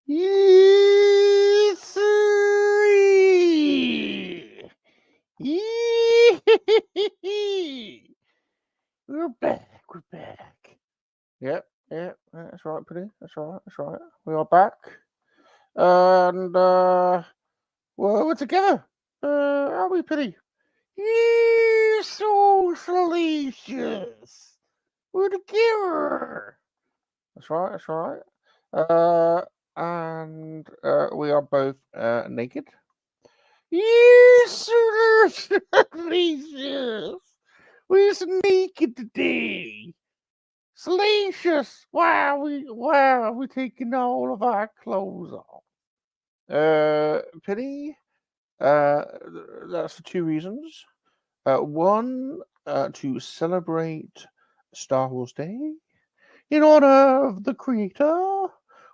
Yes, sir. We're back. We're back. Yep, yep. That's right, Penny. That's right. That's right. We are back, and well, we're together. Aren't we, Penny? You so salacious. We're together. That's right. That's right. And we are both naked. Yes, salacious. We're naked today. Salacious. Wow, we're taking all of our clothes off. Penny. Uh, that's for two reasons. One, to celebrate Star Wars Day. In honor of the creator,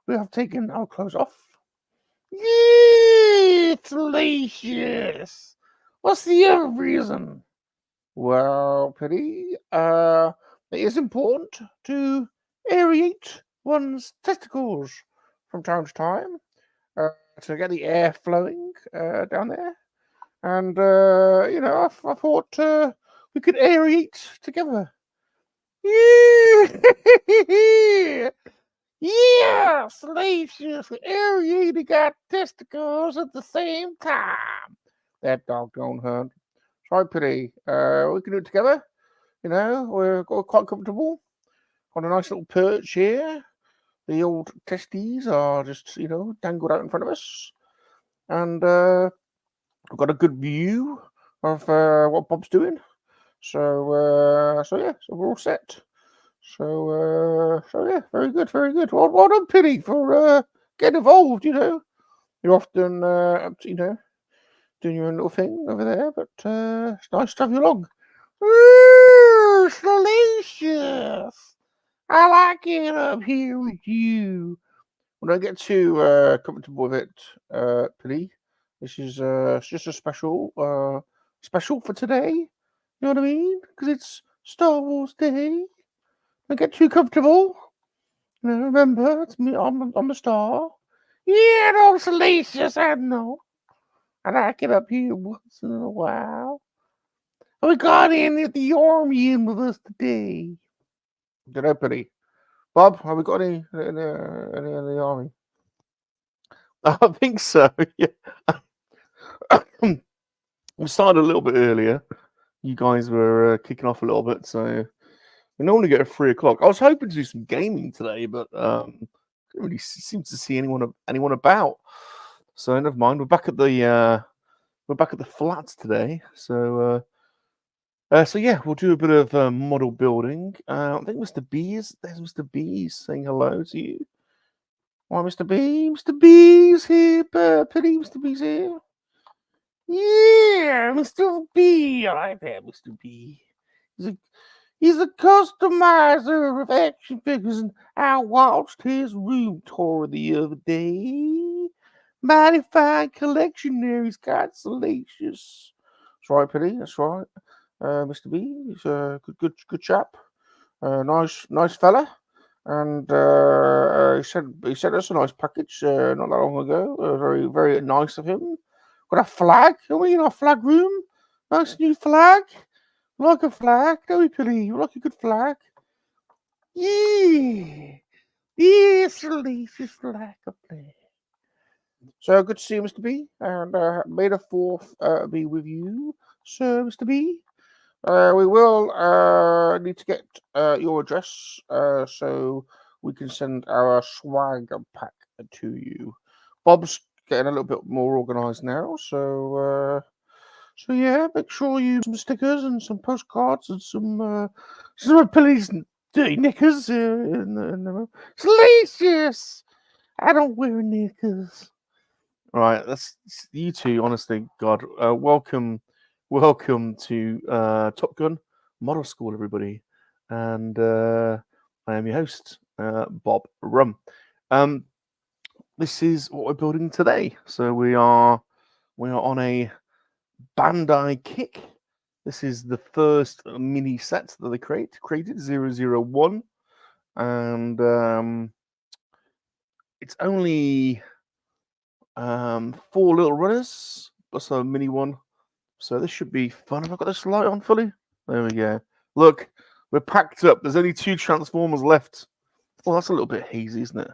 we have taken our clothes off. Yeah, it's salacious. What's the other reason? Well, Penny, it is important to aerate one's testicles from time to time to get the air flowing down there. And, I thought we could aerate together. Yeah! Yeah! Salacious aerating our testicles at the same time. That doggone hunt. Sorry, Penny. We can do it together. We're quite comfortable. On a nice little perch here. The old testes are just, dangled out in front of us. And we've got a good view of what Bob's doing. So we're all set. So yeah, very good, very good. Well done, Penny, for getting involved. You're often, doing your own little thing over there, but it's nice to have you along. Ooh, salacious. I like it up here with you. When I get too comfortable with it, Penny, this is it's just a special for today. You know what I mean? Because it's Star Wars Day. Don't get too comfortable. Remember, it's me. I'm the star. Yeah, no, salacious. I know. I like it up here once in a while. We got in at the army in with us today. Did I, Penny? Bob, have we got any in the army? I think so. Yeah. We started a little bit earlier. You guys were kicking off a little bit, so we normally get at 3 o'clock. I was hoping to do some gaming today, but didn't really seem to see anyone about. So never mind. We're back at the flats today. So yeah, we'll do a bit of model building. I think there's Mr. B saying hello to you. Why, Mr. B? Mr. B's here, Penny. Mr. B's here. Yeah, Mr. B. I like that, Mr. B. He's a customizer of action figures, and I watched his room tour the other day. Mighty fine collection there he's got, Salacious. That's right, Penny. That's right. Mr. B. He's a good chap. Nice fella. And he sent us a nice package not that long ago. Very nice of him. Got a flag. Are we in our flag room? Nice new flag. Like a flag, don't we, Penny? You like a good flag? Yeah. Yes, Salacious like a flag. So good to see you, Mr. B. And may the fourth be with you, sir, Mr. B. We will need to get your address so we can send our swag pack to you. Bob's getting a little bit more organised now, so yeah, make sure you some stickers and some postcards and some of Billy's dirty knickers in the Salacious. I don't wear knickers. Right, that's you two. Honestly, God, welcome to Top Gun Model School, everybody, and I am your host, Bob Rum. This is what we're building today. So we are on a Bandai kick. This is the first mini set that they created 001, and it's only 4 little runners plus a mini one. So this should be fun. Have I got this light on fully? There we go. Look, we're packed up. There's only 2 Transformers left. Well, that's a little bit hazy, isn't it?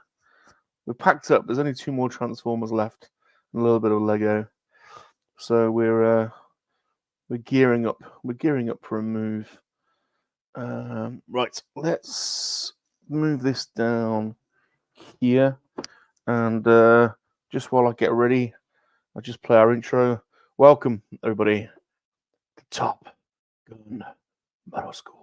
We're packed up. There's only 2 more Transformers left. And a little bit of Lego. So we're gearing up. We're gearing up for a move. Right, let's move this down here. And just while I get ready, I'll just play our intro. Welcome, everybody, to Top Gun Battle School.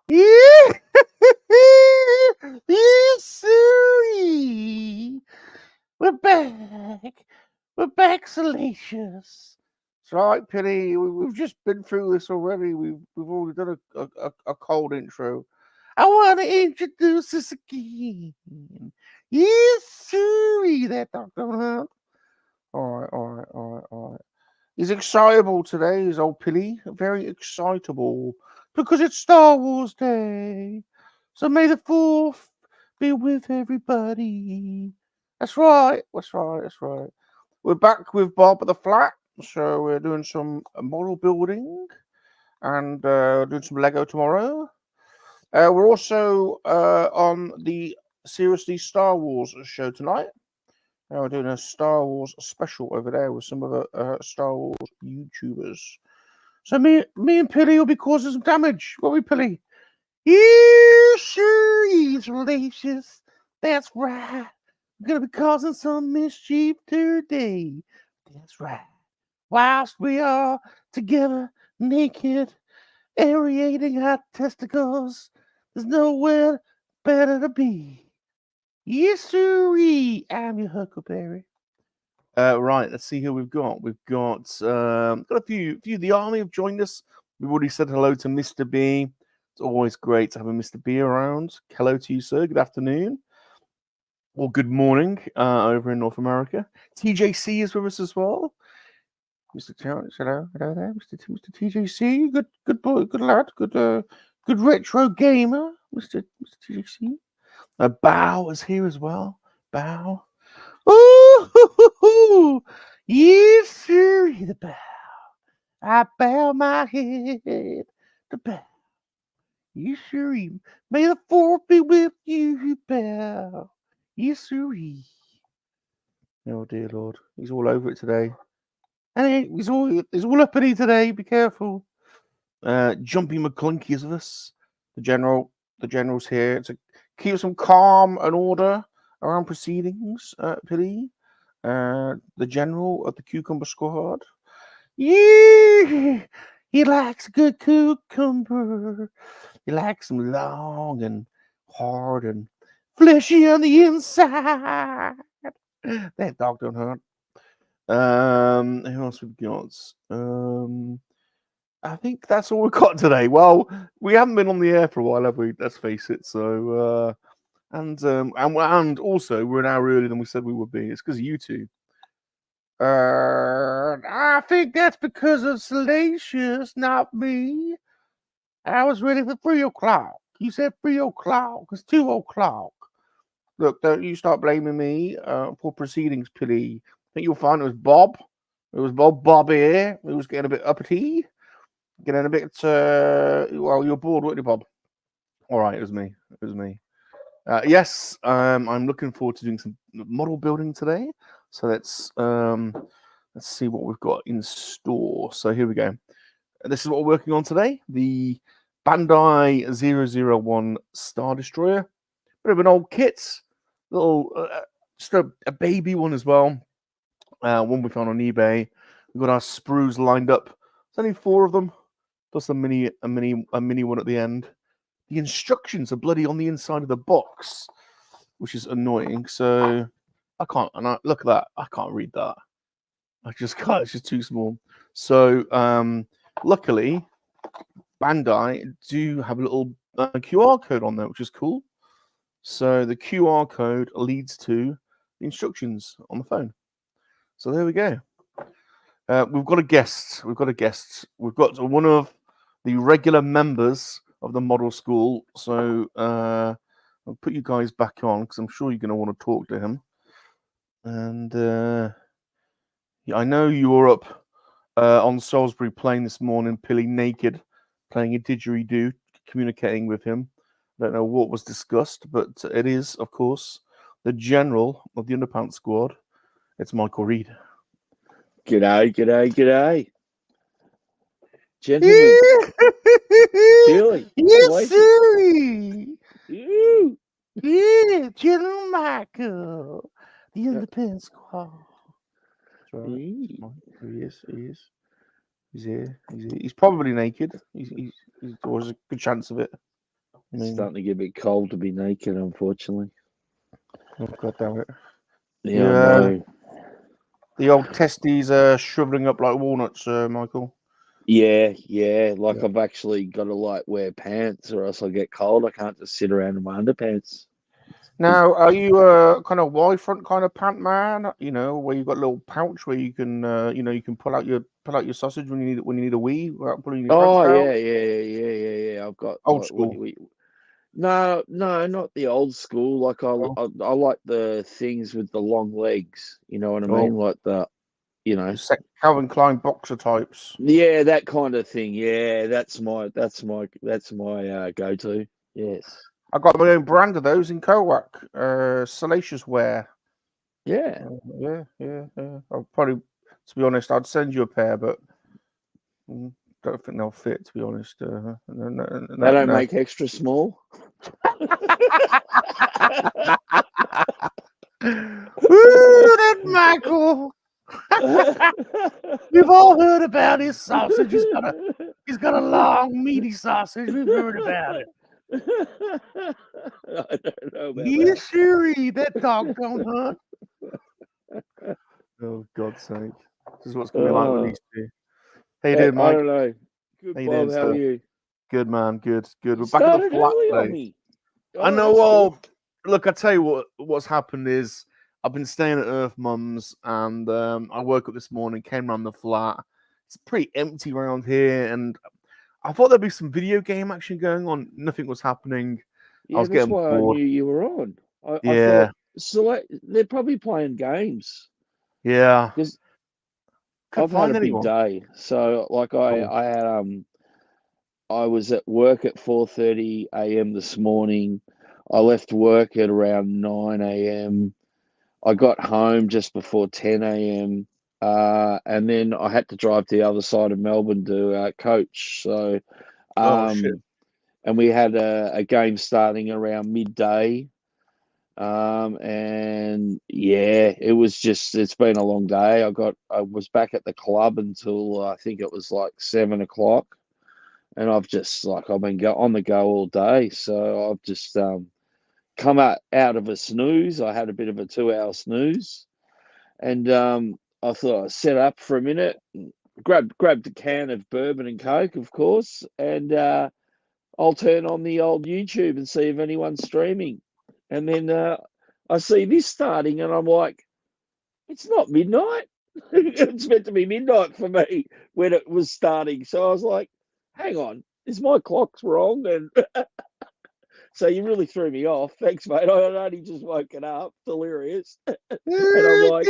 Yes, sir. We're back. We're back, Salacious. That's right, Penny. We've just been through this already. We've already done a cold intro. I want to introduce us again. Yes, sir. That Dr. Hunt. All right. He's excitable today, is old Pilly. Very excitable. Because it's Star Wars Day. So may the 4th be with everybody. That's right. We're back with Bob at the flat. So we're doing some model building and doing some Lego tomorrow. We're also on the Seriously Star Wars show tonight. We're doing a Star Wars special over there with some of the Star Wars YouTubers. So me and Pilly will be causing some damage, won't we, Pilly? You sure is Salacious. That's right. We're gonna be causing some mischief today. That's right. Whilst we are together, naked, aerating our testicles, there's nowhere better to be. Yes, sirree. I'm your Huckleberry. Right, let's see who we've got. We've got a few of the army have joined us. We've already said hello to Mr. B. It's always great to have a Mr. B around. Hello to you, sir. Good afternoon. Or good morning over in North America. TJC is with us as well. Mr. Jones, hello there, Mr. TJC. Good boy, good lad, good retro gamer, Mr. TJC. Bow is here as well. Bow. Ooh, yes, sir. The bow. I bow my head. The bow. Yes, sir. May the fourth be with you. Bow. Yes, sir. Oh dear Lord, he's all over it today. And he's all uppity today. Be careful. Jumpy McClunky is with us. The general's here to keep some calm and order around proceedings. Pity. The general of the cucumber squad. Yeah, he likes a good cucumber. He likes them long and hard and fleshy on the inside. That dog don't hurt. Who else we've got? I think that's all we've got today. Well, we haven't been on the air for a while, have we? Let's face it. So, and also we're an hour earlier than we said we would be. It's because of you two. I think that's because of Salacious, not me. I was ready for 3 o'clock. You said 3 o'clock. It's 2 o'clock. Look, don't you start blaming me for proceedings, Pilly. I think you'll find it was Bob. It was Bob here. He was getting a bit uppity. Getting a bit, well, you're bored, weren't you, Bob? All right, it was me. Yes, I'm looking forward to doing some model building today. So let's see what we've got in store. So here we go. This is what we're working on today. The Bandai 001 Star Destroyer. Bit of an old kit. Little, just a baby one as well. One we found on eBay. We've got our sprues lined up. There's only 4 of them, plus a mini one at the end. The instructions are bloody on the inside of the box, which is annoying. So I can't. And look at that. I can't read that. I just can't. It's just too small. So luckily, Bandai do have a little QR code on there, which is cool. So the QR code leads to the instructions on the phone. So there we go. We've got a guest. We've got one of the regular members of the model school. So I'll put you guys back on because I'm sure you're going to want to talk to him. And I know you were up on Salisbury playing this morning, Pilly naked, playing a didgeridoo, communicating with him. I don't know what was discussed, but it is, of course, the general of the Underpants squad. It's Michael Reed. G'day. Gentlemen. Billy. Yes, sir. Yeah, General Michael. The Underpants squad. That's right. He is. He's here. He's probably naked. He's always a good chance of it. It's starting to get a bit cold to be naked, unfortunately. Oh, God damn it. Yeah, I know. The old testes are shriveling up like walnuts, Michael. Yeah. I've actually got to wear pants or else I'll get cold. I can't just sit around in my underpants. Now, are you a kind of wide front kind of pant man? You know, where you've got a little pouch where you can, you can pull out your sausage when you need a wee without pulling your pants down? Yeah. I've got Old school. No, not the old school. Like I like the things with the long legs. You know what I mean? Like the, Calvin Klein boxer types. Yeah, that kind of thing. Yeah, that's my go-to. Yes. I got my own brand of those in KoWaK, Salacious Wear. Yeah. Yeah. I'll probably, to be honest, I'd send you a pair, but don't think they'll fit. To be honest, They don't make extra small. Ooh, that Michael. We've all heard about his sausage. He's got a long, meaty sausage. We've heard about it. I don't know about Yes, sure. That dog don't hunt. Oh God's sake. This is what's going to be like when these two. How you I doing, Mike? don't know. Good, How you Bob. doing, How are sir? you? Good, man. Good. You We're back at the started flat early on today. me. I know. That's Well, good. look, I tell you what's happened is I've been staying at Earth Mum's, and I woke up this morning, came around the flat. It's pretty empty around here, and I thought there'd be some video game action going on. Nothing was happening. I Yeah, was that's getting why I bored. knew you were on. I Yeah, thought they're probably playing games yeah. because Couldn't I've had a find big anyone. day. So like Oh, I had I was at work at 4:30 a.m. this morning. I left work at around 9 a.m. I got home just before 10 a.m. And then I had to drive to the other side of Melbourne to coach. So, oh shit. and we had a game starting around midday. And yeah, it's been a long day. I was back at the club until I think it was like 7 o'clock. And I've been on the go all day. So I've just come out of a snooze. I had a bit of a 2-hour snooze. And I thought I'd set up for a minute, grabbed a can of bourbon and Coke, of course, and I'll turn on the old YouTube and see if anyone's streaming. And then I see this starting, and I'm like, it's not midnight. It's meant to be midnight for me when it was starting. So I was like, hang on, is my clock's wrong? And so you really threw me off. Thanks, mate. I had only just woken up, delirious. And I'm like,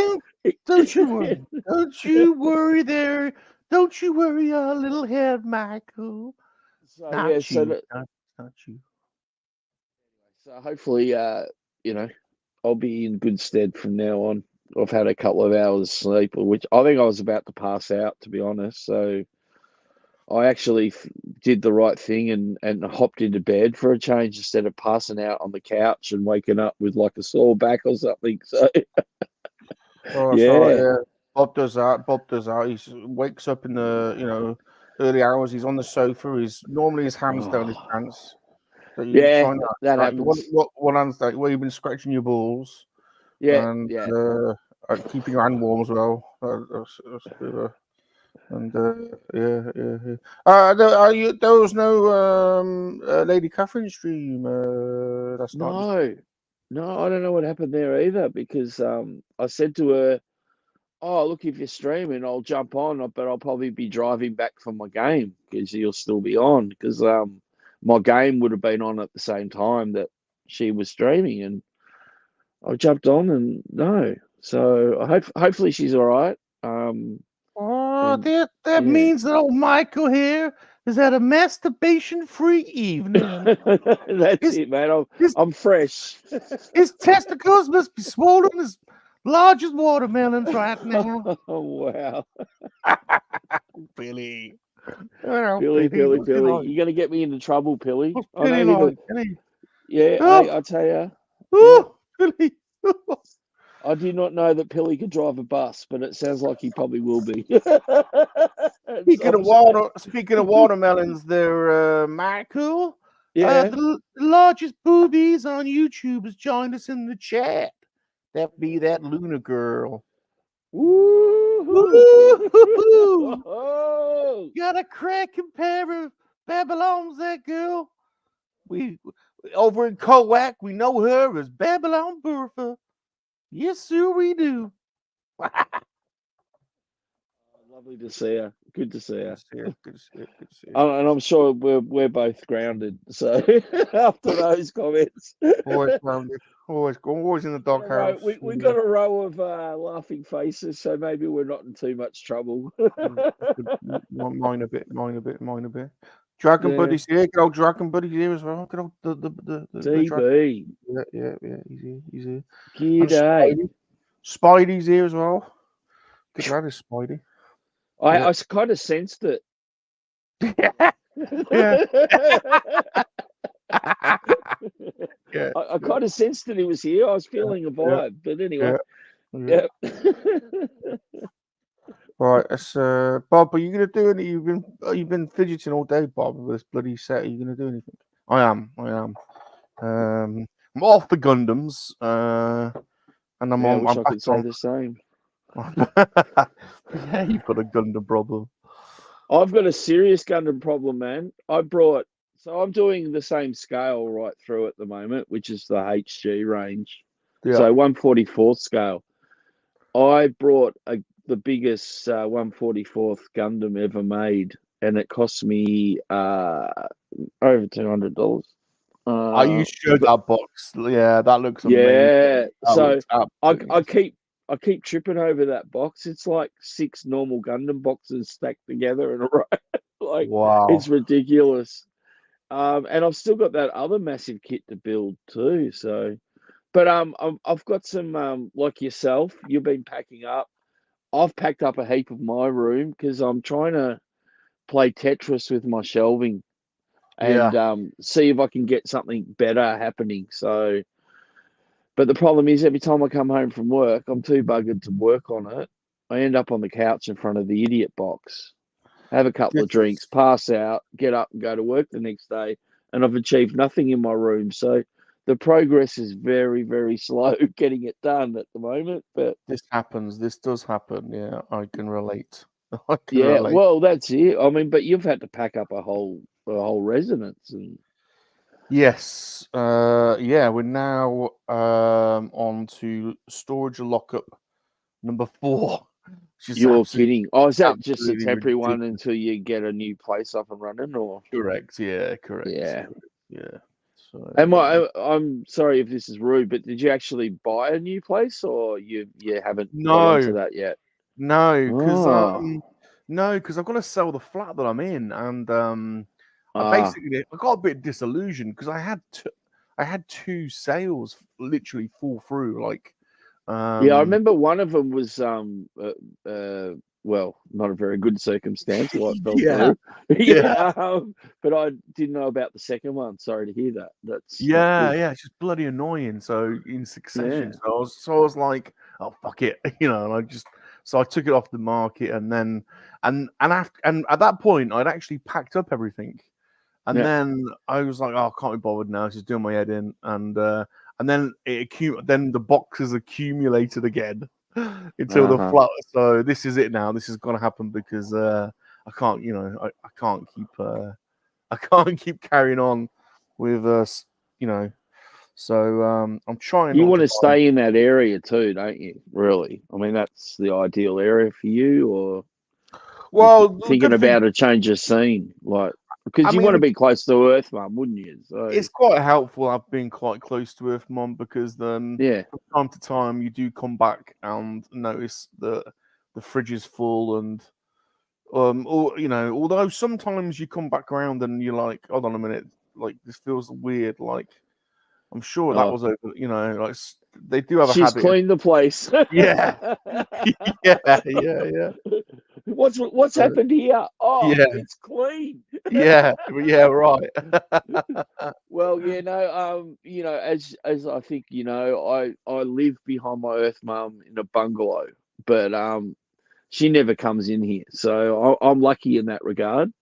Don't you worry. Don't you worry there. Don't you worry your little head, Michael. so Not yeah, you. Not you. so hopefully, I'll be in good stead from now on. I've had a couple of hours sleep, which I think I was about to pass out, to be honest. So I actually did the right thing and hopped into bed for a change instead of passing out on the couch and waking up with like a sore back or something. So Oh, yeah. sorry. Yeah. Bob does that. He wakes up in the early hours. He's on the sofa. He's normally his hands down his Oh, pants. So you yeah, find out that like, happens. one hand's like where you've been scratching your balls Yeah, and yeah. keeping your hand warm as well. That's a bit of a, and yeah. There was no Lady Catherine stream last night. No, I don't know what happened there either because I said to her, "Oh, look, if you're streaming, I'll jump on, but I'll probably be driving back from my game because you'll still be on because my game would have been on at the same time that she was streaming, and I jumped on and no, so hopefully she's all right. Oh, And that yeah, means that old Michael here has had a masturbation-free evening. that's His it, man. his I'm fresh. his testicles must be swollen as large as watermelons right now. Oh wow, Billy. Oh, Billy, Billy, Billy, what's he Billy, like? you're gonna get me into trouble, Billy. What's I know Billy you're the like? Billy? yeah. Oh, I tell you, yeah. oh, Billy. I did not know that Pilly could drive a bus, but it sounds like he probably will be. Speaking of watermelons, there, Michael. Yeah. The largest boobies on YouTube has joined us in the chat. That be that Luna girl. Woo-hoo. Woo-hoo-hoo. Oh, Got a cracking pair of Babylons, that girl. We over in KoWaK, we know her as Babylon Bertha. Yes, sir, we do. lovely to see her. Good to see her. Good to see it. And I'm sure we're both grounded. So after those comments, Always grounded. Always in the doghouse. we got a row of laughing faces, so maybe we're not in too much trouble. Mine a bit. Dragon Yeah. Buddy's here. Good old Dragon Buddy's here as well. Good old the Dragon. DB. Yeah. He's here. And G'day. Spidey's here as well. Good lad is Spidey. I kind of sensed it. Yeah. Yeah. I kind of sensed that he was here. I was feeling a vibe, but anyway. Yeah. Right, it's Bob. Are you gonna do any? You've been fidgeting all day, Bob, with this bloody set. Are you gonna do anything? I am. I'm off the Gundams, and I wish I could say the same. Yeah, you've got a Gundam problem. I've got a serious Gundam problem, man. So I'm doing the same scale right through at the moment, which is the HG range. Yeah. So 144th scale. I brought the biggest 144th Gundam ever made, and it cost me over $200. You showed that box. Yeah, that looks amazing. Yeah. That So looks absolutely I keep tripping over that box. It's like 6 normal Gundam boxes stacked together in a row. Like, wow. it's ridiculous. And I've still got that other massive kit to build too. So, but I've got some like yourself. You've been packing up. I've packed up a heap of my room because I'm trying to play Tetris with my shelving and see if I can get something better happening. So, but the problem is every time I come home from work, I'm too buggered to work on it. I end up on the couch in front of the idiot box, have a couple of drinks, pass out, get up and go to work the next day, and I've achieved nothing in my room. So the progress is very, very slow getting it done at the moment. But this happens. This does happen. Yeah, I can relate. I can yeah, relate. well, that's it. I mean, but you've had to pack up a whole residence, and Yes. Yeah, we're now on to storage lockup number 4. Which is you're kidding. Oh, is that just a absolutely temporary one ridiculous. until you get a new place up and running, or? Correct. Yeah, correct. Yeah. Yeah. So I'm sorry if this is rude, but did you actually buy a new place, or you haven't got onto no, that yet? no, because Oh, I've got to sell the flat that I'm in, and I ah, got a bit disillusioned because I had 2 sales literally fall through. Like, yeah. I remember one of them was well, not a very good circumstance why it fell yeah, through. yeah, Yeah, but I didn't know about the second one. Sorry to hear that. That's not yeah, good. yeah. It's just bloody annoying. So in succession, Yeah, so I was like, oh fuck it, and I took it off the market, and then and at that point, I'd actually packed up everything. And yeah. then I was like, "Oh, I can't be bothered now. Just doing my head in." And then then the boxes accumulated again until the Uh-huh. flat. So this is it now. This is gonna happen because I can't, I can't keep I can't keep carrying on with you know. So I'm trying You not want to to buy. stay in that area too, don't you? Really? I mean, that's the ideal area for you, or you Well, the thinking good thing, about a change of scene, like I because you want to mean, be close to Earth, Mum, wouldn't you? So it's quite helpful. I've been quite close to Earth Mom because yeah, from time to time you do come back and notice that the fridge is full and or although sometimes you come back around and you're like, hold on a minute, like this feels weird. Like I'm sure that oh, was over. They do have a she's habit. cleaned the place. Yeah, yeah, yeah, yeah. What's happened here? Oh, Yeah, it's clean. yeah, yeah. Right. Well, yeah, no, as I think I live behind my Earth Mum in a bungalow, but she never comes in here, so I'm lucky in that regard.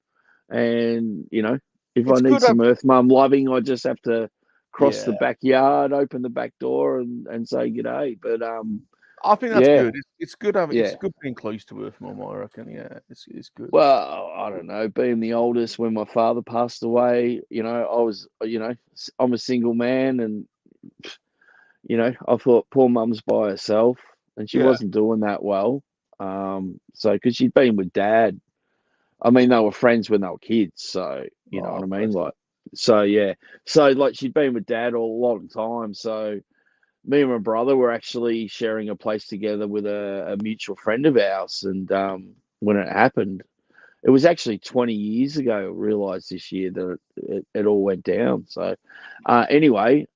And if I It's need good. some Earth Mum loving, I just have to cross Yeah. the backyard, open the back door, and say g'day. But I think that's yeah, good. It's good having. It's yeah. good being close to Earth Mom. I reckon. Yeah, it's good. Well, I don't know. Being the oldest, when my father passed away, I was, I'm a single man, and I thought poor mum's by herself, and she Yeah. wasn't doing that well. So because she'd been with dad, I mean, they were friends when they were kids, so you know what Oh, I mean. bless her. Like, so yeah, so like she'd been with dad all a long time. So me and my brother were actually sharing a place together with a mutual friend of ours, and when it happened, it was actually 20 years ago. I realised this year that it all went down. So anyway,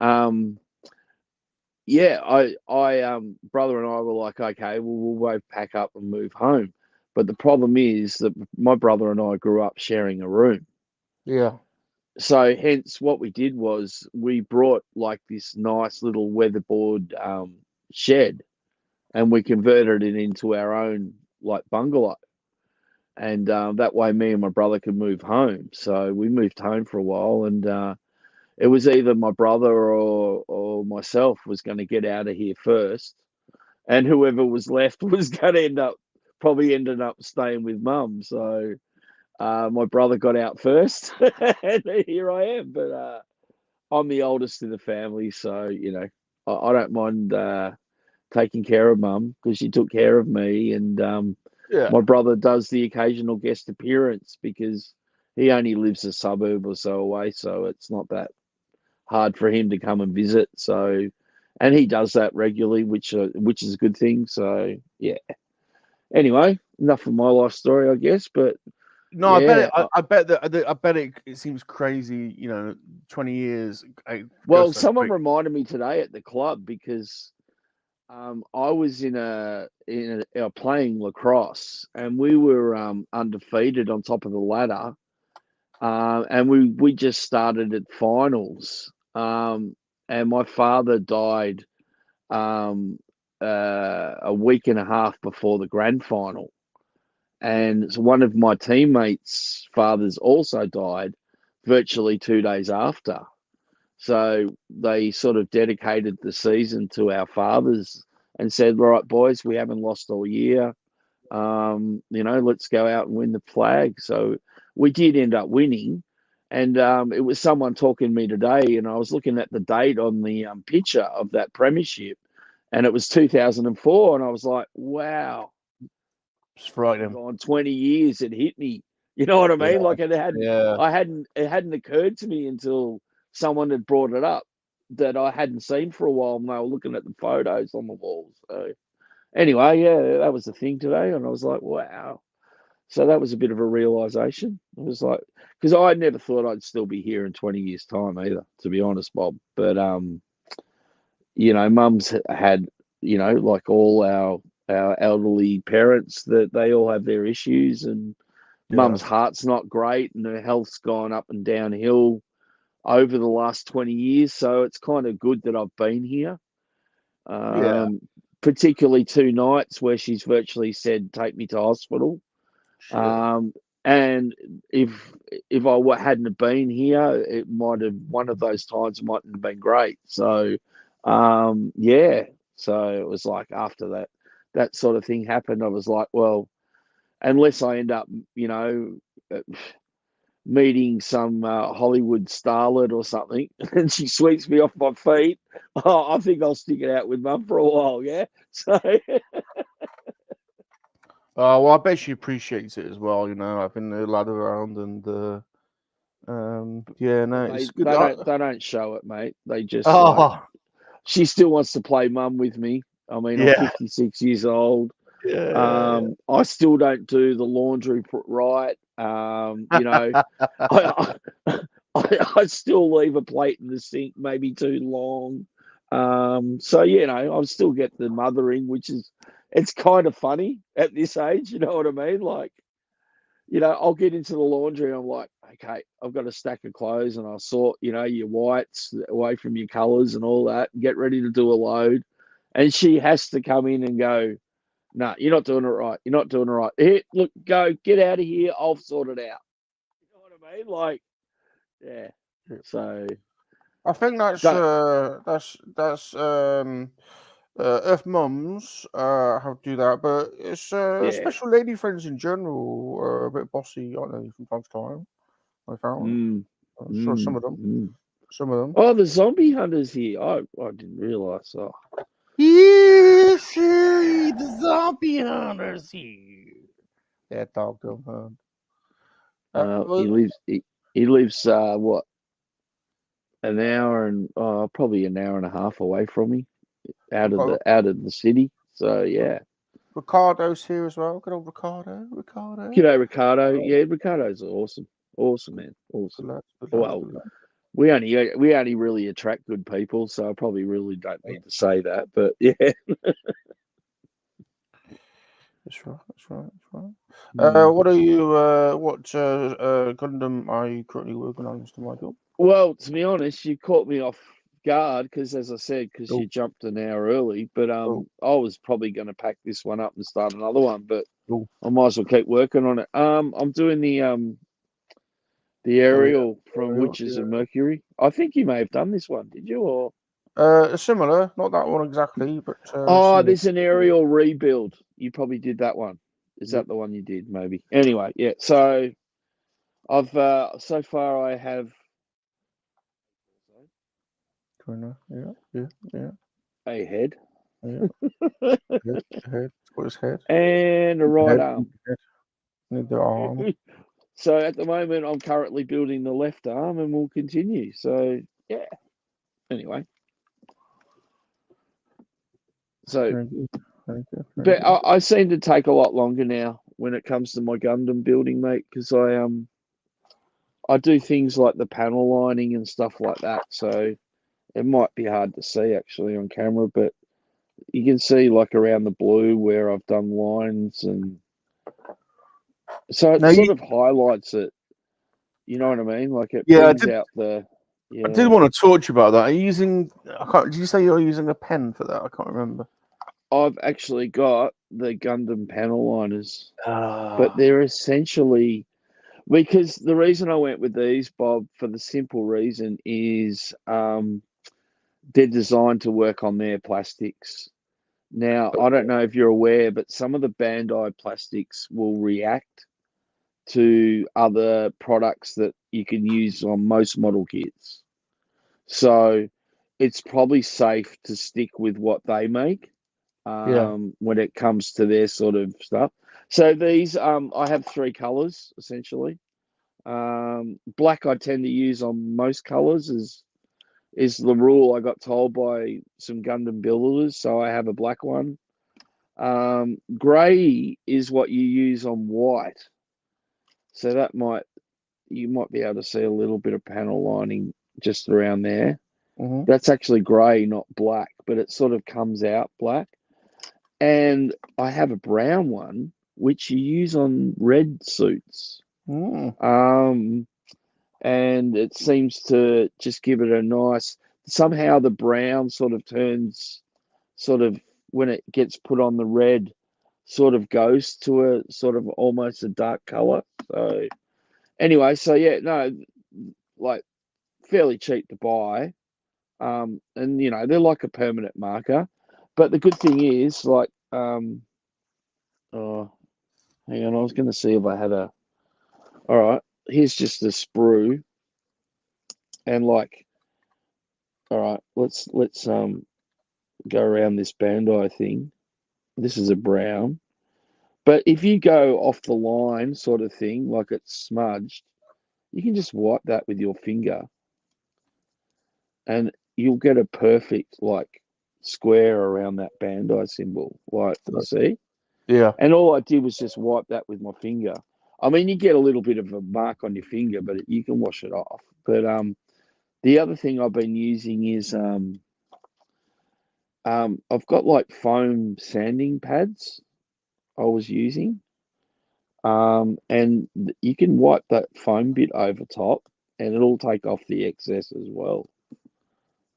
yeah, I brother and I were like, okay, well, we'll both pack up and move home. But the problem is that my brother and I grew up sharing a room. Yeah. So hence what we did was we brought like this nice little weatherboard shed, and we converted it into our own like bungalow. And that way me and my brother could move home. So we moved home for a while, and it was either my brother or myself was going to get out of here first, and whoever was left was going to probably ended up staying with mum. So my brother got out first, and here I am. But I'm the oldest in the family, so I don't mind taking care of mum because she took care of me, and Yeah. my brother does the occasional guest appearance because he only lives a suburb or so away, so it's not that hard for him to come and visit. So, and he does that regularly, which is a good thing. So, yeah. Anyway, enough of my life story, I guess. But No, yeah, I bet it seems crazy. 20 years. It well, goes so someone quick. reminded me today at the club because I was in a playing lacrosse, and we were undefeated on top of the ladder, and we just started at finals, and my father died a week and a half before the grand final, and so one of my teammates' fathers also died virtually 2 days after. So they sort of dedicated the season to our fathers and said, "All right, boys, we haven't lost all year. Let's go out and win the flag." So we did end up winning. And it was someone talking to me today, and I was looking at the date on the picture of that premiership, and it was 2004. And I was like, wow, It's frightening. gone 20 years. It hit me. You know what I mean? Yeah. Like it hadn't occurred to me until someone had brought it up that I hadn't seen for a while, and they were looking at the photos on the walls. So anyway, yeah, that was the thing today, and I was like, wow. So that was a bit of a realization. It was like, because I never thought I'd still be here in 20 years' time either, to be honest, Bob. But mum's had, like all our elderly parents, that they all have their issues, and mum's heart's not great, and her health's gone up and downhill over the last 20 years. So it's kind of good that I've been here. Particularly 2 nights where she's virtually said, "Take me to hospital." And if I hadn't have been here, it might have, one of those times mightn't have been great. So, yeah. So it was like after that sort of thing happened, I was like, well, unless I end up, meeting some Hollywood starlet or something, and she sweeps me off my feet, I think I'll stick it out with mum for a while. Yeah. So. Well, I bet she appreciates it as well. Having the lad around, and yeah, no, it's good. They don't show it, mate. They just like, she still wants to play mum with me. I mean, I'm 56 years old. I still don't do the laundry right. I still leave a plate in the sink maybe too long. So I still get the mothering, which is, it's kind of funny at this age. You know what I mean? Like, I'll get into the laundry and I'm like, okay, I've got a stack of clothes, and I'll sort, your whites away from your colours and all that, and get ready to do a load. And she has to come in and go, "No, you're not doing it right. You're not doing it right. Here, look, go, get out of here. I'll sort it out." You know what I mean? Like, yeah. So I think that's if mums how to do that, but it's special lady friends in general are a bit bossy, aren't they, from time to time? I found. Some of them. Oh, the zombie hunters here. I didn't realise. Oh. Yes, sir, the zombie hunters here. That dog don't hunt. He lives what, an hour and probably an hour and a half away from me, out of the city. So yeah. Ricardo's here as well. Good old Ricardo. G'day, Ricardo. Yeah, Ricardo's awesome. Awesome, man. Awesome. Well, we only really attract good people, so I probably really don't need to say that. But yeah. That's right. What are you? What Gundam are you currently working on, Mr. Michael? Well, to be honest, you caught me off guard because, as I said, you jumped an hour early. But I was probably going to pack this one up and start another one, but I might as well keep working on it. I'm doing the aerial from Witches of Mercury. I think you may have done this one, did you? Or Similar, not that one exactly, but Oh, similar. there's an aerial rebuild. You probably did that one. Is Yeah. that the one you did? Maybe. Anyway, yeah. So I've so far I have Yeah. a head Head. What is head? and a right Head. arm. Need the arm. So at the moment, I'm currently building the left arm, and we'll continue. So yeah. Anyway. So, Very good. Very good. but I seem to take a lot longer now when it comes to my Gundam building, mate, because I do things like the panel lining and stuff like that. So it might be hard to see actually on camera, but you can see like around the blue where I've done lines, and so it Now sort of highlights it. You know what I mean? Like it Yeah, brings out the. I did Yeah, want to talk to you about that. Are you using? Did you say you're using a pen for that? I can't remember. I've actually got the Gundam panel liners, but Ah. they're essentially because the reason I went with these, Bob, for the simple reason is they're designed to work on their plastics. Now, I don't know if you're aware, but some of the Bandai plastics will react to other products that you can use on most model kits. So it's probably safe to stick with what they make Yeah. when it comes to their sort of stuff. So these, I have three colors essentially. Black I tend to use on most colors is the rule I got told by some Gundam builders, so I have a black one. Gray is what you use on white, so that you might be able to see a little bit of panel lining just around there. Mm-hmm. That's actually grey, not black, but it sort of comes out black. And I have a brown one, which you use on red suits. Mm. And it seems to just give it a nice. Somehow the brown sort of turns, sort of when it gets put on the red, sort of goes to a sort of almost a dark color. So anyway, so yeah, no, like fairly cheap to buy. And you know, they're like a permanent marker. But the good thing is, like, oh, hang on, I was going to see if I had a. All right, here's just a sprue, and like, all right, let's go around this Bandai thing. This is a brown, but if you go off the line, sort of thing, like it's smudged, you can just wipe that with your finger, and you'll get a perfect like square around that Bandai symbol. Like, you see? Yeah. And all I did was just wipe that with my finger. I mean, you get a little bit of a mark on your finger, but you can wash it off. But the other thing I've been using is I've got like foam sanding pads I was using, and you can wipe that foam bit over top, and it'll take off the excess as well.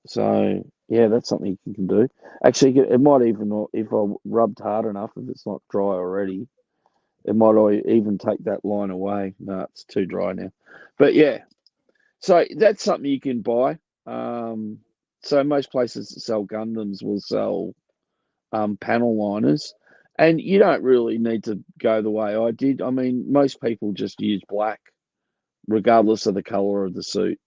So yeah, that's something you can do. Actually, it might even, if I rubbed hard enough, if it's not dry already, it might even take that line away. No, it's too dry now. But yeah, so that's something you can buy. So most places that sell Gundams will sell panel liners, and you don't really need to go the way I did. I mean, most people just use black, regardless of the color of the suit.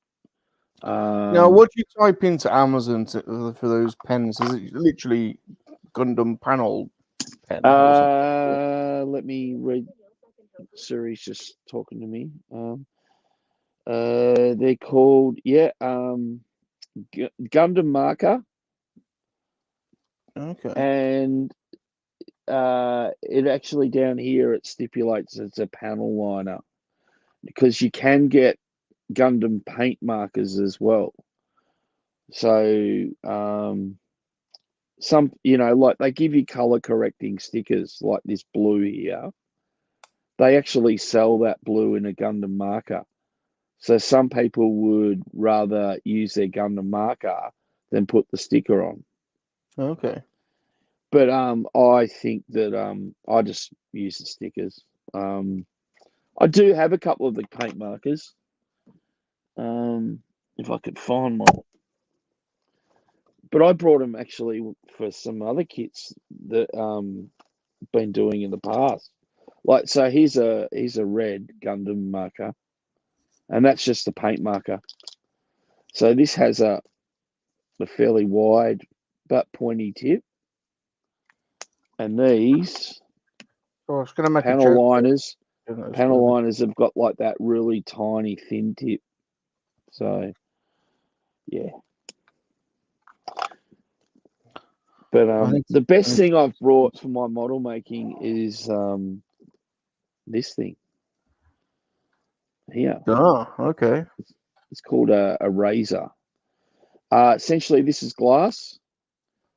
Now, what do you type into Amazon for those pens? Is it literally Gundam panel pen or something? Let me read. Siri's just talking to me. They're called Gundam marker, Okay. and it actually down here it stipulates it's a panel liner because you can get Gundam paint markers as well. So some, you know, like they give you color correcting stickers like this blue here. They actually sell that blue in a Gundam marker. So some people would rather use their Gundam marker than put the sticker on. Okay. But I think that I just use the stickers. I do have a couple of the paint markers. If I could find one. But I brought him actually for some other kits that been doing in the past. Like, so here's a red Gundam marker, and that's just the paint marker. So this has a fairly wide but pointy tip, and these Oh, it's gonna make a panel joke. liners. Isn't it? It's Panel gonna- liners have got like that really tiny thin tip. So yeah. But think- the best thing I've brought for my model making is this thing here. Oh, okay. It's called a razor. Essentially, this is glass.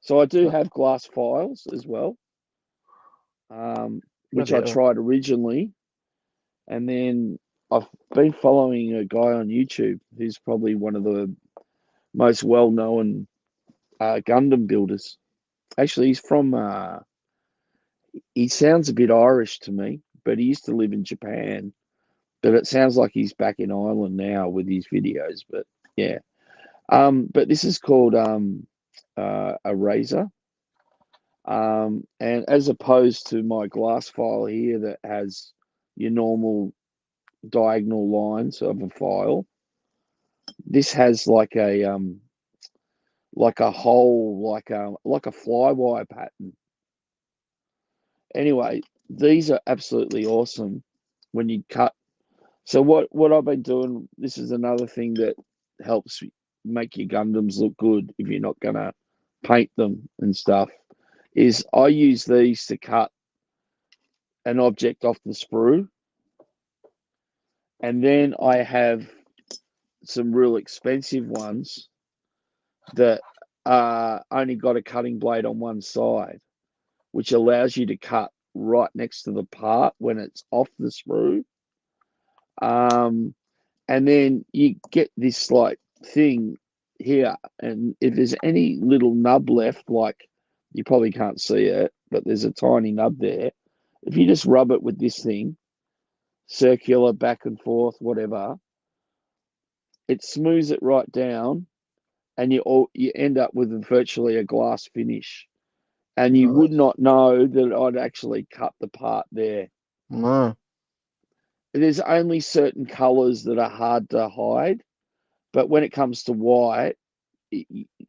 So I do have glass files as well, which I Bloody hell. tried originally. And then I've been following a guy on YouTube who's probably one of the most well-known Gundam builders. Actually, he's from, he sounds a bit Irish to me, but he used to live in Japan. But it sounds like he's back in Ireland now with his videos. But yeah. But this is called a razor. And as opposed to my glass file here that has your normal diagonal lines of a file, this has like a hole, like a flywire pattern. Anyway, these are absolutely awesome when you cut. So what I've been doing, this is another thing that helps make your Gundams look good if you're not gonna paint them and stuff, is I use these to cut an object off the sprue, and then I have some real expensive ones that only got a cutting blade on one side, which allows you to cut right next to the part when it's off the sprue. And then you get this like thing here, and if there's any little nub left, like you probably can't see it, but there's a tiny nub there. If you just rub it with this thing, circular, back and forth, whatever, it smooths it right down, and you end up with virtually a glass finish. And you would not know that I'd actually cut the part there. No. There's only certain colors that are hard to hide, but when it comes to white,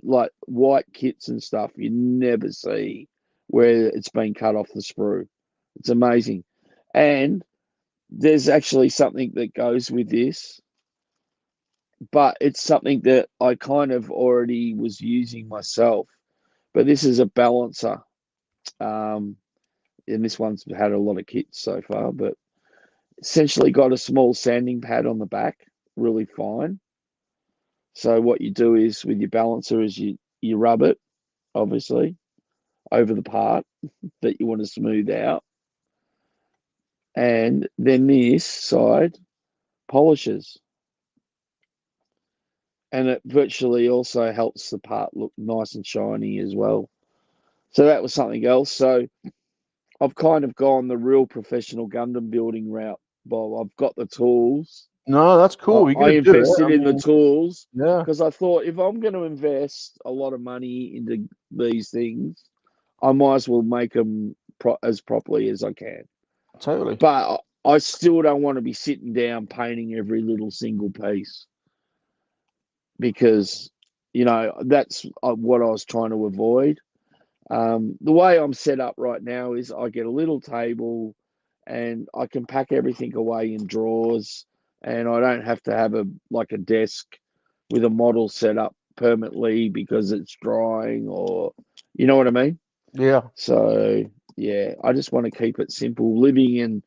like white kits and stuff, you never see where it's been cut off the sprue. It's amazing. And there's actually something that goes with this, but it's something that I kind of already was using myself. But this is a balancer. And this one's had a lot of kits so far, but essentially got a small sanding pad on the back, really fine. So what you do is with your balancer is you rub it, obviously, over the part that you want to smooth out. And then this side polishes. And it virtually also helps the part look nice and shiny as well. So that was something else. So I've kind of gone the real professional Gundam building route, Bob. I've got the tools. No, that's cool. You I gotta do it. invested in the tools Yeah. because I thought if I'm going to invest a lot of money into these things, I might as well make them as properly as I can. Totally. But I still don't want to be sitting down painting every little single piece because, you know, that's what I was trying to avoid. The way I'm set up right now is I get a little table and I can pack everything away in drawers, and I don't have to have a desk with a model set up permanently because it's drying, or you know what I mean? Yeah. So yeah, I just want to keep it simple. Living in,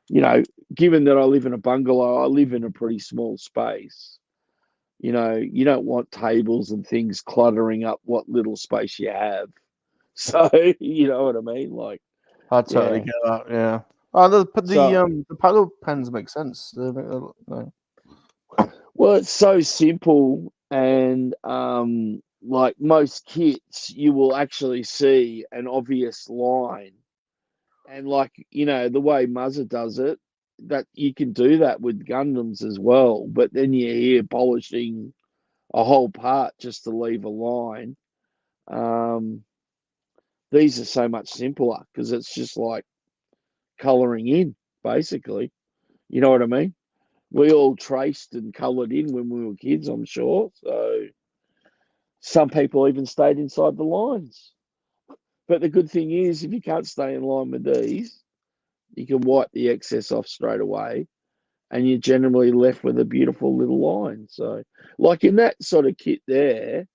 you know, given that I live in a bungalow, I live in a pretty small space. You know, you don't want tables and things cluttering up what little space you have. So you know what I mean? Like, I totally yeah. get that. Yeah. Oh, the So- paddle pens make sense. They make a lot- no. Well, it's so simple, and like most kits, you will actually see an obvious line, and like you know the way Muzza does it, that you can do that with Gundams as well. But then you're here polishing a whole part just to leave a line. These are so much simpler because it's just like colouring in, basically. You know what I mean? We all traced and coloured in when we were kids, I'm sure. So some people even stayed inside the lines. But the good thing is, if you can't stay in line with these, you can wipe the excess off straight away, and you're generally left with a beautiful little line. So, like in that sort of kit there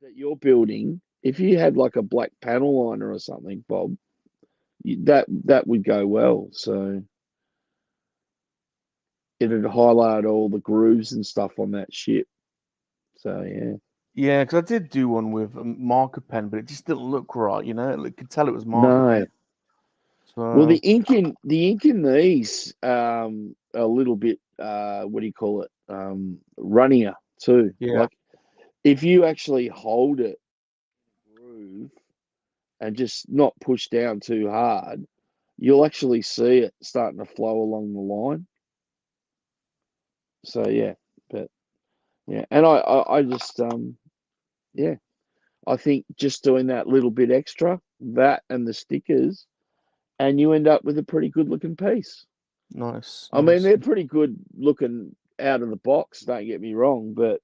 that you're building, if you had like a black panel liner or something, Bob, that would go well. So it'd highlight all the grooves and stuff on that ship. So yeah. Yeah, because I did do one with a marker pen, but it just didn't look right. You know, you could tell it was marker No. pen. Well, So the ink in these a little bit what do you call it? Runnier too. yeah, Like if you actually hold it groove and just not push down too hard, you'll actually see it starting to flow along the line. So yeah, but yeah, and I just yeah, I think just doing that little bit extra, that and the stickers, and you end up with a pretty good looking piece. nice, I mean, nice. they're pretty good looking out of the box, don't get me wrong, but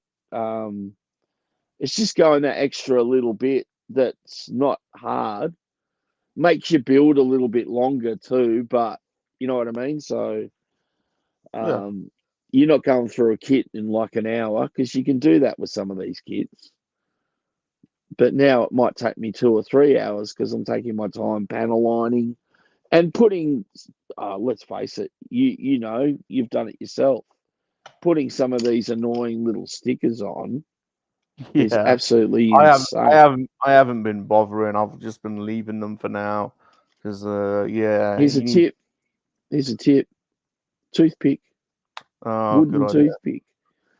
it's just going that extra little bit that's not hard. Makes you build a little bit longer too, but you know what I mean? So Yeah, you're not going through a kit in like an hour because you can do that with some of these kits. But now it might take me 2 or 3 hours because I'm taking my time panel lining and putting, let's face it, you know, you've done it yourself. Putting some of these annoying little stickers on is yeah. absolutely I haven't, insane. I haven't been bothering. I've just been leaving them for now because, yeah, Here's a you need. tip. Here's a tip. Toothpick, Oh, good wooden idea. toothpick.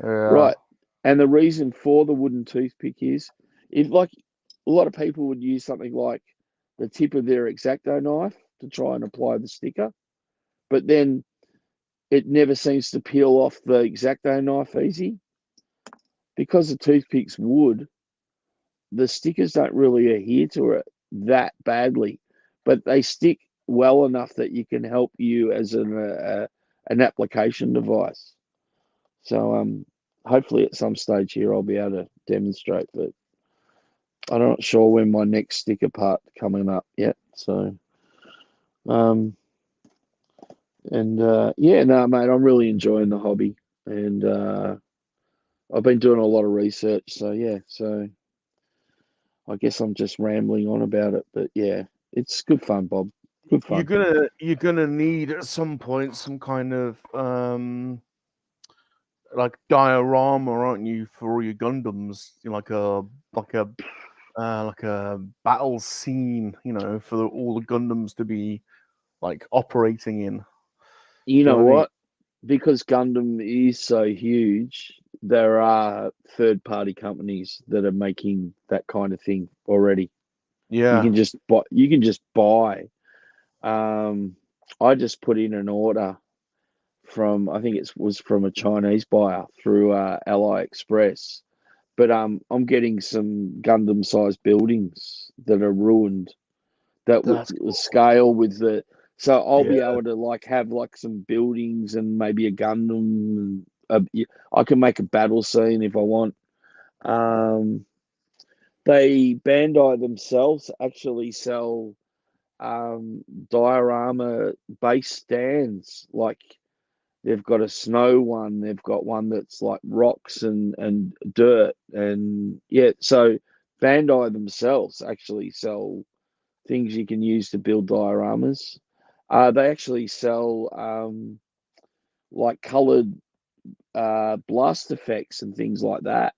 Yeah, Right. And the reason for the wooden toothpick is if like a lot of people would use something like the tip of their X-Acto knife to try and apply the sticker, but then it never seems to peel off the X-Acto knife easy. Because the toothpick's wood, the stickers don't really adhere to it that badly, but they stick well enough that you can help you as an application device. So hopefully at some stage here I'll be able to demonstrate, but I'm not sure when my next sticker part coming up yet. So and yeah, no, mate, I'm really enjoying the hobby, and I've been doing a lot of research. So yeah, so I guess I'm just rambling on about it, but yeah, it's good fun, Bob. Good you're fun. gonna need at some point some kind of like diorama, aren't you, for all your Gundams? You know, like a battle scene, you know, for all the Gundams to be like operating in. You Do you know know what I mean? what? Because Gundam is so huge, there are third-party companies that are making that kind of thing already. You Yeah, can just buy. You can just buy. I just put in an order from. I think it was from a Chinese buyer through AliExpress. But I'm getting some Gundam-sized buildings that are ruined that would that's cool. scale with the. So I'll Yeah, be able to like have like some buildings and maybe a Gundam. I can make a battle scene if I want. Um, they Bandai themselves actually sell diorama base stands. Like they've got a snow one, they've got one that's like rocks and dirt, and yeah. So Bandai themselves actually sell things you can use to build dioramas. They actually sell like coloured blast effects and things like that.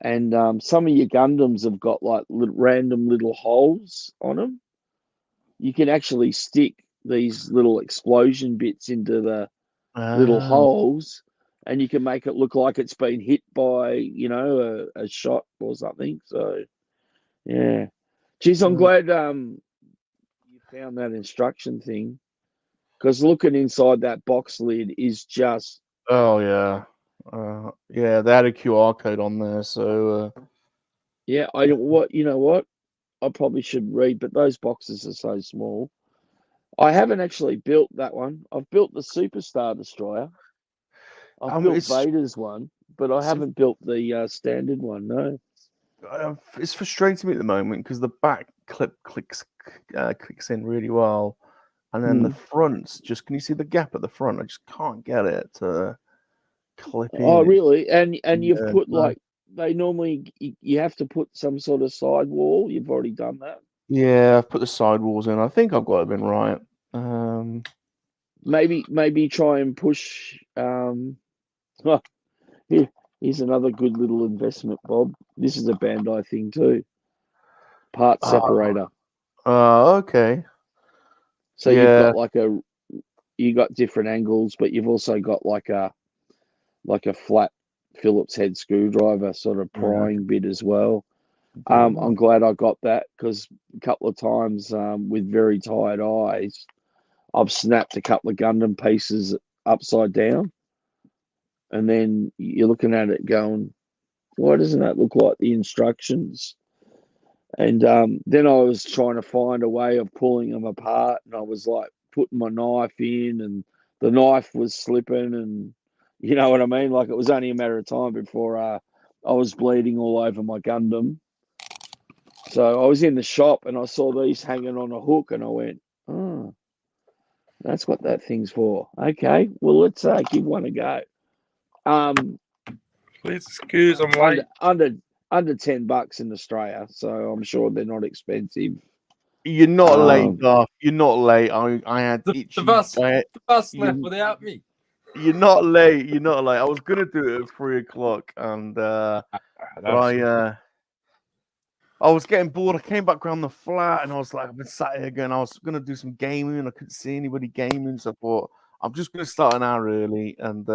And some of your Gundams have got like random little holes on them. You can actually stick these little explosion bits into the little ah, holes, and you can make it look like it's been hit by, you know, a shot or something. So yeah, geez, I'm mm. glad you found that instruction thing, because looking inside that box lid is just Oh yeah, yeah. They had a QR code on there, so Yeah, you know what? I probably should read, but those boxes are so small. I haven't actually built that one. I've built the Superstar Destroyer. I've built It's Vader's one, but I haven't built the standard one. No. it's frustrating me at the moment because the back clip clicks in really well, and then the front just, can you see the gap at the front? I just can't get it to clip in. Oh, really? And you've Yeah, put no. like, they normally, you have to put some sort of sidewall. You've already done that. Yeah, I've put the sidewalls in. I think I've got it been right. Maybe try and push. Here's another good little investment, Bob. This is a Bandai thing too. Part separator. Okay. So you've got like you got different angles, but you've also got like a flat Phillips head screwdriver sort of prying bit as well. I'm glad I got that, because a couple of times with very tired eyes, I've snapped a couple of Gundam pieces upside down, and then you're looking at it going, why doesn't that look like the instructions? And then I was trying to find a way of pulling them apart, and I was like putting my knife in, and the knife was slipping, and you know what I mean? Like, it was only a matter of time before I was bleeding all over my Gundam. So I was in the shop and I saw these hanging on a hook, and I went, oh, that's what that thing's for. Okay, well, let's give one a go. Please excuse, I'm late. Under $10 in Australia, so I'm sure they're not expensive. You're not late, Garth. You're not late. I had the bus left without me. You're not late. You're not late. I was gonna do it at 3 o'clock, and but I was getting bored. I came back around the flat, and I was like, I've been sat here again. I was gonna do some gaming, and I couldn't see anybody gaming, so I thought I'm just gonna start an hour early and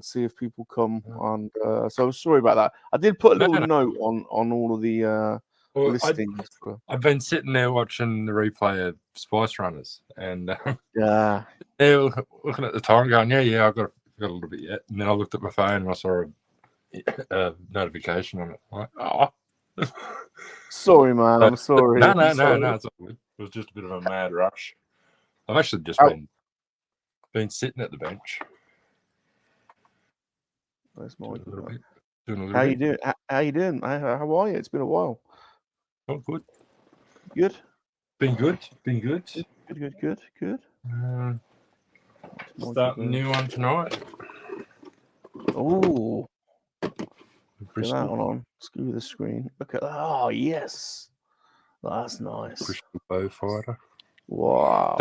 see if people come. And so sorry about that. I did put a little note on all of the listings. I've been sitting there watching the replay of Spice Runners, and yeah, looking at the time, going, yeah, I've got a little bit yet. And then I looked at my phone and I saw a notification on it. I'm like, oh. Sorry, man. I'm sorry. No, it's all good. It was just a bit of a mad rush. I've actually just been sitting at the bench. That's my doing How you doing? How you doing? How are you? It's been a while. Oh, good. Good. Been good. Good. Starting a new one tonight. Oh. Put that one on. Screw the screen. Look at that. Oh, yes. That's nice. Crystal Bow Fighter. Wow.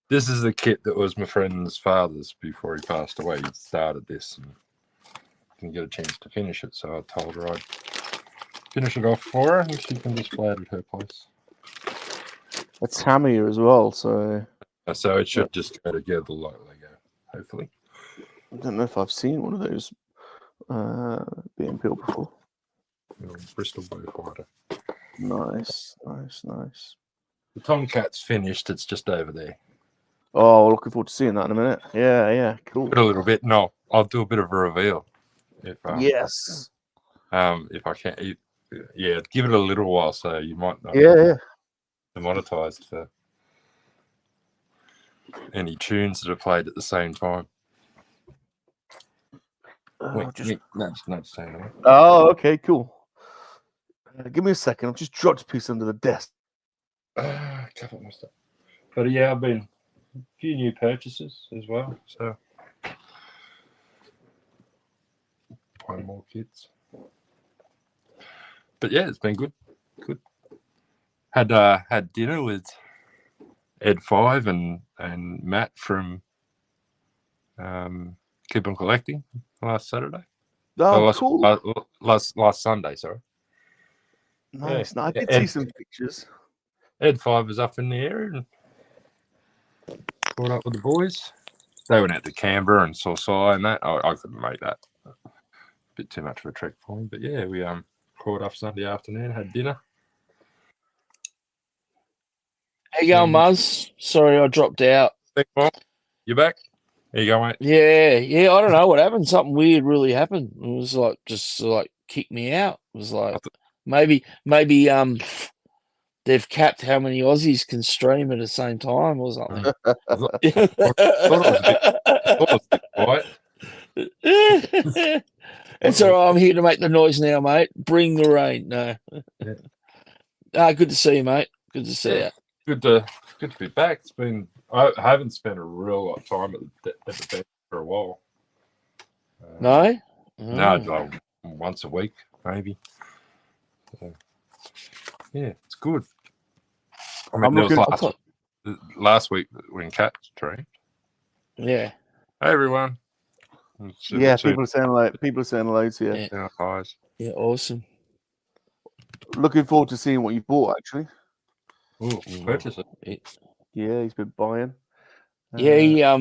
This is the kit that was my friend's father's before he passed away. He started this and didn't get a chance to finish it, so I told her I'd finish it off for her and she can display it at her place. It's hammier as well, so it should just go together like Lego, hopefully. I don't know if I've seen one of those being built before. Bristol Bow Fighter. Nice. The Tomcat's finished. It's just over there. Oh, looking forward to seeing that in a minute. Yeah, cool. A little bit. No, I'll do a bit of a reveal. Yes. If I can. Give it a little while, so you might not. Yeah. Demonetized for any tunes that are played at the same time. Oh, okay, cool. Give me a second. I've just dropped a piece under the desk. Cover my stuff. But yeah, I've been a few new purchases as well. So one more kids. But yeah, it's been good. Good. Had dinner with Ed 5 and Matt from Keep on Collecting last Saturday. Oh, cool. Last Sunday, sorry. Nice. Yeah. I did see some pictures. Ed 5 was up in the area and caught up with the boys. They went out to Canberra and saw Si and that. I couldn't make that. A bit too much of a trek for me. But yeah, we caught up Sunday afternoon, had dinner. How you going, Muzz? Sorry, I dropped out. You back? There you go, mate. Yeah. I don't know what happened. Something weird really happened. It was like kicked me out. It was like maybe they've capped how many Aussies can stream at the same time or something. I thought it was a bit quiet. It's all right. I'm here to make the noise now, mate. Bring the rain. No. Yeah. Good to see you, mate. Good to see you. Good to be back. It's been I haven't spent a real lot of time at the bench for a while. No? No, Oh. like once a week maybe. So, yeah, it's good. I mean, there was last week when Cat trained. Yeah. Hey everyone. Yeah, people are saying hello to you. Yeah. Guys. Yeah, awesome. Looking forward to seeing what you bought, actually. Ooh, purchase it. Yeah, he's been buying. Yeah,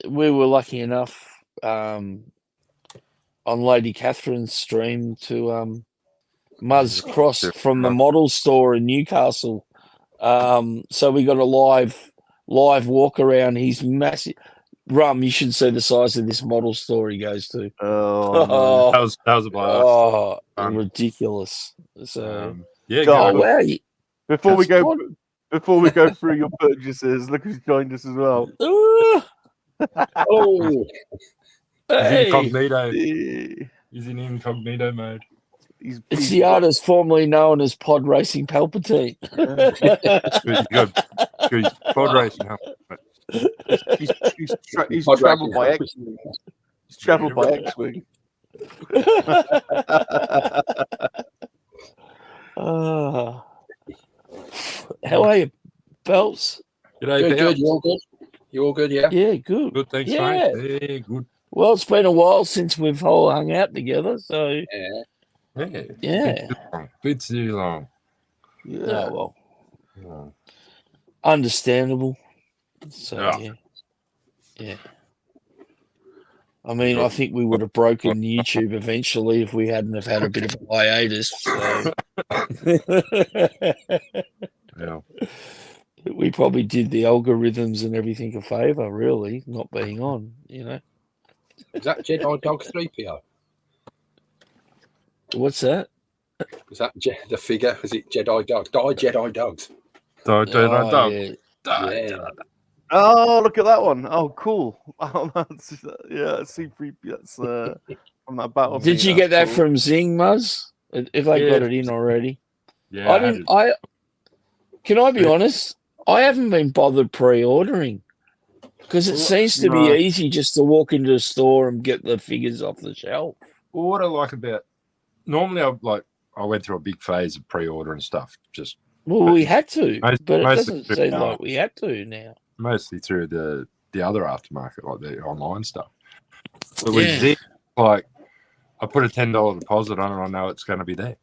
we were lucky enough on Lady Catherine's stream to Muzz crossed from the model store in Newcastle. So we got a live walk around. He's massive. Rum, you should see the size of this model store he goes to. Oh, That was a blast. Oh, ridiculous. So yeah, oh wow. Before we go through your purchases, look who's joined us as well. Oh, hey. Incognito. He's in incognito mode. It's the artist formerly known as Pod Racing Palpatine. Good pod racing. He's travelled by X-Wing. He's travelled by X-Wing. How are you, Belts? G'day, Good. You all good? You all good? Yeah. Yeah, good. Good, thanks, Yeah. mate. Yeah, good. Well, it's been a while since we've all hung out together, so Yeah. Bit too long. Yeah. Oh, well. Understandable. So yeah. I mean, I think we would have broken YouTube eventually if we hadn't have had a bit of a hiatus. So. Yeah. We probably did the algorithms and everything a favour, really, not being on, you know. Is that Jedi Dog 3PO? What's that? Was that the figure? Was it Jedi Dog? Jedi Dogs. Yeah. Oh, look at that one. Oh, cool. Oh, that's C3. That's from that battle. Did you get that from Zing, Muzz? If they got it in already? Yeah. Can I be honest? I haven't been bothered pre-ordering because it seems to be easy just to walk into a store and get the figures off the shelf. Well, what I like about normally I went through a big phase of pre-order and stuff. We had to, but it doesn't mostly seem like we had to now. Mostly through the other aftermarket, like the online stuff. But with Zing, like I put a $10 deposit on it, I know it's going to be there.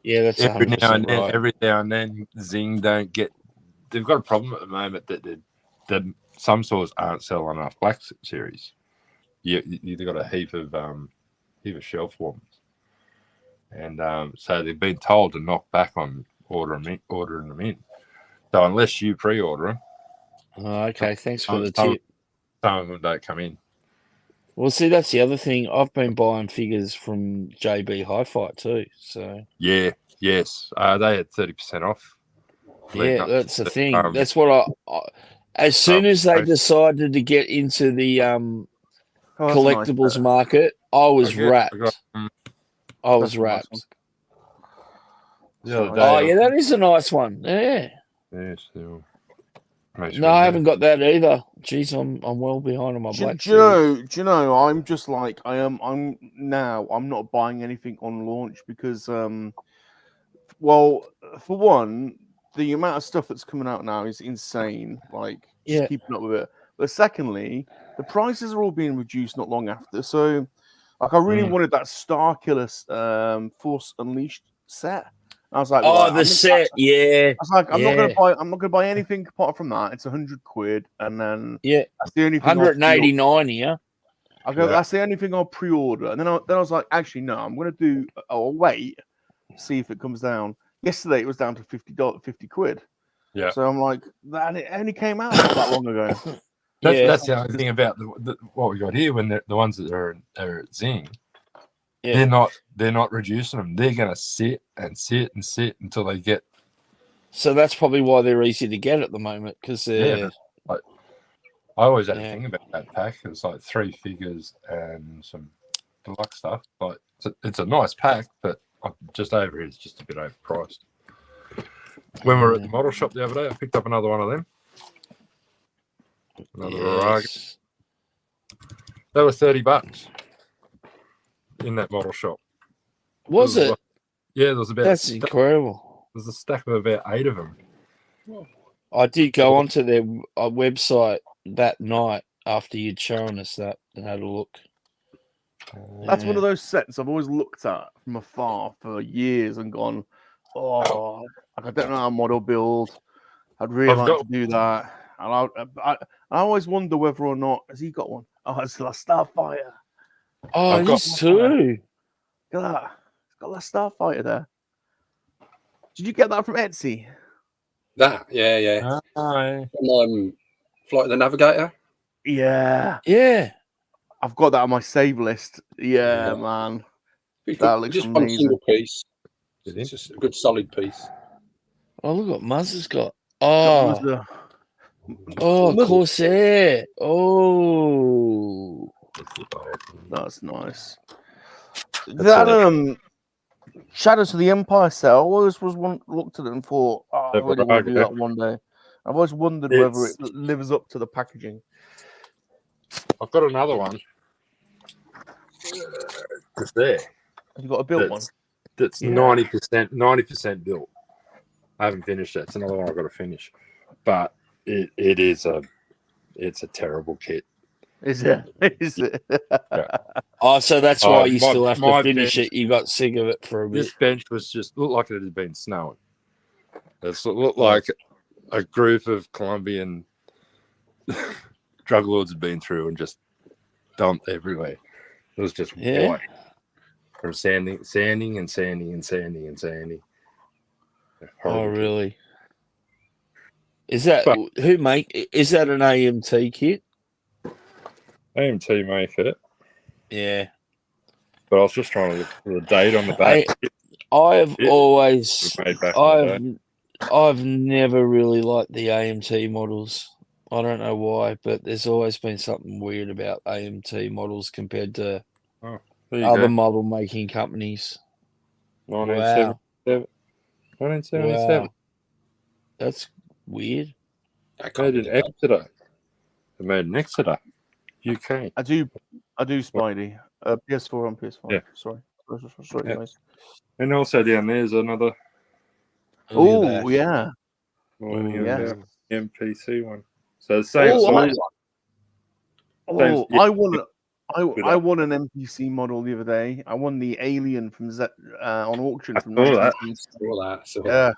Yeah, that's every now and then. right. Every now and then, Zing don't get. They've got a problem at the moment that some stores aren't selling enough Black Series. You've got a heap of shelf warmers, and so they've been told to knock back on ordering them in. So unless you pre-order them, okay. Thanks for the tip. Some of them don't come in. Well, see, that's the other thing. I've been buying figures from JB Hi-Fi too. So yes, they had 30% off. Yeah, that's the thing. That's what I as soon as they decided to get into the collectibles market, I was wrapped. I was wrapped. That is a nice one. Yeah. Yes. No, I haven't got that either. Jeez, I'm well behind on my Black Series. Do you know? I'm just like I am. I'm not buying anything on launch because, well, for one, the amount of stuff that's coming out now is insane. Like, just keeping up with it. But secondly, the prices are all being reduced not long after. So, like, I really wanted that Starkiller Force Unleashed set. I was like, set, yeah. I was like, I'm not gonna buy anything apart from that. It's £100, and then that's the only thing. 189 here. I go, that's the only thing I'll pre-order, and then I was like, actually, no, I'm gonna do. I'll wait, see if it comes down. Yesterday it was down to £50. Yeah. So I'm like, that it only came out not that long ago. That's the only thing about what we got here when the ones that are at Zing. Yeah. they're not reducing them. They're going to sit and sit and sit until they get. So that's probably why they're easy to get at the moment, because they're. Like, I always had Yeah. a thing about that pack. It's like 3 figures and some deluxe stuff. Like it's a nice pack, but just over here, it's just a bit overpriced. When we were at the model shop the other day, I picked up another one of them. Another Araga. Yes. They were $30 in that model shop. Was it? Yeah, there was about. That's incredible. There's a stack of about 8 of them. I did go onto their website that night after you'd shown us that and had a look. That's one of those sets I've always looked at from afar for years and gone, oh, like, I don't know how model build. I'd really like to do that. And I always wonder whether or not has he got one. Oh, it's La Starfighter. Oh, I've got this too. Look at that. It's got La Starfighter there. Did you get that from Etsy? That, yeah. Hi. Flight of the Navigator. Yeah. Yeah. I've got that on my save list. Yeah, man. That looks just amazing. one single piece. It's just a good solid piece. Oh, look what Muzz has got. Oh, Muzz. Corsair. Oh, That's nice. That Shadows of the Empire set, I always looked at it and thought, oh, I really want to do that one day. I've always wondered whether it lives up to the packaging. I've got another one. Just there. Have you got a built one? That's 90% built. I haven't finished it. It's another one I've got to finish. But it's a terrible kit. Is it? Is it? Yeah. Oh, so that's why you still have to finish bench, it. You got sick of it for a bit. This bench was just looked like it had been snowing. It looked like a group of Colombian drug lords had been through and just dumped everywhere. It was just white from sanding. Oh, really? Is that Is that an AMT kit? AMT make it. Yeah. But I was just trying to look for the date on the back. I've never really liked the AMT models. I don't know why, but there's always been something weird about AMT models compared to other model making companies. 1977. 1977. Wow. That's weird. Made in Exeter. They made in Exeter, UK. I do, Spidey. PS4 on PS5. Yeah. Sorry, Yeah. guys. And also down there's another. Oh, yeah. MPC one. So the same size. I won an NPC model the other day. I won the Alien from on auction from Saw that. Yeah.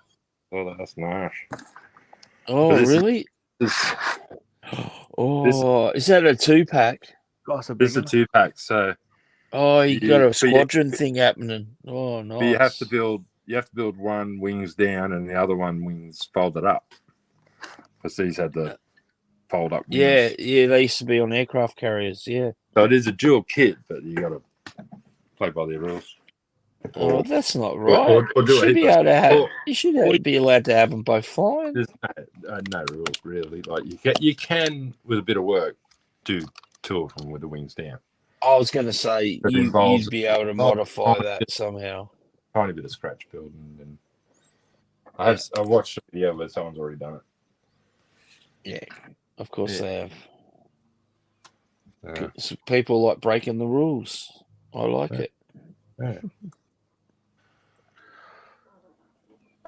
Oh, that's nice. Oh, really? Is that a 2-pack? This is a 2-pack. So you got a squadron thing happening. Oh, nice. But you have to build one wings down and the other one wings folded up. Because these had the fold up wings. Yeah, they used to be on aircraft carriers, yeah. So it is a dual kit, but you got to play by the rules. Oh, that's not right. You should be allowed to have them both flying. There's no rules really. Like you can with a bit of work do 2 of them with the wings down. I was going to say you'd be able to modify that somehow. Tiny bit of scratch building, and I watched a video where someone's already done it. Yeah, of course they have. People like breaking the rules. I like it. Yeah.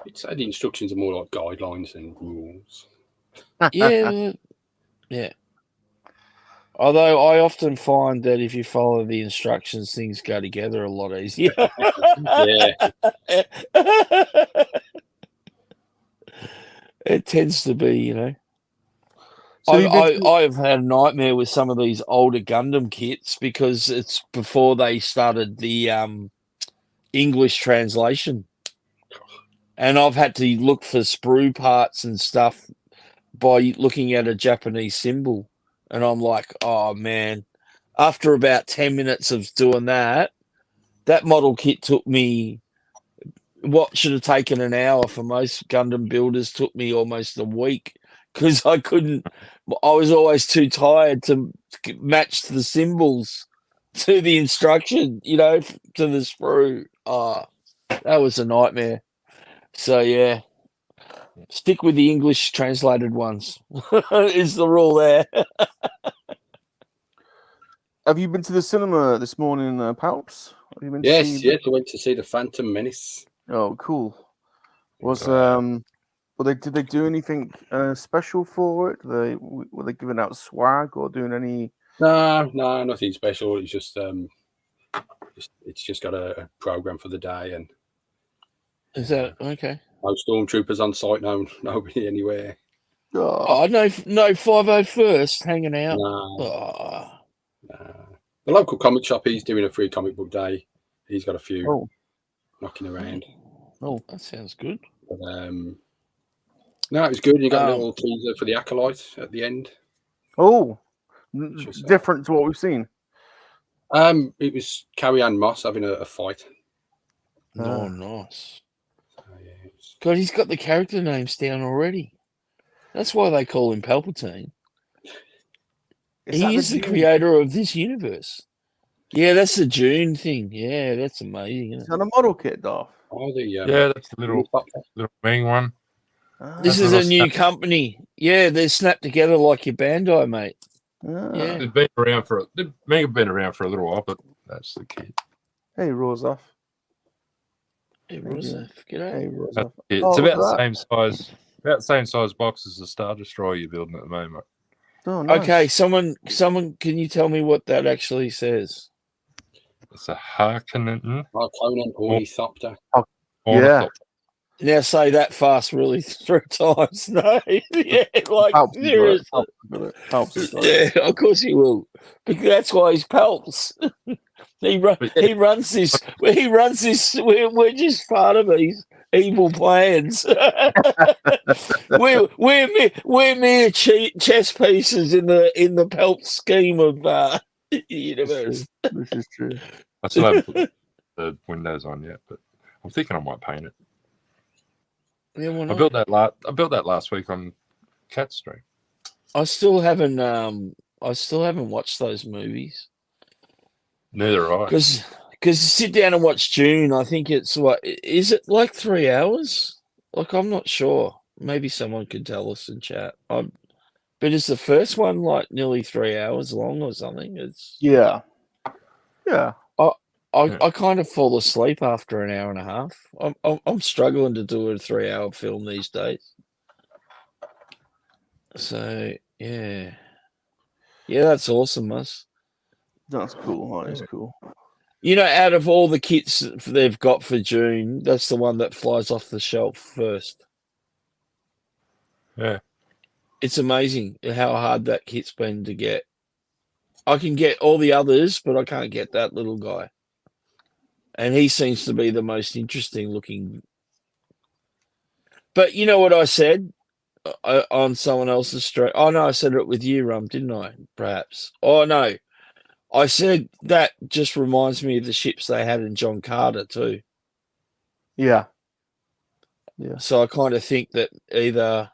It's the instructions are more like guidelines and rules. Yeah. Although I often find that if you follow the instructions, things go together a lot easier. Yeah. It tends to be, you know. I've had a nightmare with some of these older Gundam kits because it's before they started the English translation. And I've had to look for sprue parts and stuff by looking at a Japanese symbol. And I'm like, oh, man. After about 10 minutes of doing that, that model kit took me what should have taken an hour for most Gundam builders took me almost a week because I was always too tired to match the symbols to the instruction, to the sprue. Oh, that was a nightmare. So yeah, stick with the English translated ones is the rule there. Have you been to the cinema this morning, Palps? Have you been to Yes, see... yes, I went to see the Phantom Menace. Oh, cool. Was Uh, did they do anything special for it? Were they giving out swag or doing any? No, nothing special. It's just it's just got a program for the day, and Is that okay? no stormtroopers on site, nobody anywhere. Oh, Oh, no 501st hanging out. No. Oh. The local comic shop, he's doing a free comic book day. He's got a few knocking around. Oh, that sounds good. But, no, it was good. You got a little teaser for the Acolyte at the end. Oh, Just, different to what we've seen. It was KoWaKian Moss having a fight. Oh, nice. Yeah, God, he's got the character names down already. That's why they call him Palpatine. He is the creator of this universe. Yeah, that's the June thing. Yeah, that's amazing. Is that a model kit, Darth? Oh, the yeah, that's the little Ming one. This is a new company. Yeah, they're snapped together like your Bandai, mate. Yeah, They've been around for a little while, but that's the kid. Hey, Rozov. Hey, Rozov. G'day. Hey, Rozov. It's about the same size box as the Star Destroyer you're building at the moment. Oh, nice. Okay, someone, can you tell me what that actually says? It's a Harkonnen Ornithopter. Yeah. Now say that fast, really, 3 times. No, yeah, like seriously. Yeah, of course he will, because that's why he's Palps. he runs this. We're just part of these evil plans. we're mere chess pieces in the Palps scheme of the universe. This is true. I still haven't put the windows on yet, but I'm thinking I might paint it. Yeah, why not? I built that last week on Cat Stream. I still haven't watched those movies. Neither have I. Because sit down and watch June, I think it's is it like 3 hours? Like, I'm not sure. Maybe someone could tell us in chat. But is the first one like nearly 3 hours long or something? Yeah. I kind of fall asleep after an hour and a half. I'm struggling to do a 3-hour film these days. So yeah, that's awesome, Mus. That's cool. That is cool. Out of all the kits they've got for June, that's the one that flies off the shelf first. Yeah, it's amazing how hard that kit's been to get. I can get all the others, but I can't get that little guy. And he seems to be the most interesting looking. But you know what I said on someone else's stream? Oh, no, I said it with you, Rum, didn't I? Perhaps. Oh, no. I said that just reminds me of the ships they had in John Carter, too. Yeah. So I kind of think that either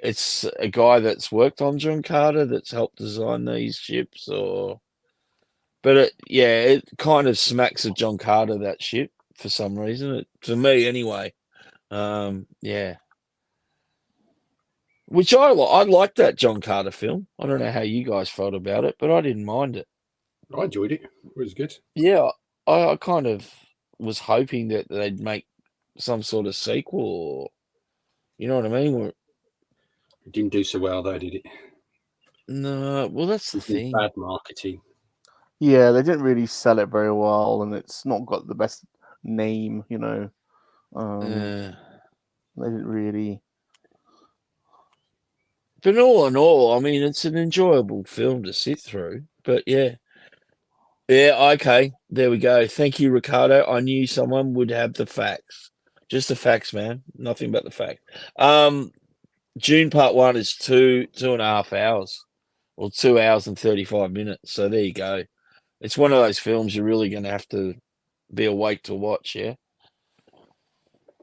it's a guy that's worked on John Carter that's helped design these ships, or... But it kind of smacks of John Carter, that ship, for some reason. For me, anyway. Yeah. Which I liked that John Carter film. I don't know how you guys felt about it, but I didn't mind it. I enjoyed it. It was good. Yeah, I kind of was hoping that they'd make some sort of sequel, or, you know what I mean? It didn't do so well, though, did it? No, well, that's the thing. Bad marketing. Yeah, they didn't really sell it very well, and it's not got the best name, They didn't really. But all in all, I mean, it's an enjoyable film to sit through. But yeah, okay, there we go. Thank you, Ricardo. I knew someone would have the facts. Just the facts, man. Nothing but the fact. June Part 1 is 2.5 hours, or 2 hours and 35 minutes. So there you go. It's one of those films you're really going to have to be awake to watch. Yeah.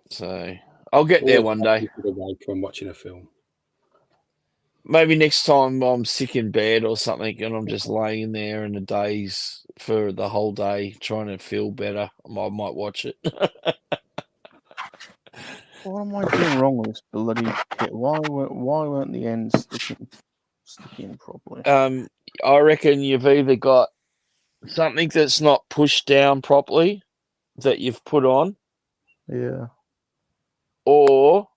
So I'll get there one day. Awake when watching a film. Maybe next time I'm sick in bed or something and I'm just laying there in a daze for the whole day trying to feel better, I might watch it. What am I doing wrong with this bloody kit? Why weren't the ends sticking properly? I reckon you've either got something that's not pushed down properly that you've put on, Yeah. or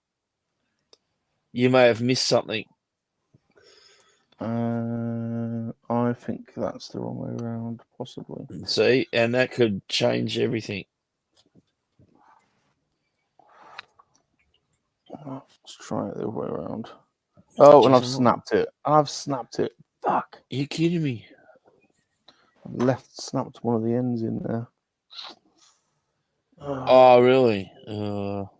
you may have missed something. I think that's the wrong way around, possibly. See, and that could change everything. Let's try it the other way around. Oh, and I've snapped it. Fuck. Are you kidding me? I've snapped one of the ends in there. Oh, really? Oh,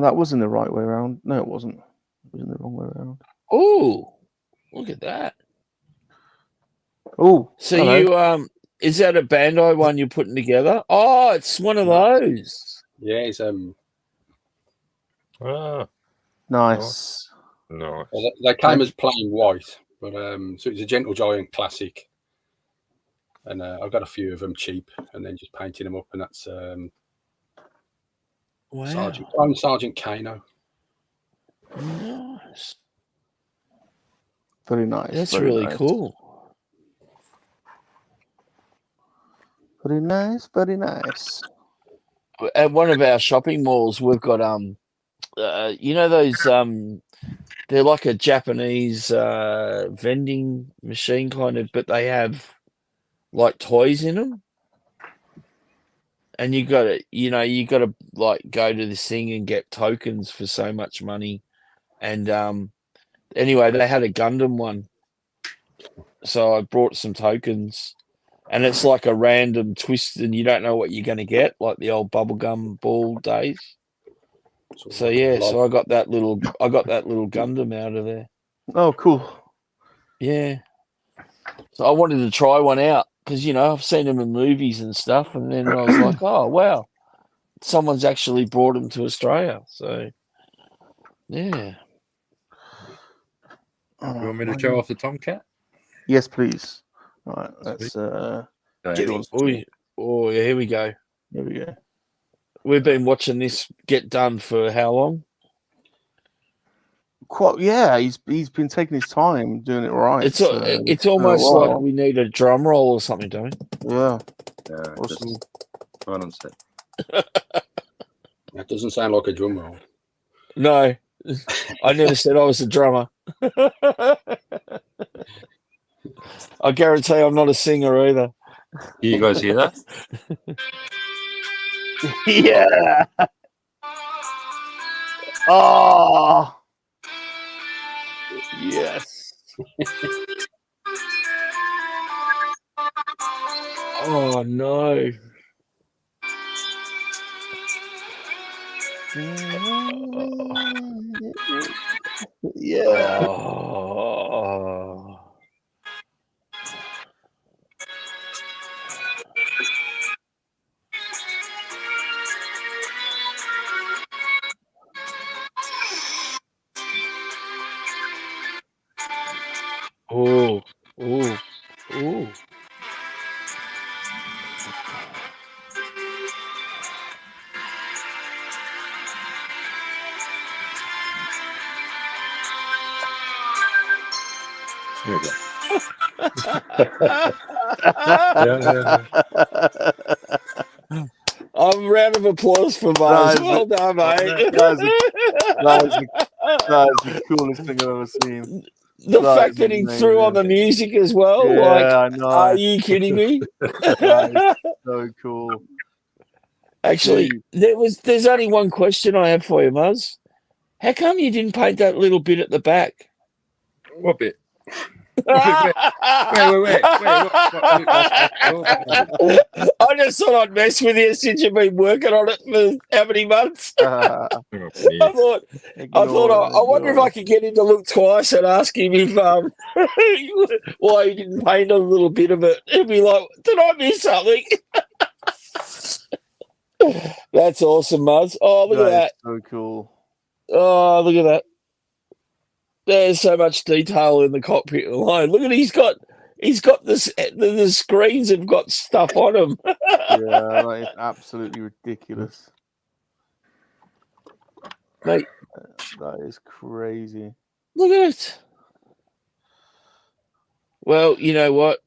that wasn't the right way around. No, it wasn't. It was in the wrong way around. Oh, look at that. Oh, so hello. you is that a Bandai one you're putting together? Oh, it's one of those. Yeah, it's Nice. No. Well, they came as plain white, but so it's a Gentle Giant classic, and I've got a few of them cheap, and then just painting them up, and that's Wow. Sergeant Kano. Nice. Very nice. That's very really nice. cool. Very nice. Very nice. At one of our shopping malls, we've got you know those they're like a Japanese vending machine kind of, but they have like toys in them. And you got to like go to this thing and get tokens for so much money. And anyway, they had a Gundam one, so I brought some tokens, and it's like a random twist, and you don't know what you're going to get, like the old bubblegum ball days. So yeah, so I got that little Gundam out of there. Oh, cool. Yeah. So I wanted to try one out because I've seen them in movies and stuff, and then I was like, oh wow, someone's actually brought them to Australia. So yeah. You want me to show off the Tomcat? Yes, please. All right, let's Get on. Oh, yeah, here we go. Here we go. We've been watching this get done for how long? Yeah, he's been taking his time doing it right. It's almost like we need a drum roll or something, don't we? Yeah. Awesome. Right on set. That doesn't sound like a drum roll. No, I never said I was a drummer. I guarantee I'm not a singer either. You guys hear that? Yeah. Oh. Yes. Oh no. Yeah. Oh. Oh, oh, oh. Here we go. A round of applause for Mars. Well done, mate. That is the coolest thing I've ever seen. The fact that he threw on the music as well. Yeah, like, I know. Are you kidding me? That is so cool. Actually, there's only one question I have for you, Muzz. How come you didn't paint that little bit at the back? What bit? Wait. I just thought I'd mess with you since you've been working on it for how many months? I thought I wonder if I could get him to look twice and ask him if why he didn't paint a little bit of it. He'd be like, did I miss something? That's awesome, Muzz. Oh, look at that. So cool. Oh, look at that. There's so much detail in the cockpit alone. Look at he's got this. The screens have got stuff on them. Yeah, that is absolutely ridiculous. Mate, that is crazy. Look at it. Well, you know what?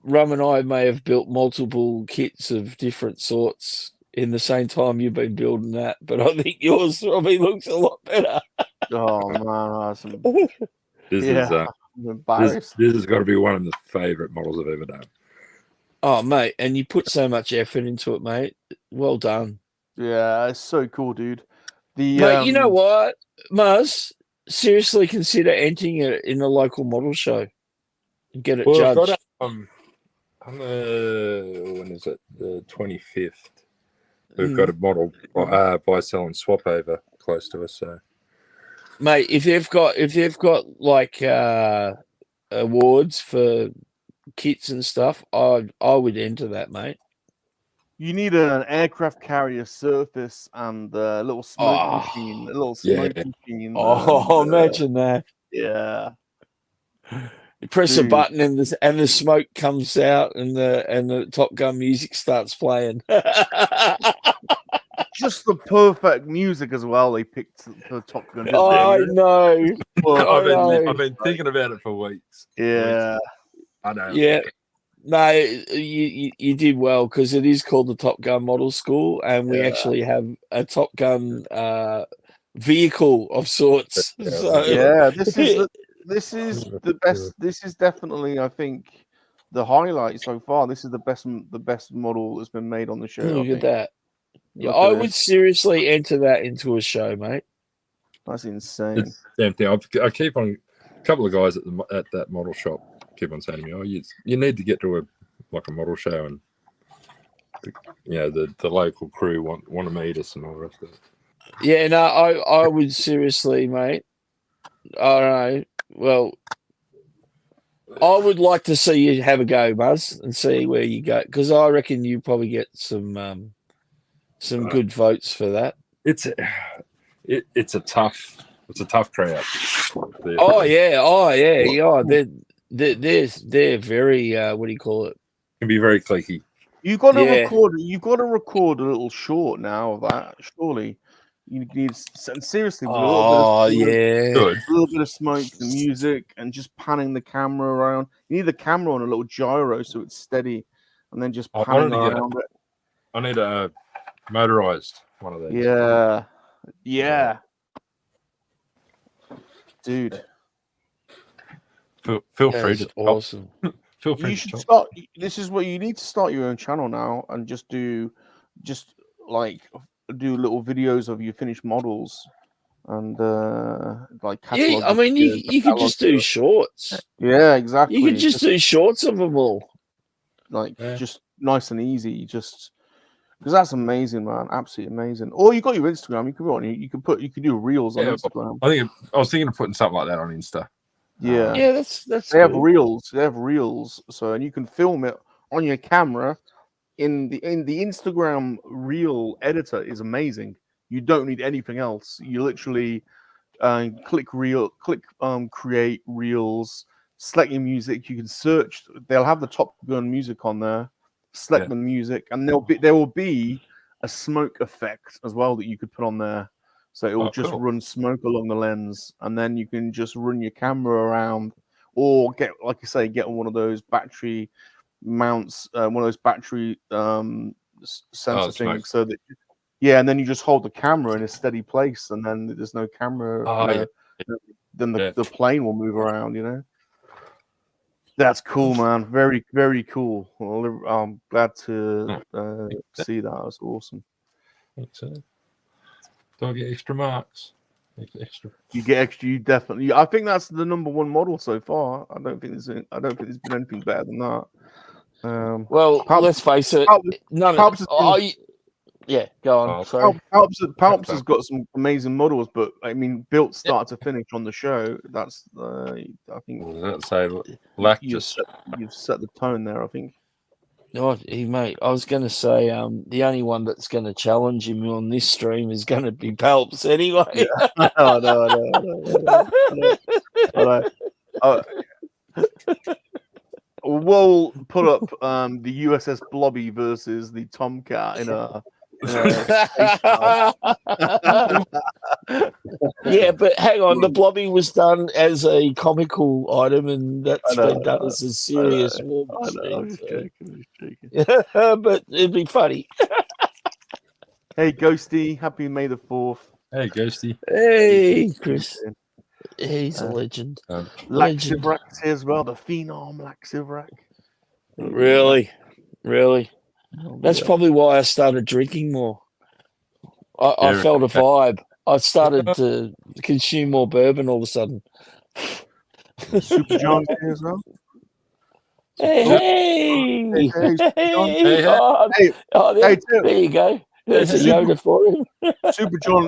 Rum and I may have built multiple kits of different sorts in the same time you've been building that, but I think yours probably looks a lot better. Oh man, awesome. This has got to be one of the favourite models I've ever done. Oh mate, and you put so much effort into it, mate. Well done. Yeah, it's so cool, dude. Mate, you know what, Muzz? Seriously, consider entering it in a local model show and get it judged. I've got on the when is it? The 25th. We've got a model buy, sell, and swap over close to us. So, mate, if they've got like awards for kits and stuff, I would enter that, mate. You need an aircraft carrier surface and a little smoke machine. A little smoke machine. Oh, imagine that. Yeah. You press a button and the smoke comes out and the Top Gun music starts playing. Just the perfect music as well. They picked for Top Gun. I know. I've been thinking about it for weeks. Yeah. I know. Yeah. No, you did well because it is called the Top Gun Model School, and we actually have a Top Gun vehicle of sorts. So, yeah, this is the best. This is definitely, I think, the highlight so far. This is the best model that's been made on the show. Look at that. Yeah, I would seriously enter that into a show, mate. That's insane. It's the same thing. I keep on a couple of guys at that model shop keep on saying to me, "Oh, you need to get to a model show," and the local crew want to meet us and all the rest of it. Yeah, no, I would seriously, mate. I don't know. Well, I would like to see you have a go, Buzz, and see where you go, because I reckon you probably get some good votes for that. It's a tough crowd. Oh yeah. They're very what do you call it? Can be very cliquey. You've got to record. You've got to record a little short now of that. Surely, you need seriously. Good. A little bit of smoke, the music, and just panning the camera around. You need the camera on a little gyro so it's steady, and then just panning around it. I need a motorized one of these. Yeah, dude. Feel free to awesome. Feel free. You should start. This is what you need to start your own channel now, and just do little videos of your finished models, and yeah. I mean, you could just do shorts. Yeah, exactly. You could just do shorts of them all, just nice and easy. Just because that's amazing, man. Absolutely amazing. Or you got your Instagram. You could do reels on Instagram. I was thinking of putting something like that on Insta. Yeah, that's. They have reels. They have reels. So, and you can film it on your camera. In the Instagram reel editor is amazing. You don't need anything else. You literally click create reels, select your music. You can search. They'll have the Top Gun music on there. Select the music, and there will be a smoke effect as well that you could put on there. So it will run smoke along the lens, and then you can just run your camera around, or get one of those battery mounts, one of those battery sensor things, so that and then you just hold the camera in a steady place, and then there's no camera. Then the plane will move around. That's cool, man. Very, very cool. Well, I'm glad to see that. That's awesome. Do I get extra marks? Extra. You get extra. You definitely. I think that's the number one model so far. I don't think there's been anything better than that. Well, Palps- let's face it. Palps- None Palps has of. been- Yeah, go on. Oh, Sorry. Palps has got some amazing models, but I mean, built start to finish on the show. That's I think Let's say Lack you've just set the tone there. I think. Oh, mate, I was going to say the only one that's going to challenge him on this stream is going to be Palps anyway. We'll put up the USS Blobby versus the Tomcat in a space shuttle. Yeah, but hang on, the Blobby was done as a comical item, and that's been done as a serious war machine. I'm just joking. But it'd be funny. Hey, Ghosty, happy May the 4th. hey Ghosty. Hey, Chris. He's a legend. Laxivrak's here as well, the phenom Laxivrak. Really? That's probably why I started drinking more. I felt a vibe. I started to consume more bourbon all of a sudden. Super John's here as well. Hey! Hey, There you go. There's a Yoda for him.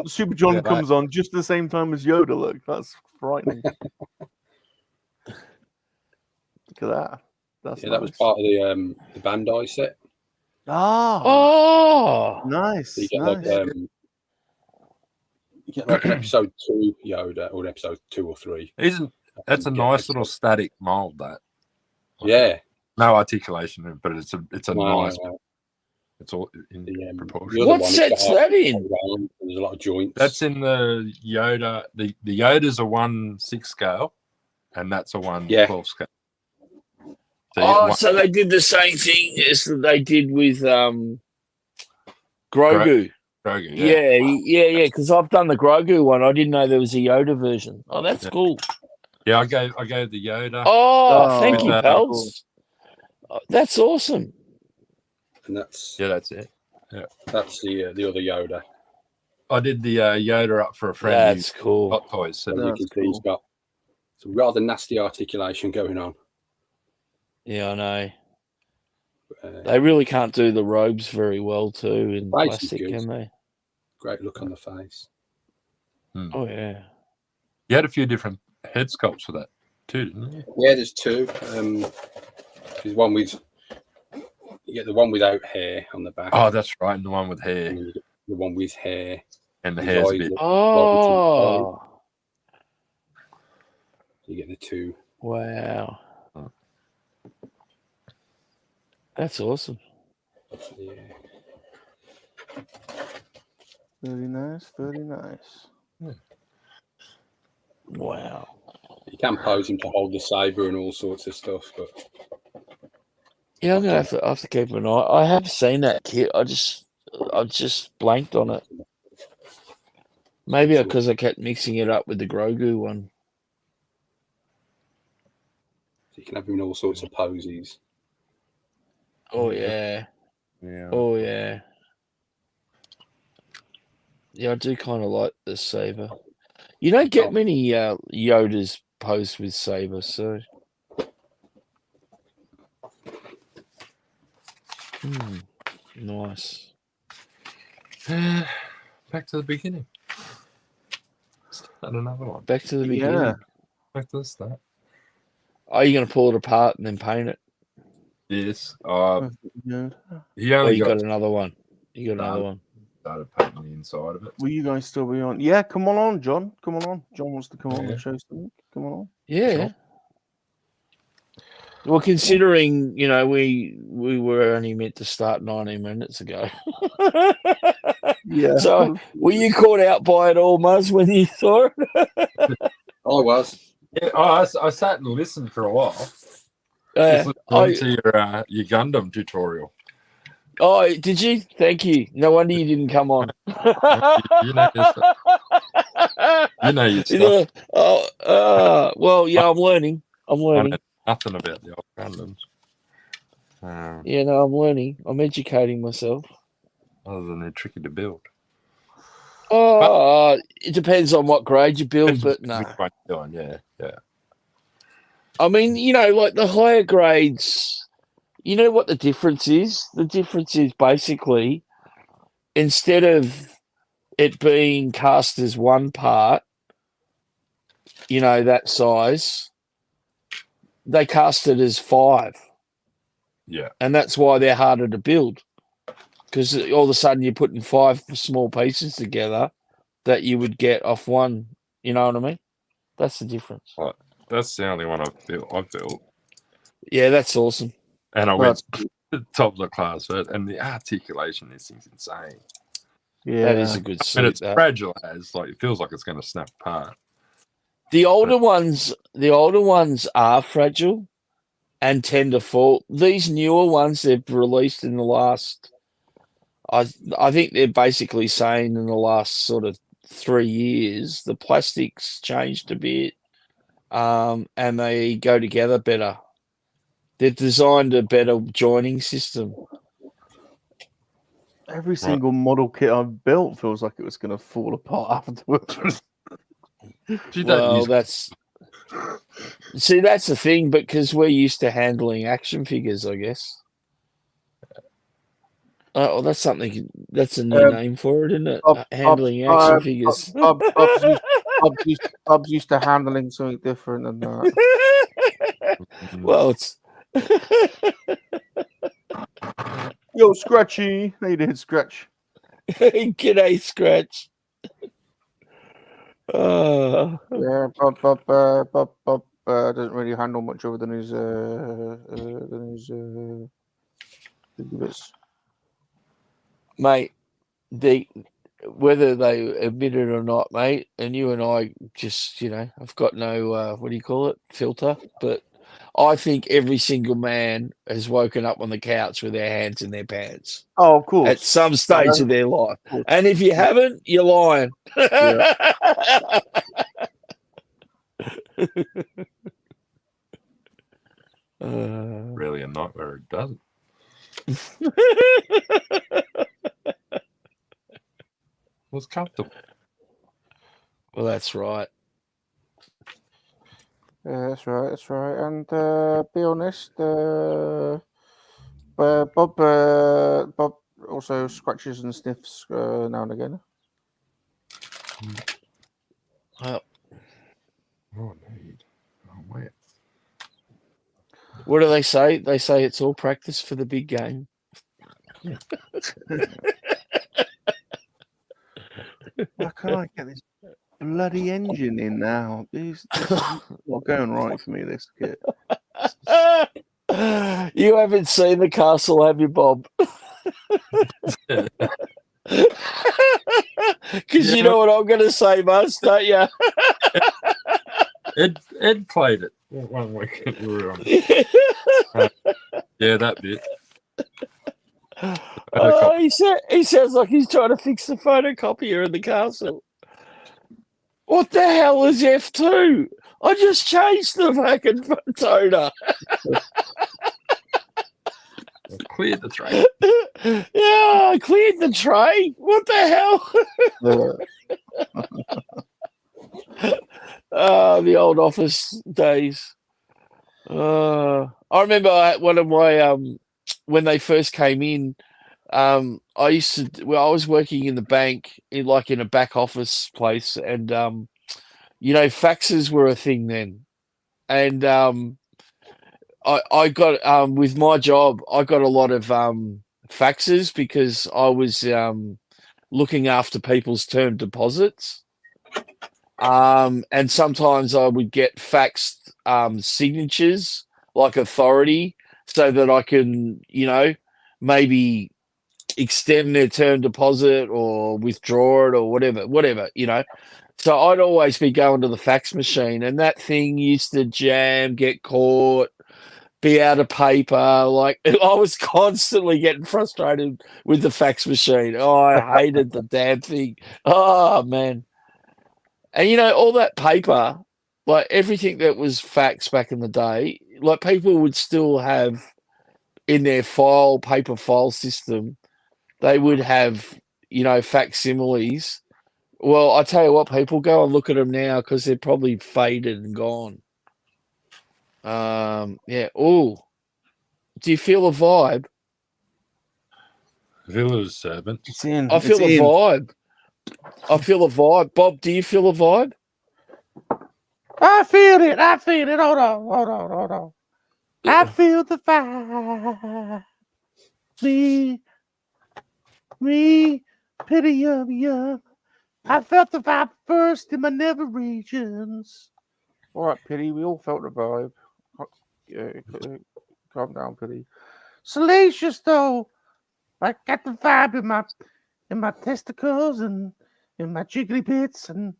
Super John comes on just the same time as Yoda. Look, that's frightening. Look at that. That's that was part of the Bandai set. Oh, nice. So you get like an episode 2 Yoda or an episode 2 or 3. That's a nice little static mold. That. Yeah. No articulation, but it's a nice. No. It's all in proportion. What set's that in? There's a lot of joints. That's in the Yoda. The Yoda's a 1/6 scale, and that's a 1/12 scale. So they did the same thing as they did with Grogu. Grogu, Yeah. Because I've done the Grogu one. I didn't know there was a Yoda version. Oh, that's cool. Yeah, I gave the Yoda. Oh, thank you, pals. Cool. That's awesome. And that's it. Yeah, that's the other Yoda. I did the Yoda up for a friend. That's cool. Hot toys. So you can see he's got some rather nasty articulation going on. Yeah, I know. They really can't do the robes very well too in plastic, can they? Great look on the face. Oh yeah. You had a few different head sculpts for that too, didn't you? Yeah, there's 2. There's one with you get the one without hair on the back. Oh, that's right, and the one with hair. And the one with hair. And the hair's a bit. Oh. You get the 2. Wow. That's awesome. Yeah. Very nice. Yeah. Wow. You can pose him to hold the saber and all sorts of stuff, but yeah, I'm gonna have to keep an eye. I have seen that kit. I just blanked on it. Maybe because I kept mixing it up with the Grogu one. So you can have him in all sorts of poses. Oh yeah. Oh yeah. Yeah, I do kind of like the saber. You don't get many Yodas posed with saber, so. Nice. Back to the beginning. Start another one. Back to the beginning. Yeah. Back to the start. Are you going to pull it apart and then paint it? Yes. You got another one. You got another one. Started painting the inside of it. Will you guys still be on? Yeah, come on, John. Come on. John wants to come on and show something. Come on. Yeah. Sure. Well, considering, we were only meant to start 19 minutes ago. Yeah. So, were you caught out by it all, Muzz, when you saw it? I was. Yeah, I sat and listened for a while. Just listening to your Gundam tutorial. Oh, did you? Thank you. No wonder you didn't come on. You know your stuff. Well, yeah, I'm learning. I know nothing about the old Gundams. I'm learning. I'm educating myself. Other than they're tricky to build. Oh, it depends on what grade you build, but no. Which one you're doing, yeah. I mean, like the higher grades, you know what the difference is? The difference is basically instead of it being cast as one part, that size, they cast it as 5. Yeah. And that's why they're harder to build. Because all of a sudden you're putting 5 small pieces together that you would get off one. You know what I mean? That's the difference. That's the only one I've built. Yeah, that's awesome. And I went to the top of the class, and the articulation, this thing's insane. Yeah, that is a good suit. And it's fragile as it feels like it's going to snap apart. The older ones are fragile and tend to fall. These newer ones they've released in the last, I think they're basically saying in the last sort of 3 years, the plastics changed a bit, and they go together better. They've designed a better joining system. every single model kit I've built feels like it was going to fall apart afterwards. Well, that's the thing, because we're used to handling action figures, I guess. Oh, that's something. That's a new name for it, isn't it? Handling action figures. Bob's used to handling something different than that. Well, it's. Yo, Scratchy. How you doing, Scratch? G'day, Scratch. Yeah, Bob doesn't really handle much other than his bits. Mate, whether they admit it or not, mate, and you and I just, I've got no, what do you call it, filter, but I think every single man has woken up on the couch with their hands in their pants. Oh, of course. At some stage of their life. And if you haven't, you're lying. Yeah. Really a nightmare it doesn't. Was comfortable. Well, that's right. That's right. And be honest, Bob also scratches and sniffs now and again. Well, Oh, indeed. Oh, wait. what do they say? They say it's all practice for the big game. Why can't I get this bloody engine in now? This is not going right for me, this kit. You haven't seen the castle, have you, Bob? Because you know what I'm going to say, Mus, don't you? Ed played it one weekend. We were on. Yeah, that bit. Oh, he sounds like he's trying to fix the photocopier in the castle. What the hell is F2? I just changed the fucking toner. Cleared the tray. Yeah, I cleared the tray. What the hell? The old office days. I remember one of my when they first came in. I was working in the bank in a back office place, and faxes were a thing then, and I got with my job, I got a lot of faxes because I was looking after people's term deposits, and sometimes I would get faxed signatures like authority so that I can maybe extend their term deposit or withdraw it or whatever. So I'd always be going to the fax machine, and that thing used to jam, get caught, be out of paper. Like, I was constantly getting frustrated with the fax machine. Oh, I hated the damn thing. Oh, man. And, all that paper, like everything that was faxed back in the day, like people would still have in their paper file system, they would have, facsimiles Well, I tell you what, people, go and look at them now because they're probably faded and gone. Yeah. Oh, do you feel a vibe? Villa's servant. It's in. I feel a in. vibe. I feel a vibe. Bob, do you feel a vibe? I feel it. I feel it. Hold on. I feel the vibe. Me, pity yum. I felt the vibe first in my nether regions. All right, Pity, we all felt the vibe. Calm down, Pity. Salacious, though. I got the vibe in my testicles and in my jiggly bits, and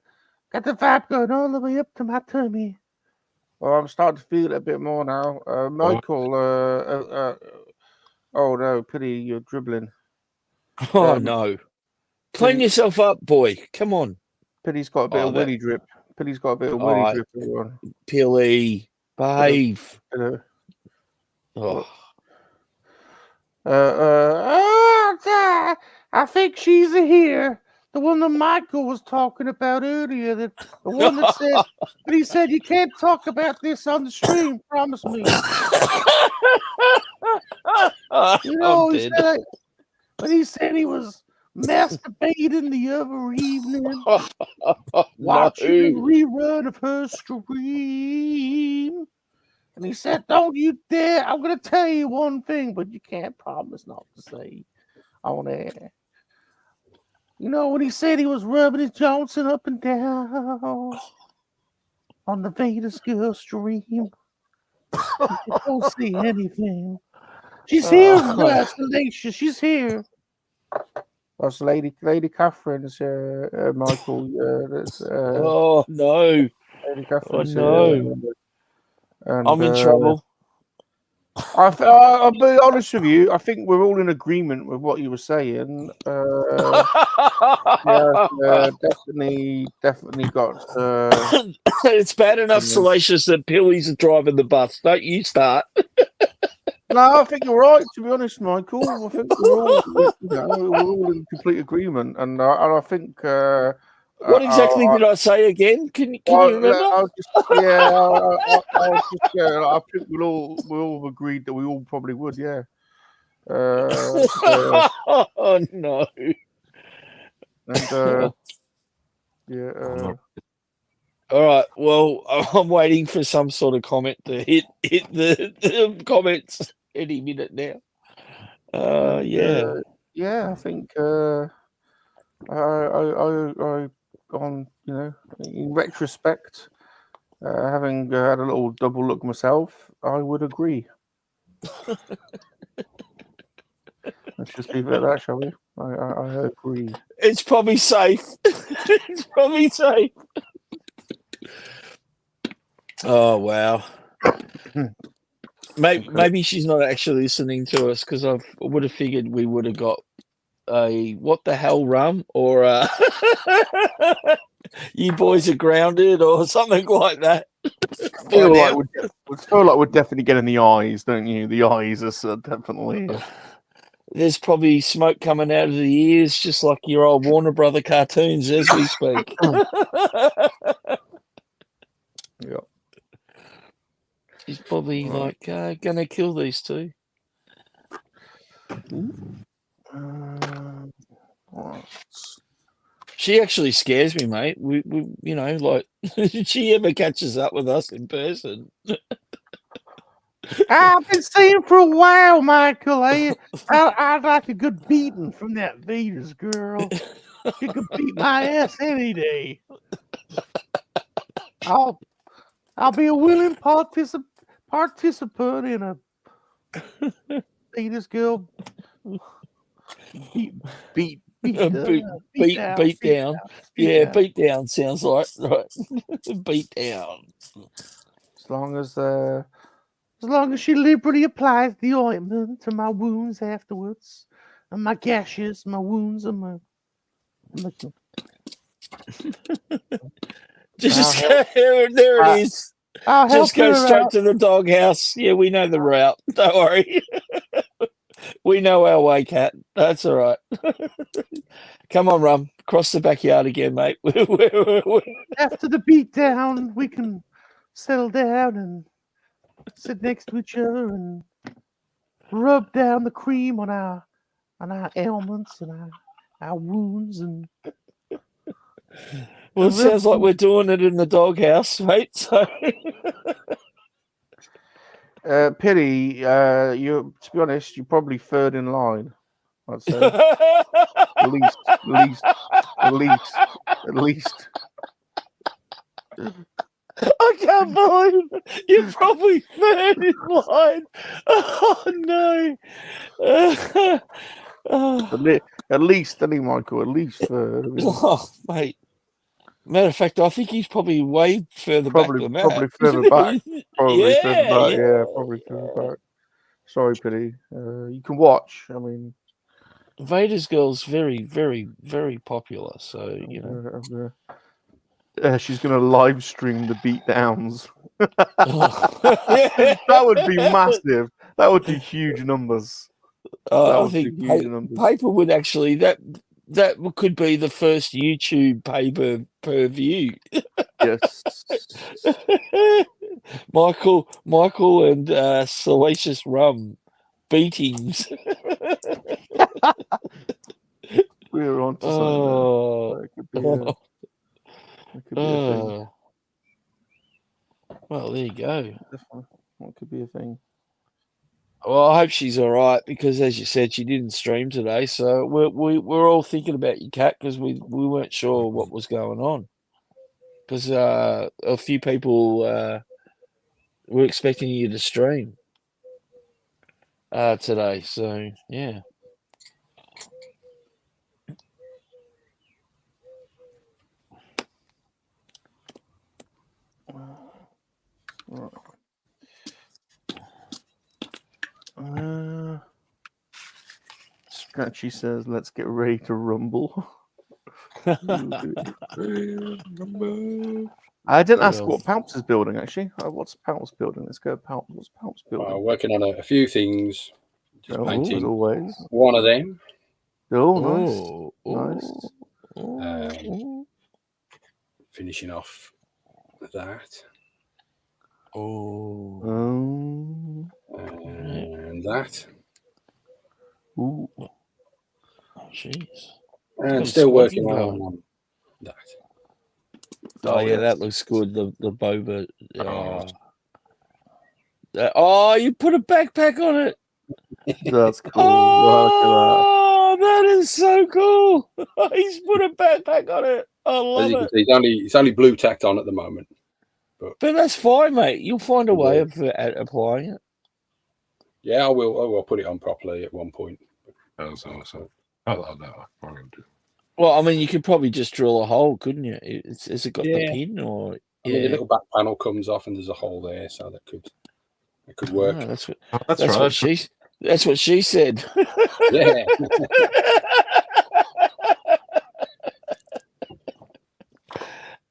got the vibe going all the way up to my tummy. Well, I'm starting to feel it a bit more now. Michael, oh no, Pity, you're dribbling. Oh, no. Clean yourself up, boy. Come on. Pity's got a bit of willy drip. Pity's got a bit of willy drip. Everyone. Pilly, behave. Oh. I think she's here. The one that Michael was talking about earlier. The one that said, but he said you can't talk about this on the stream. Promise me. You know, he said he was masturbating the other evening, watching a rerun of her stream. And he said, don't you dare. I'm going to tell you one thing, but you can't promise not to say on air. You know, when he said he was rubbing his Johnson up and down on the Vedas girl stream, you don't see anything. She's here, Salacious. She's here. That's Lady Catherine's, Michael. Oh, no. Lady Catherine's, no. And, I'm in trouble. I'll be honest with you. I think we're all in agreement with what you were saying. Definitely got. It's bad enough, Salacious, that Pillies are driving the bus. Don't you start. No, I think you're right. To be honest, Michael, I think we're all in complete agreement, and I think. What exactly did I say again? Can you remember? I think we all agreed that we all probably would. Yeah. Oh no. And yeah. All right. Well, I'm waiting for some sort of comment to hit the comments any minute now. Yeah. Yeah, I think on, you know, in retrospect, having had a little double look myself, I would agree. Let's just leave it at that, shall we? I agree. It's probably safe. It's probably safe. Oh wow. Maybe she's not actually listening to us, because I would have figured we would have got a what the hell rum or you boys are grounded or something like that. Feel like we're definitely getting the eyes, don't you? The eyes are definitely. There's probably smoke coming out of the ears, just like your old Warner Brother cartoons as we speak. Yeah. She's probably like gonna kill these two. She actually scares me, mate. We you know, like if she ever catches up with us in person. I've been saying for a while, Michael. I'd like a good beating from that Vedas girl. She could beat my ass any day. I'll be a willing participant in a Vedas girl beat down. Yeah, beat down sounds like right. Beat down. As long as she liberally applies the ointment to my wounds afterwards, and my gashes, my wounds, and my just there it is. Just go straight to the doghouse. Yeah, we know the route. Don't worry. We know our way, Cat. That's all right. Come on, Rum. across the backyard again, mate. After the beat down, we can settle down and sit next to each other and rub down the cream on our ailments and our wounds and Well, it rub sounds like we're doing it in the doghouse, mate. So Pity, you to be honest, you're probably third in line, I'd say. At least. I can't believe it. You're probably third in line. Oh no. Oh. At least, any Michael, at least third. I mean, Oh, mate. Matter of fact, I think he's probably way further back than that. probably further back. Probably Yeah, further back. yeah. Yeah, probably further back. Sorry, Pity. You can watch. I mean, Vader's Girl's very, very, very popular. So you know, she's gonna live stream the beatdowns. that That would be massive. That would be huge numbers. That I would think be huge numbers. paper would actually that could be the first YouTube paper per view. Yes. Michael and Salacious Rum beatings. We're on to something. Oh, That could be a thing. well, there you go. Definitely. That could be a thing. Well, I hope she's all right because, as you said, she didn't stream today. So we're all thinking about you, Kat, because we weren't sure what was going on. Because a few people were expecting you to stream today. So yeah. Scratchy says, "Let's get ready to rumble." I didn't ask what Palps is building actually. What's Palps building? Let's go Palps. What's Palps building? Working on a few things. Just As painting always. one of them. Oh, nice. Nice. Finishing off that. And that. Ooh. Jeez. And still working on that. Oh yeah, that looks good. The boba. Oh, you put a backpack on it. That's cool. Oh, that is so cool. He's put a backpack on it. I love it. See, it's only blue tacked on at the moment. But that's fine, mate. You'll find a way of applying it. Yeah, I will put it on properly at one point. That's awesome. I love that one. Well, I mean, you could probably just drill a hole, couldn't you? Has it got the pin or? I mean, the little back panel comes off, and there's a hole there, so that could work. Oh, that's right. What she said. Yeah.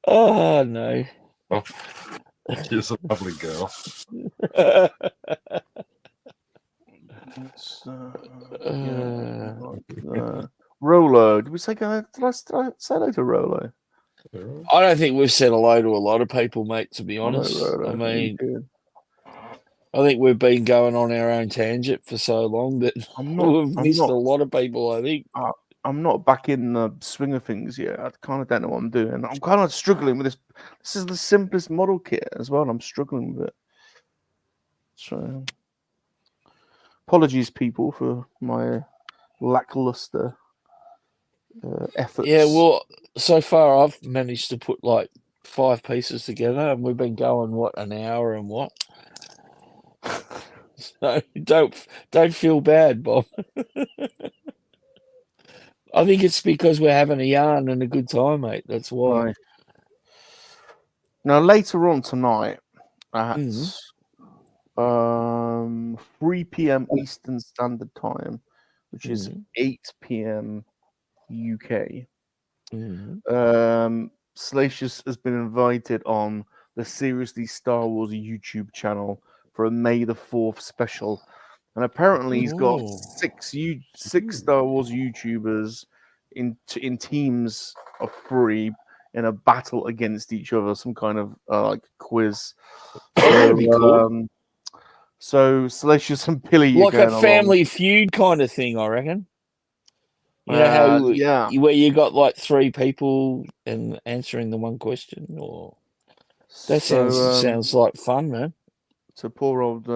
Oh no. Oh, she's a lovely girl. Rolo. Did we say did I say hello to Rolo? I don't think we've said hello to a lot of people, mate, to be honest. I mean, I think we've been going on our own tangent for so long that we've missed a lot of people, I think. I'm not back in the swing of things yet. I kind of don't know what I'm doing. I'm kind of struggling with this. This is the simplest model kit as well. I'm struggling with it. So, apologies, people, for my lackluster efforts. Yeah, well, so far I've managed to put like 5 pieces together, and we've been going an hour and what? So don't feel bad, Bob. I think it's because we're having a yarn and a good time, mate. That's why. Right. Now later on tonight at 3 p.m. Eastern Standard Time, which is 8 p.m. UK. Salacious has been invited on the Seriously Star Wars YouTube channel for a May the 4th special, and apparently he's got six Star Wars YouTubers in teams of 3 in a battle against each other, some kind of like quiz. That'd be cool. So Salacious and Billy are Like going a along. Family Feud kind of thing, I reckon. You know how yeah. where you got like 3 people and answering the one question, or that sounds like fun, man. So poor old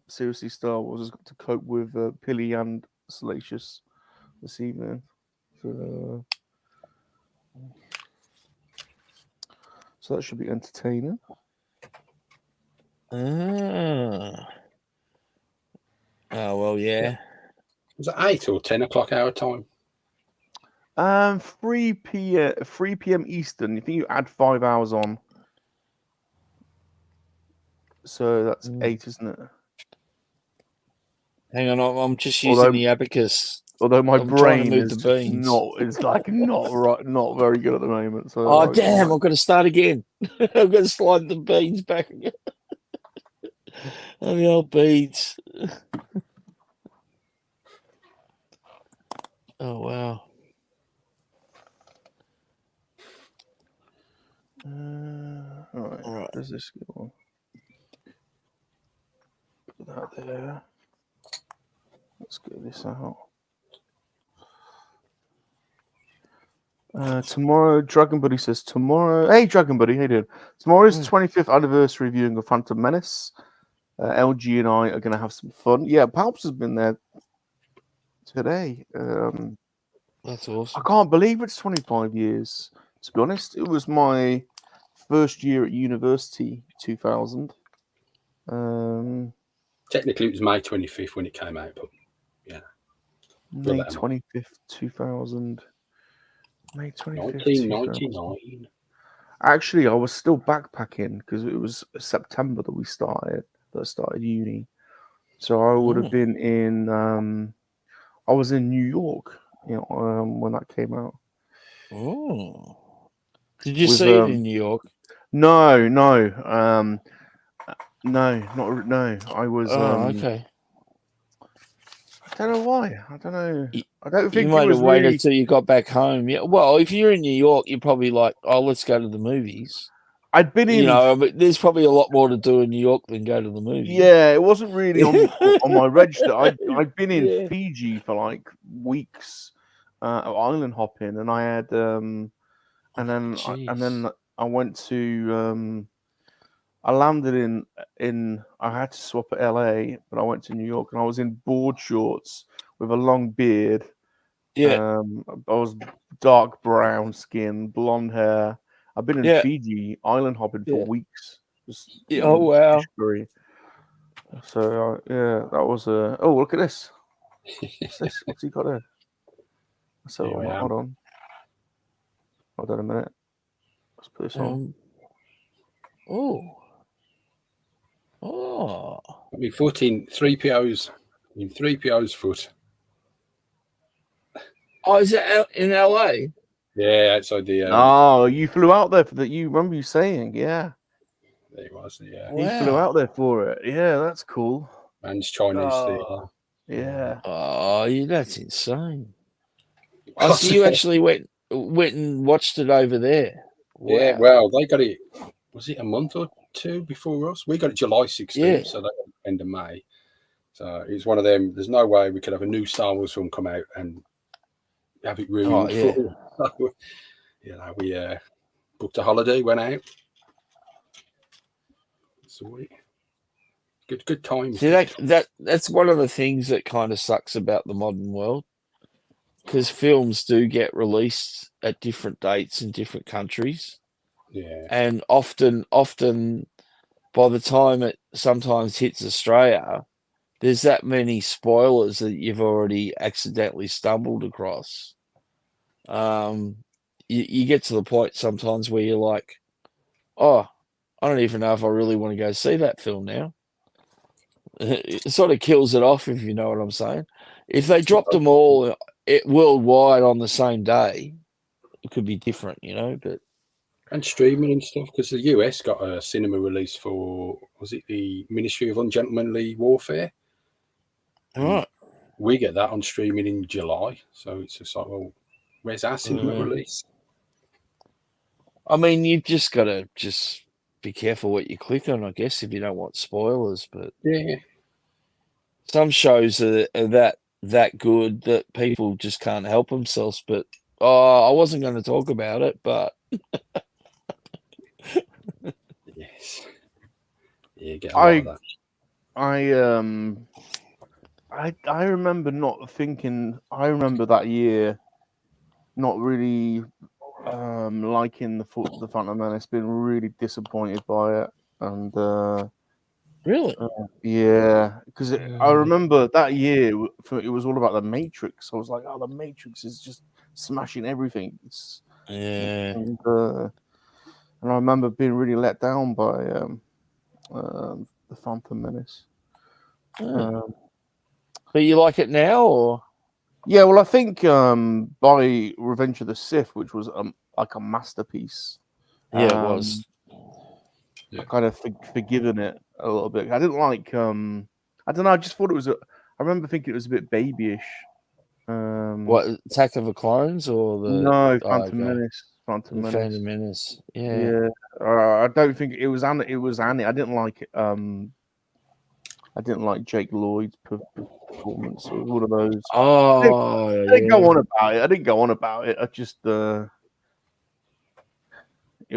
seriously Star Wars has got to cope with Billy and Salacious this evening. So that should be entertaining. Ah. Oh well, yeah. Was it 8 or 10 o'clock our time? 3 p.m. Eastern. You think you add 5 hours on, so that's 8, isn't it? Hang on, I'm just using the abacus. Although my I'm trying to brain move is the beans. not very good at the moment. So Oh damn! I've got to start again. I've got to slide the beans back again. Oh, the old beans. Oh wow. All right. Where's this go? Put that there. Let's get this out. Tomorrow, Dragon Buddy says tomorrow. Hey, Dragon Buddy, how you doing? Tomorrow is 25th anniversary viewing of Phantom Menace. LG and I are going to have some fun. Yeah, Palps has been there today. That's awesome. I can't believe it's 25 years. To be honest, it was my first year at university, 2000. Technically, it was May 25th when it came out, but yeah. May 25th, 2000. May 25th, 1999. Actually, I was still backpacking because it was September that I started uni. So I would have been in. I was in New York, when that came out. Oh, did you see it in New York? No. No. I was. Okay. I don't know why. I don't know. I don't think you might it was have waited really... till you got back home. Yeah. Well, if you're in New York, you're probably like, "Oh, let's go to the movies." I'd been in. But there's probably a lot more to do in New York than go to the movies. Yeah, it wasn't really on my register. I'd been in Fiji for like weeks, island hopping, and I had and then I went to I landed in I had to swap at LA, but I went to New York and I was in board shorts with a long beard. Yeah. I was dark brown skin, blonde hair. I've been in Fiji island hopping for weeks. Oh wow! So that was a. Oh, look at this! What's this? What's he got there? So hold on a minute. Let's put this on. I mean, 3PO's in 3PO's foot. Oh, is it in LA? Yeah, outside the. Oh, you flew out there for that. You remember you saying, yeah. There he was. Yeah. He flew out there for it. Yeah, that's cool. Man's Chinese theatre. Yeah. Oh, that's insane. I see you actually went and watched it over there. Wow. Yeah, well, they got it. Was it a month or 2 before us? We got it July 16th, so they got it end of May. So it's one of them. There's no way we could have a new Star Wars film come out and have it ruined. We booked a holiday, went out. Sweet. Good times. See, that's one of the things that kind of sucks about the modern world, because films do get released at different dates in different countries. Yeah. And often by the time it sometimes hits Australia, there's that many spoilers that you've already accidentally stumbled across. You get to the point sometimes where you're like, oh, I don't even know if I really want to go see that film now. It sort of kills it off, if you know what I'm saying. If they dropped them all worldwide on the same day, it could be different, but... And streaming and stuff, because the US got a cinema release for, was it the Ministry of Ungentlemanly Warfare? Right. We get that on streaming in July, so it's just like, well, Where's our cinema Mm. release? I mean, you've just got to just be careful what you click on, I guess, if you don't want spoilers. But Yeah. some shows are that good that people just can't help themselves. But I wasn't going to talk about it, but Yes. Yeah, get a lot of that. I remember not thinking. I remember that year not really liking the Phantom Menace, been really disappointed by it, and really, yeah, because I Mm. remember that year it was all about the Matrix. I was like, oh, the Matrix is just smashing everything. yeah, And I remember being really let down by the Phantom Menace. Mm. But you like it now, or Yeah, well, I think by Revenge of the Sith, which was like a masterpiece, yeah, it was. I kind of forgiven it a little bit. I didn't like. I don't know. I just thought it was. I remember thinking it was a bit babyish. What, Attack of the Clones or the No, oh, Phantom okay. Menace. Phantom The Menace. Phantom Menace? Yeah. Yeah, I don't think it was Annie. It was Annie. I didn't like it. I didn't like Jake Lloyd's performance. It was one of those. Oh, I didn't go yeah. on about it. I didn't go on about it. I just it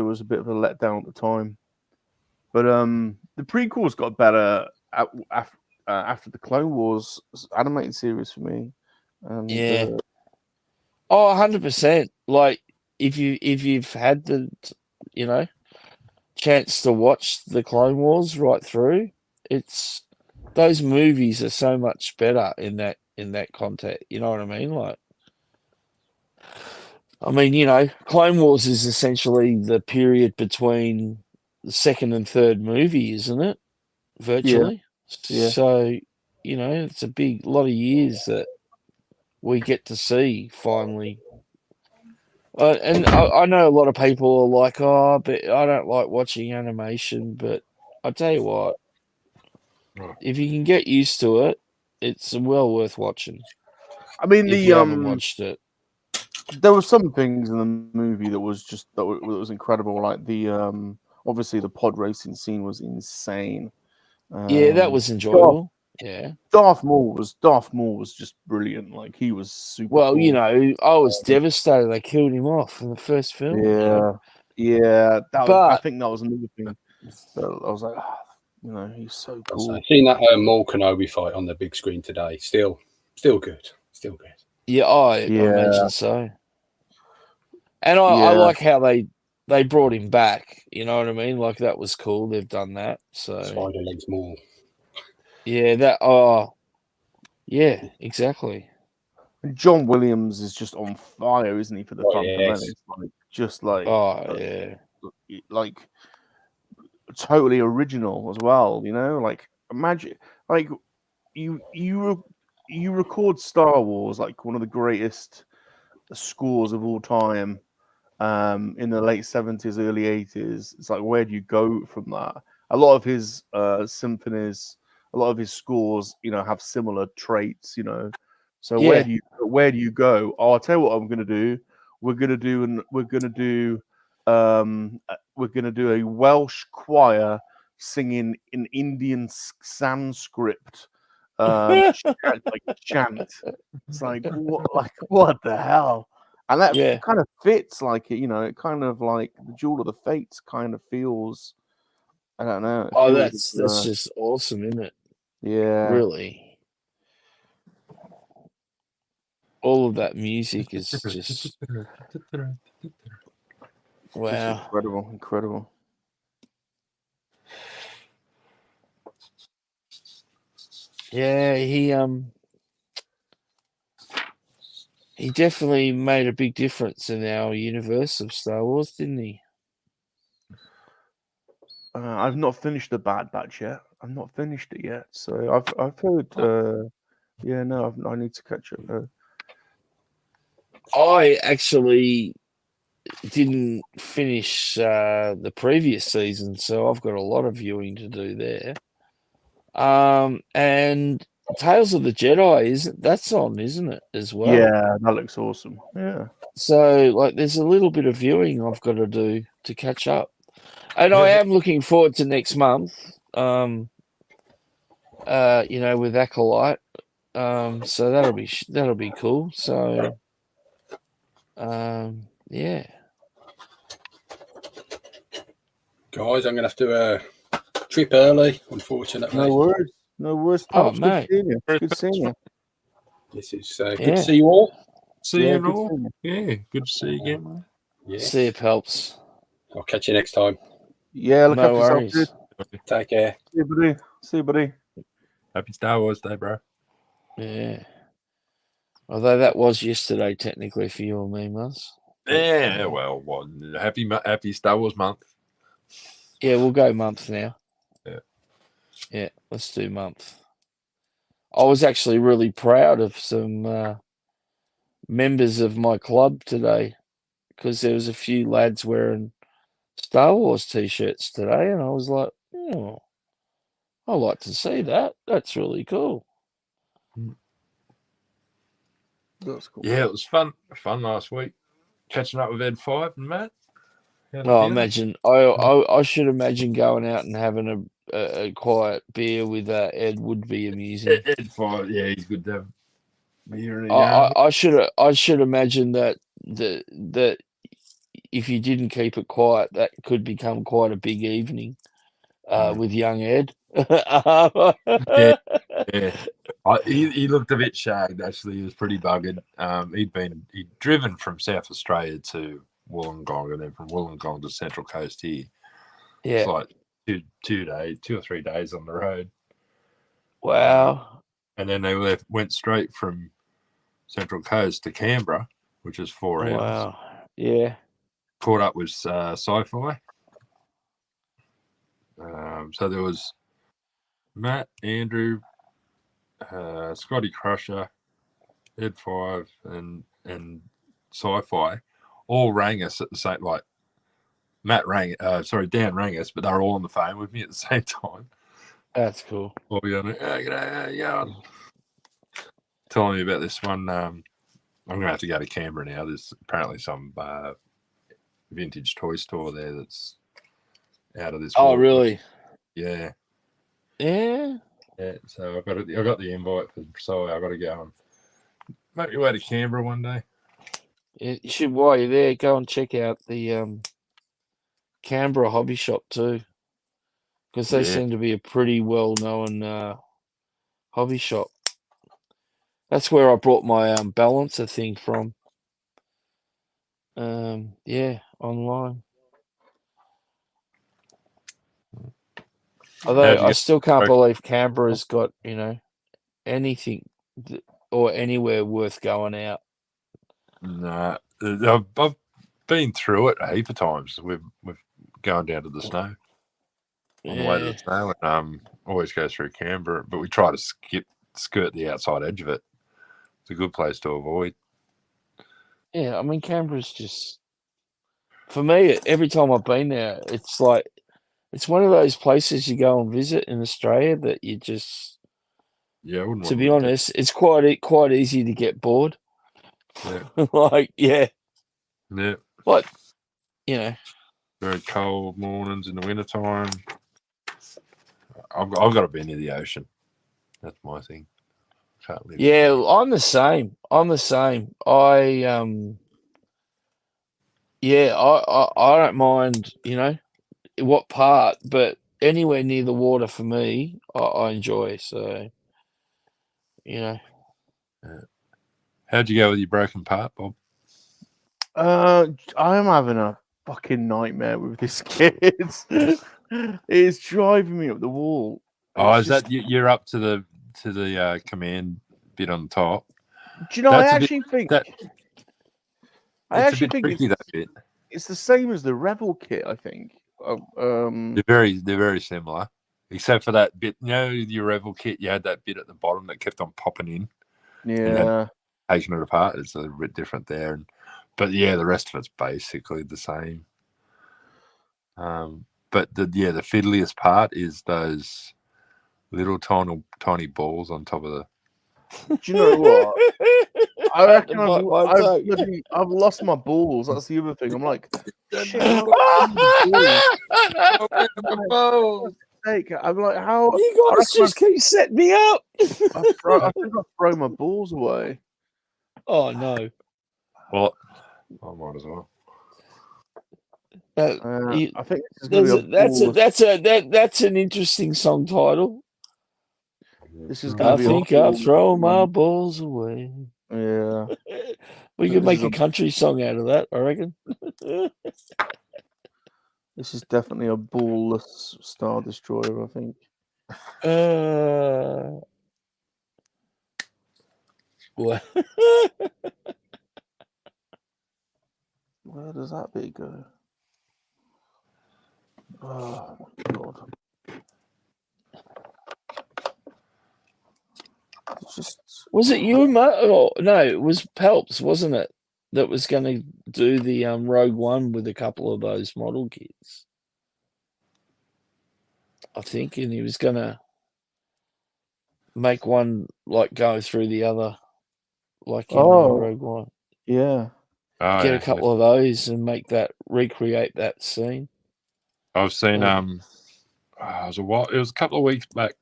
was a bit of a letdown at the time. But the prequels got better after the Clone Wars animated series for me. And, Yeah. Oh, 100%. Like if you've had the chance to watch the Clone Wars right through, it's those movies are so much better in that context. You know what I mean? Like, I mean, Clone Wars is essentially the period between the second and third movie, isn't it? Virtually. yeah. So, it's a lot of years that we get to see finally. And I know a lot of people are like, oh, but I don't like watching animation. But I tell you what, if you can get used to it, it's well worth watching. I mean, If you haven't watched it, there were some things in the movie that was just that was incredible. Like the obviously the pod racing scene was insane. yeah, that was enjoyable. Yeah. Darth Maul was just brilliant. Like he was super Well, cool. I was devastated they killed him off in the first film. Yeah. I But think that was another thing. That I was like, he's so cool. I've seen that Maul Kenobi fight on the big screen today. Still good. Still good. yeah, I imagine so. And I like how they brought him back. You know what I mean? Like that was cool. They've done that. So Spider legs Maul. yeah, yeah, exactly. John Williams is just on fire, isn't he, for the Phantom Menace? Like totally original as well. Like imagine, like you record Star Wars, like one of the greatest scores of all time, in the late 70s, early 80s. It's like, where do you go from that? A lot of his symphonies, a lot of his scores, have similar traits. So Yeah. where do you go? Oh, I'll tell you what I'm gonna do. We're gonna do a Welsh choir singing in Indian Sanskrit chant. It's like what the hell? And that Yeah. kind of fits, like it kind of like the Jewel of the Fates kind of feels. I don't know. Oh, that's just awesome, isn't it? Yeah. Really. All of that music is just wow. Incredible. Yeah, he definitely made a big difference in our universe of Star Wars, didn't he? I've not finished the Bad Batch yet. I've not finished it yet, so I've heard. I need to catch up. I actually didn't finish the previous season, so I've got a lot of viewing to do there. And Tales of the Jedi that's on, isn't it, as well? Yeah, that looks awesome. Yeah. So, like, there's a little bit of viewing I've got to do to catch up, and I am looking forward to next month. With Acolyte, so that'll be cool. So, yeah. Guys, I'm gonna have to trip early, unfortunately. No worries. No worries. Oh, Pops, mate. good seeing you. Good seeing you. This is good to see you all. See Yeah, you good all. seeing you. Yeah, good to see you again, man. Yes. See you, Pelps. I'll catch you next time. Yeah, look No after yourself, worries. dude. Take care. See you, buddy. See you, buddy. Happy Star Wars Day, bro. Yeah. Although that was yesterday, technically, for you and me, Muzz. Yeah, well, happy Star Wars month. Yeah, we'll go month now. Yeah. Yeah, let's do month. I was actually really proud of some members of my club today because there was a few lads wearing Star Wars t-shirts today, and I was like, oh, I like to see that. That's really cool. That's cool. Yeah, it was fun last week. Catching up with Ed 5 and Matt. Oh, imagine I should imagine going out and having a quiet beer with Ed would be amusing. Ed 5, yeah, he's good to have beer and I should imagine that if you didn't keep it quiet, that could become quite a big evening with young Ed. Yeah. He looked a bit shagged, actually. He was pretty buggered. He'd driven from South Australia to Wollongong and then from Wollongong to Central Coast here. Yeah. It's like 2 or 3 days on the road. Wow. And then they went straight from Central Coast to Canberra, which is 4 hours. Wow. Yeah. Caught up with Sci-Fi. So there was Matt, Andrew, Scotty Crusher, Ed 5, and Sci-Fi all rang us at the same, like Dan rang us, but they were all on the phone with me at the same time. That's cool. All be on it. Yeah. Telling me about this one. I'm gonna have to go to Canberra now. There's apparently some vintage toy store there that's out of this Oh, world. really? Yeah. Yeah. Yeah, so I got the invite so I got to go and make my way to Canberra one day. You should, while you're there, go and check out the Canberra hobby shop too, because they seem to be a pretty well-known hobby shop. That's where I brought my balancer thing from. Yeah, online. Although I still can't believe Canberra's got, anything or anywhere worth going out. Nah, I've been through it a heap of times. We've gone down to the snow on the way to the snow, and always go through Canberra, but we try to skirt the outside edge of it. It's a good place to avoid. Yeah, I mean, Canberra's just, for me, every time I've been there, it's like, it's one of those places you go and visit in Australia that you just, yeah, I wouldn't to be honest, it's quite easy to get bored. Yeah. Yeah. But, very cold mornings in the wintertime. I've got to be near the ocean. That's my thing. Can't live. Yeah, I'm the same. I don't mind, what part, but anywhere near the water for me, I enjoy. So, How'd you go with your broken part, Bob? I'm having a fucking nightmare with this kid. It's driving me up the wall. Is that you're up to the command bit on top? Do you know? I actually think tricky, that bit. It's the same as the Rebel kit. I think. They're very similar, except for that bit. Your Rebel kit, you had that bit at the bottom that kept on popping in. Yeah. Taking it apart, it's a bit different there, but yeah, the rest of it's basically the same. But the fiddliest part is those Little tiny balls on top of the. Do you know what? I Had to reckon bite my toe. I've lost my balls. That's the other thing. I'm like, shit. I'm like, how? You guys just keep setting me up. I think I throw my balls away. Oh no. Well, I might as well. I think that's an interesting song title. This is going I to be. think I'll throw my balls away. Yeah. We could make a country song out of that, I reckon. This is definitely a ballless Star Destroyer, I think. Well. Where does that bit go? Oh my god. Was it you, oh, no, it was Pelps, wasn't it? That was going to do the Rogue One with a couple of those model kits. I think, and he was going to make one like go through the other, like in Rogue One. Yeah. Get a couple of those and recreate that scene. I've seen it was a couple of weeks back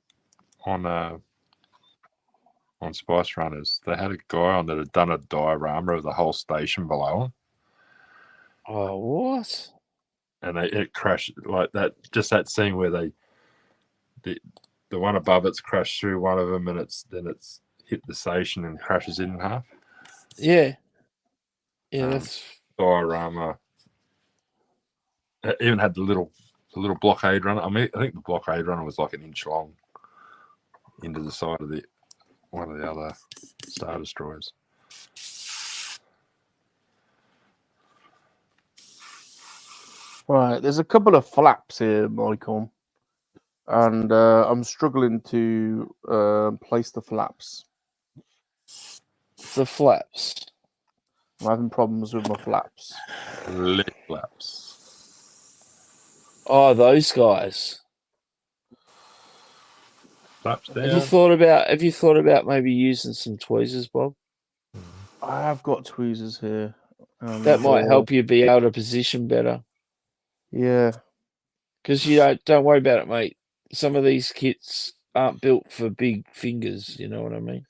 on Spice Runners. They had a guy on that had done a diorama of the whole station below him. Oh, what? And it crashed like that. Just that scene where the one above it's crashed through one of them, and it's hit the station and crashes in half. Yeah. Yeah, that's diorama. It even had the little blockade runner. I mean, I think the blockade runner was like an inch long into the side of one of the other Star Destroyers. Right, there's a couple of flaps here, Michael, and I'm struggling to place the flaps. The flaps. I'm having problems with my flaps. Lit flaps. Oh, those guys. Flaps down. Have you thought about maybe using some tweezers, Bob? I have got tweezers here. That might help you be able to position better. Yeah. Because don't worry about it, mate. Some of these kits aren't built for big fingers, you know what I mean?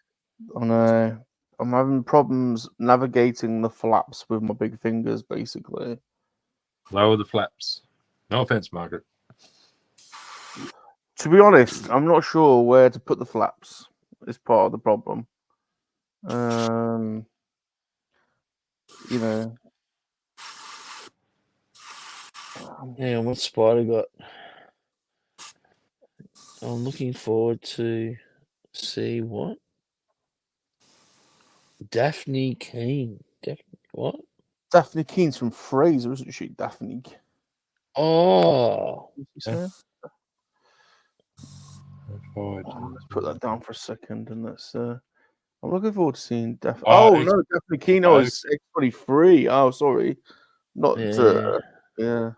I know. I'm having problems navigating the flaps with my big fingers, basically. Lower the flaps. No offense, Margaret. To be honest, I'm not sure where to put the flaps. It's part of the problem. You know. Yeah, what Spider got? I'm looking forward to see what? Daphne Keane. What? Daphne Keane's from Fraser, isn't she? Daphne. Oh. Let's put that down for a second, and let's. I'm looking forward to seeing Daphne. Oh, no, Daphne Keane. Oh, it's X23. Oh, sorry, not. Yeah.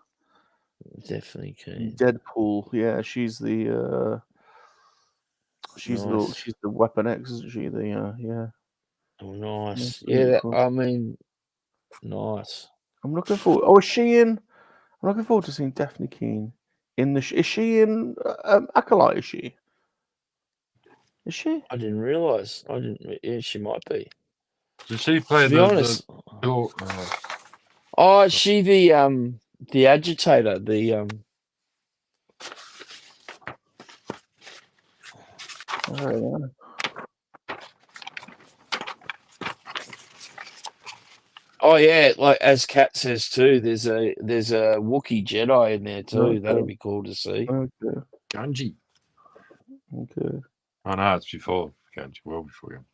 Definitely Keane. Deadpool. Yeah, she's the. She's nice. the Weapon X, isn't she? Yeah. Oh, nice. Yeah, I mean, nice. I'm looking forward. Oh, is she in? I'm looking forward to seeing Daphne Keane in the. Is she in Acolyte? Is she? Is she? I didn't realize. Yeah, she might be. Did she play to be honest? Oh, is she the agitator? Oh, yeah. Oh yeah, like as Kat says too. There's a Wookiee Jedi in there too. Okay. That'll be cool to see. Okay. Ganji. Okay. Oh no, it's before Ganji. Well before him.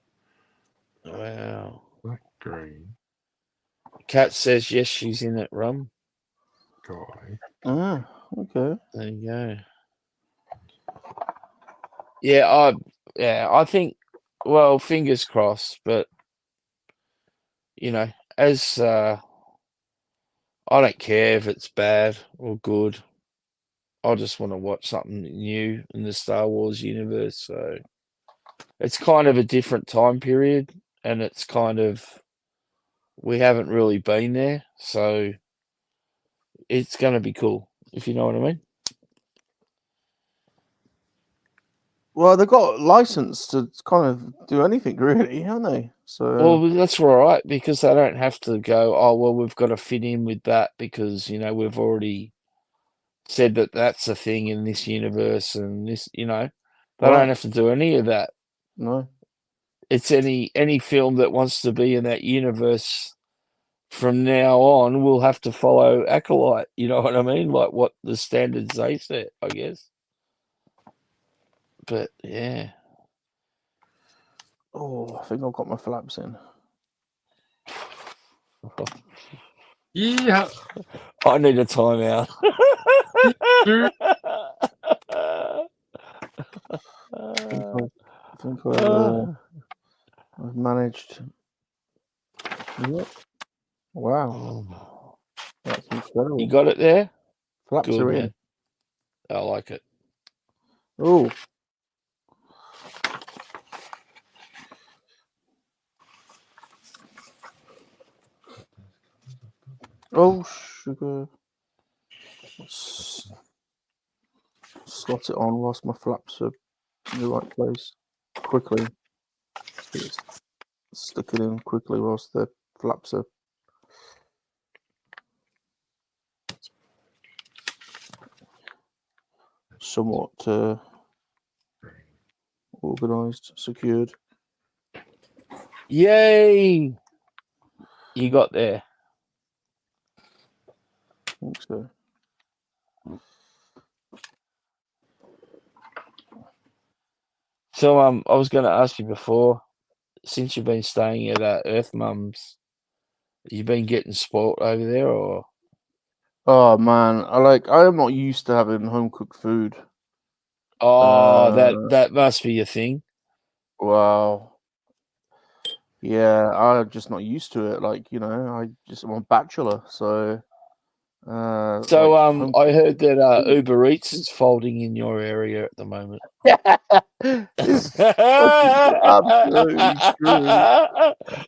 Wow. Black green. Kat says yes, she's in it. Rum. Guy. Ah. Okay. There you go. Yeah, I think. Well, fingers crossed, but as I don't care if it's bad or good. I just want to watch something new in the Star Wars universe. So it's kind of a different time period, and it's kind of we haven't really been there, so it's going to be cool, if you know what I mean. Well, they've got license to kind of do anything, really, haven't they? So, well, that's all right because they don't have to go, oh, well, we've got to fit in with that because, you know, we've already said that that's a thing in this universe and this, you know, they don't have to do any of that. No. It's any film that wants to be in that universe from now on will have to follow Acolyte, you know what I mean? Like what the standards they set, I guess. But yeah. Oh, I think I've got my flaps in. Yeah. I need a timeout. I think I've managed. Yep. Wow. That's incredible. You got it there? Flaps Good, are man. in. I like it. Oh. Oh, sugar. Slot it on whilst my flaps are in the right place. Quickly. Stick it in quickly whilst the flaps are somewhat organised, secured. Yay! You got there. I think so. So I was going to ask you before, since you've been staying at Earth Mums, you been getting spoilt over there, or? Oh man, I am not used to having home cooked food. Oh, that must be a thing. Wow. Yeah, I'm just not used to it. Like, you know, I'm a bachelor, so. So like I heard that Uber Eats is folding in your area at the moment. This is absolutely true.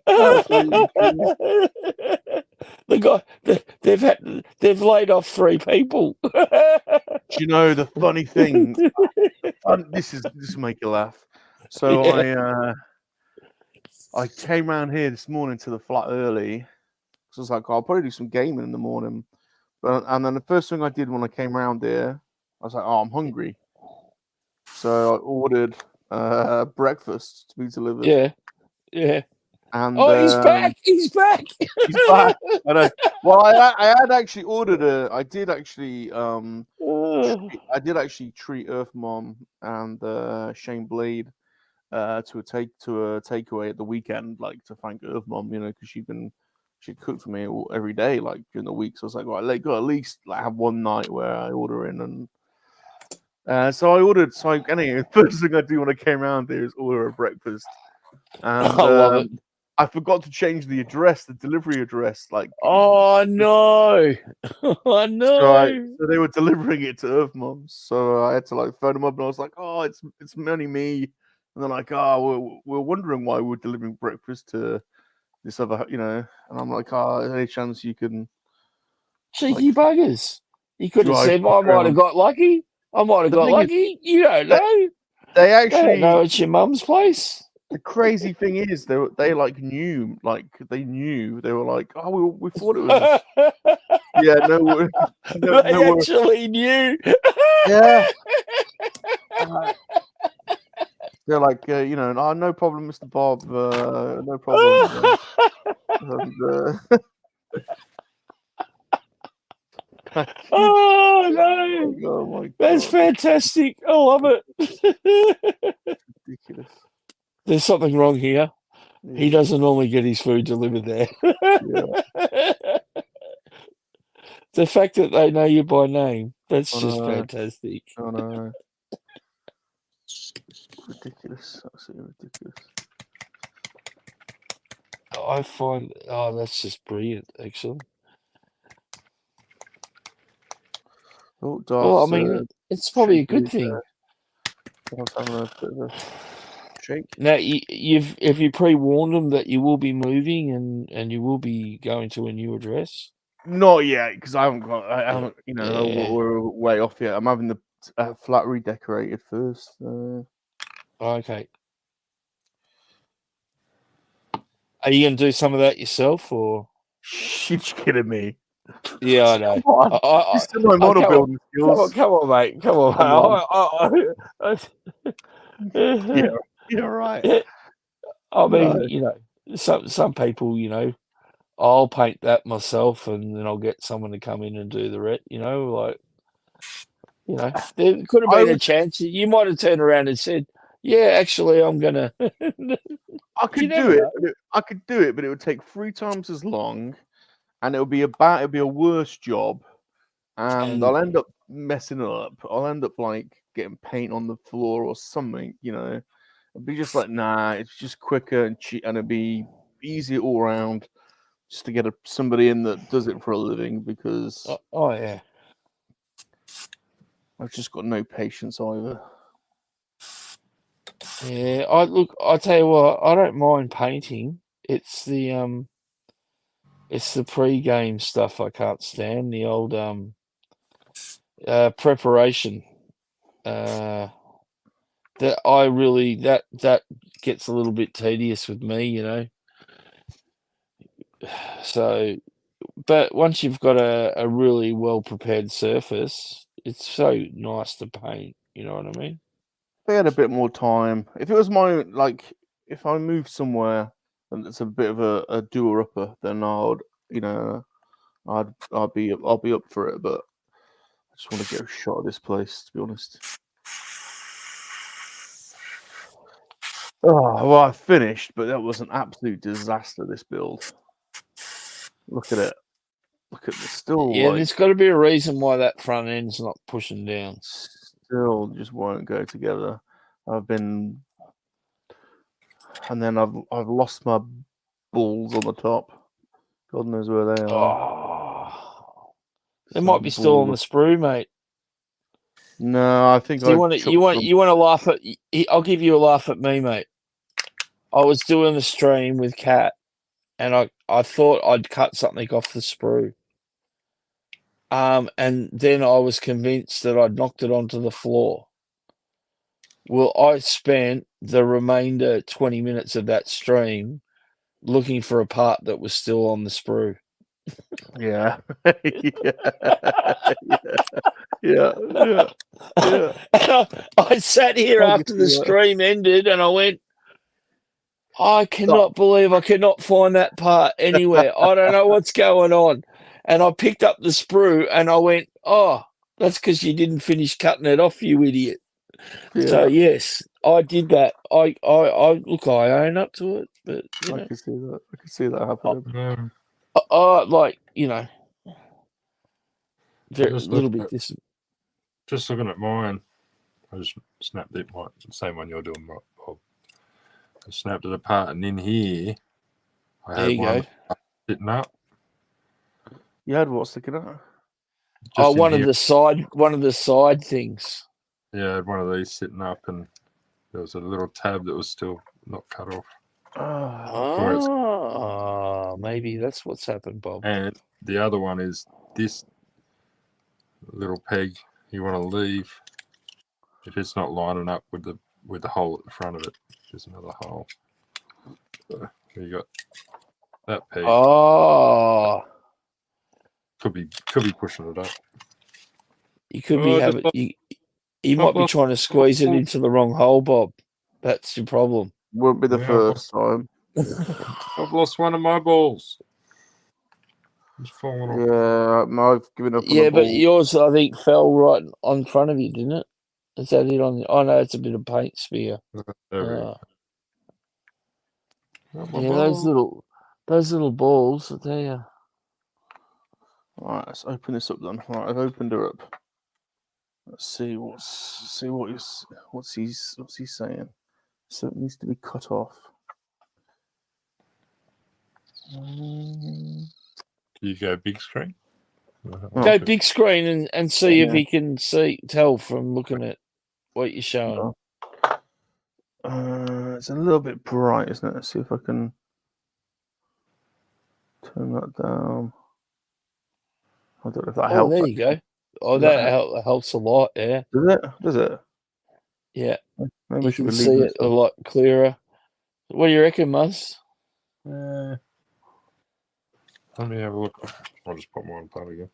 Absolutely true. They've laid off 3 people. Do you know the funny thing? This will make you laugh. So yeah. I came around here this morning to the flat early. So I was like, I'll probably do some gaming in the morning. And then the first thing I did when I came around here, I was like, oh, I'm hungry. So I ordered breakfast to be delivered. Yeah. And he's back! He's back! He's back. I know. Well, I had actually ordered I did actually treat Earth Mom and Shane Blade to a takeaway at the weekend, like to thank Earth Mom, you know, because she'd cooked for me every day, like during the week. So I was like, right, got at least like have one night where I order in, and so I ordered. So anyway, the first thing I do when I came around there is order a breakfast, and I love it. I forgot to change the delivery address. Like, oh no, oh no! So they were delivering it to Earth Moms, so I had to like phone them up, and I was like, "Oh, it's only me," and they're like, "Oh, we're wondering why we're delivering breakfast to this other, you know," and I'm like, "Oh, any chance you can?" Cheeky buggers! You could have drive said, "I might have got lucky. I might have got lucky." You don't know. They actually don't know it's your mum's place. The crazy thing is, they like knew, like they knew. They were like, "Oh, we thought it was." Yeah, no, they actually knew. Yeah. They're like, you know, oh, no problem, Mr. Bob. No problem. Oh no! Oh my God. That's fantastic. I love it. Ridiculous. There's something wrong here. Yeah. He doesn't normally get his food delivered there. Yeah. The fact that they know you by name, that's just fantastic. Oh no. Ridiculous. Absolutely ridiculous. I find, that's just brilliant, actually. Oh, Well, I Darth's, mean, it's probably a shaking good his, thing. Darth's having a bit of a shake. Now, have you pre-warned them that you will be moving and you will be going to a new address? Not yet, because I haven't, Yeah. we're way off yet. I'm having the flat redecorated first. Okay. Are you going to do some of that yourself, or? You're kidding me. Yeah, I know. Come on. I, Still my model building skills. come on, mate. Come on, Come Yeah, you're right. I mean, No. some people, I'll paint that myself, and then I'll get someone to come in and do the rest. There could have I been a would, chance. You might have turned around and said, "Yeah, actually, I'm gonna." I could do never it. know. I could do it, but it would take 3 times as long, and it'll be a worse job, and I'll end up messing it up. I'll end up like getting paint on the floor or something. It'll be just like, nah. It's just quicker and cheap, and it'll be easier all around. Just to get somebody in that does it for a living, because Oh yeah. I've just got no patience either. Yeah, I tell you what, I don't mind painting. It's the pre-game stuff I can't stand. The old preparation. That that gets a little bit tedious with me. So, but once you've got a really well prepared surface, it's so nice to paint. You know what I mean? If I had a bit more time, if it was if I moved somewhere and it's a bit of a doer upper, then I'd be up for it. But I just want to get a shot of this place, to be honest. Oh well, I finished, but that was an absolute disaster. This build. Look at it. Look at this. Still Yeah, there's got to be a reason why that front end's not pushing down. Still just won't go together. And then I've lost my balls on the top. God knows where they are. Oh, they might be still on the sprue, mate. No, I think You want to laugh at? I'll give you a laugh at me, mate. I was doing a stream with Kat, and I thought I'd cut something off the sprue. And then I was convinced that I'd knocked it onto the floor. Well, I spent the remainder 20 minutes of that stream looking for a part that was still on the sprue. Yeah. Yeah. I sat here after the stream ended, and I went, I cannot believe I cannot find that part anywhere. I don't know what's going on. And I picked up the sprue, and I went, oh, that's because you didn't finish cutting it off, you idiot. Yeah. So yes, I did that. I own up to it, but I can see that. I can see that happening. Little bit distant. Just looking at mine, I just snapped it. Same one you're doing, Bob. I snapped it apart, and in here, I had one sitting up. You had what sticking out? One of the side things. Yeah, I had one of these sitting up, and there was a little tab that was still not cut off. Maybe that's what's happened, Bob. And the other one is this little peg you want to leave if it's not lining up with the hole at the front of it. There's another hole. So you got that peg. Oh, could be pushing it up. You could be having you might be trying to squeeze it into the wrong hole, Bob. That's your problem. Won't be the first time. I've lost one of my balls. It's fallen off. Yeah, I've given up on the but ball. yours, I think, fell right on front of you, didn't it? Is that it on? Oh no, it's a bit of paint smear. Yeah, those little balls. I tell you. All right, let's open this up then. All right, I've opened her up. Let's see what's he saying. So it needs to be cut off. Do you go big screen? Go big screen and see if Yeah. he can tell from looking at what you're showing. It's a little bit bright, isn't it? Let's see if I can turn that down. I don't know if that Oh, helps. there you go. Oh, Does that helps a lot. Yeah, Does it? Does it? yeah. Maybe I You should can be see leaving it a lot clearer. What do you reckon, Muzz? Let me have a look. I'll just put mine apart again.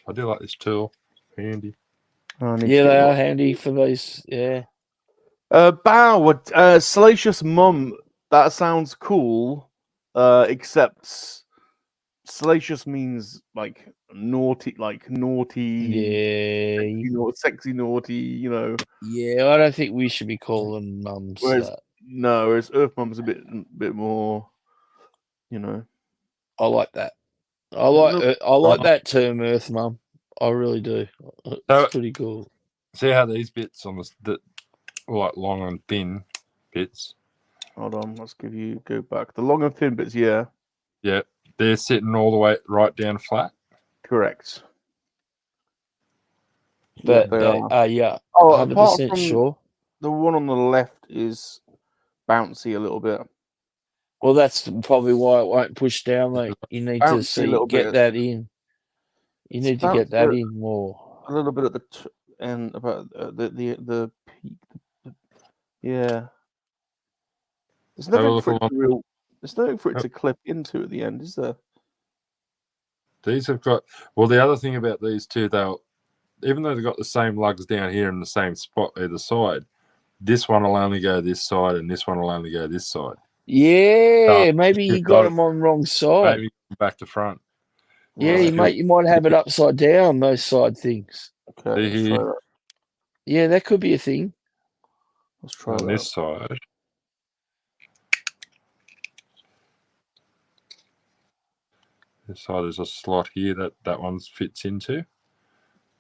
I do like this tool. Handy. Oh, I need to Yeah, get they more. are handy for these. Yeah. Salacious Mum. That sounds cool. Except salacious means like naughty, Yeah. sexy naughty. You know. Yeah, I don't think we should be calling mums Whereas that. whereas Earth Mum's a bit more. You know. I like that. I Look, like that term, Earth Mum. I really do. So- It's pretty cool. See how these bits on the like long and thin bits. Hold on, let's go back. The long and thin bits, yeah. Yeah, they're sitting all the way right down flat. Correct. But they are. yeah, Oh, 100% apart from sure. the one on the left is bouncy a little bit. Well, that's probably why it won't push down, mate. You need to Bouncy a little get bit. that in. You need to get that in more. A little bit at the end, about the peak. Yeah. There's nothing for it to There's nothing for it to clip into at the end, is there? These have got. Well, the other thing about these two, even though they've got the same lugs down here in the same spot either side, this one will only go this side and this one will only go this side. Yeah, maybe you got them on the wrong side. Maybe back to front. Yeah, you might have it upside down, those side things. Okay, let's try that. Yeah, that could be a thing. Let's try on that. This side. This side is a slot here that one fits into.